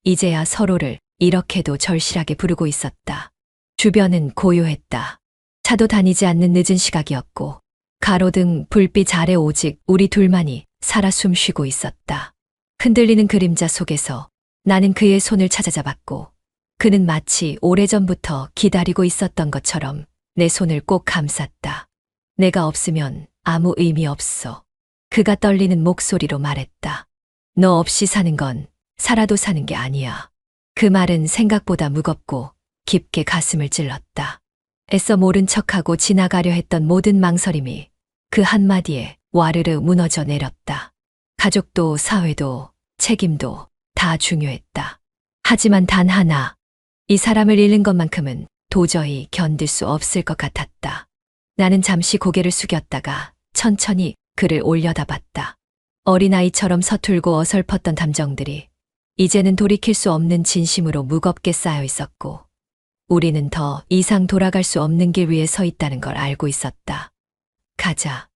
이제야 서로를 이렇게도 절실하게 부르고 있었다. 주변은 고요했다. 차도 다니지 않는 늦은 시각이었고 가로등 불빛 아래 오직 우리 둘만이 살아 숨쉬고 있었다. 흔들리는 그림자 속에서 나는 그의 손을 찾아잡았고 그는 마치 오래전부터 기다리고 있었던 것처럼 내 손을 꼭 감쌌다. 내가 없으면 아무 의미 없어. 그가 떨리는 목소리로 말했다. 너 없이 사는 건 살아도 사는 게 아니야. 그 말은 생각보다 무겁고 깊게 가슴을 찔렀다. 애써 모른 척하고 지나가려 했던 모든 망설임이 그 한마디에 와르르 무너져 내렸다. 가족도 사회도 책임도 다 중요했다. 하지만 단 하나, 이 사람을 잃는 것만큼은 도저히 견딜 수 없을 것 같았다. 나는 잠시 고개를 숙였다가 천천히 그를 올려다봤다. 어린아이처럼 서툴고 어설펐던 감정들이 이제는 돌이킬 수 없는 진심으로 무겁게 쌓여 있었고 우리는 더 이상 돌아갈 수 없는 길 위에 서 있다는 걸 알고 있었다. 가자.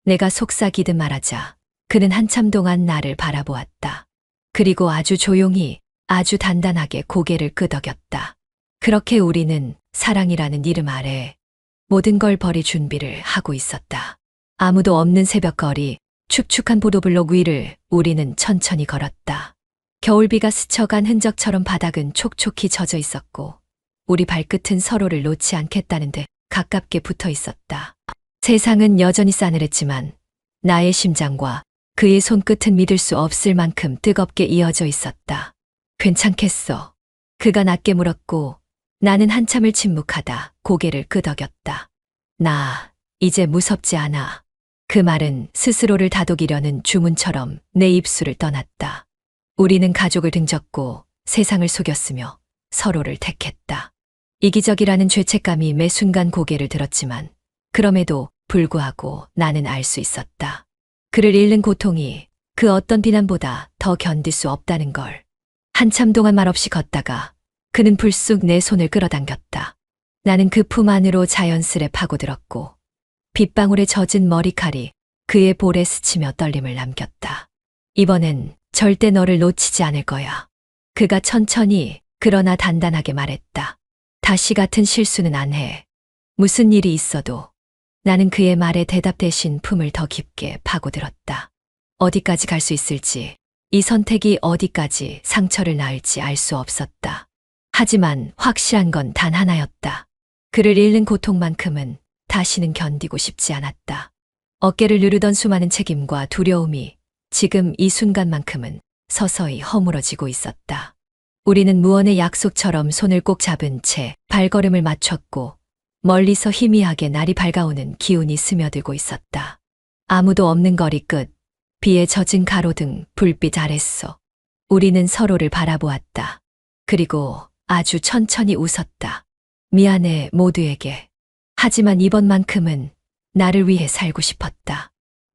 내가 속삭이듯 말하자. 그는 한참 동안 나를 바라보았다. 그리고 아주 조용히 아주 단단하게 고개를 끄덕였다. 그렇게 우리는 사랑이라는 이름 아래 모든 걸 버릴 준비를 하고 있었다. 아무도 없는 새벽거리, 축축한 보도블록 위를 우리는 천천히 걸었다. 겨울비가 스쳐간 흔적처럼 바닥은 촉촉히 젖어 있었고 우리 발끝은 서로를 놓지 않겠다는데 가깝게 붙어 있었다. 세상은 여전히 싸늘했지만 나의 심장과 그의 손끝은 믿을 수 없을 만큼 뜨겁게 이어져 있었다. 괜찮겠어. 그가 낮게 물었고 나는 한참을 침묵하다 고개를 끄덕였다. 나 이제 무섭지 않아. 그 말은 스스로를 다독이려는 주문처럼 내 입술을 떠났다. 우리는 가족을 등졌고 세상을 속였으며 서로를 택했다. 이기적이라는 죄책감이 매 순간 고개를 들었지만 그럼에도 불구하고 나는 알 수 있었다. 그를 잃는 고통이 그 어떤 비난보다 더 견딜 수 없다는 걸. 한참 동안 말없이 걷다가 그는 불쑥 내 손을 끌어당겼다. 나는 그 품 안으로 자연스레 파고들었고 빗방울에 젖은 머리칼이 그의 볼에 스치며 떨림을 남겼다. 이번엔 절대 너를 놓치지 않을 거야. 그가 천천히 그러나 단단하게 말했다. 다시 같은 실수는 안 해. 무슨 일이 있어도. 나는 그의 말에 대답 대신 품을 더 깊게 파고들었다. 어디까지 갈 수 있을지, 이 선택이 어디까지 상처를 낳을지 알 수 없었다. 하지만 확실한 건 단 하나였다. 그를 잃는 고통만큼은 다시는 견디고 싶지 않았다. 어깨를 누르던 수많은 책임과 두려움이 지금 이 순간만큼은 서서히 허물어지고 있었다. 우리는 무언의 약속처럼 손을 꼭 잡은 채 발걸음을 맞췄고 멀리서 희미하게 날이 밝아오는 기운이 스며들고 있었다. 아무도 없는 거리 끝, 비에 젖은 가로등 불빛 아래서 우리는 서로를 바라보았다. 그리고 아주 천천히 웃었다. 미안해 모두에게. 하지만 이번만큼은 나를 위해 살고 싶었다.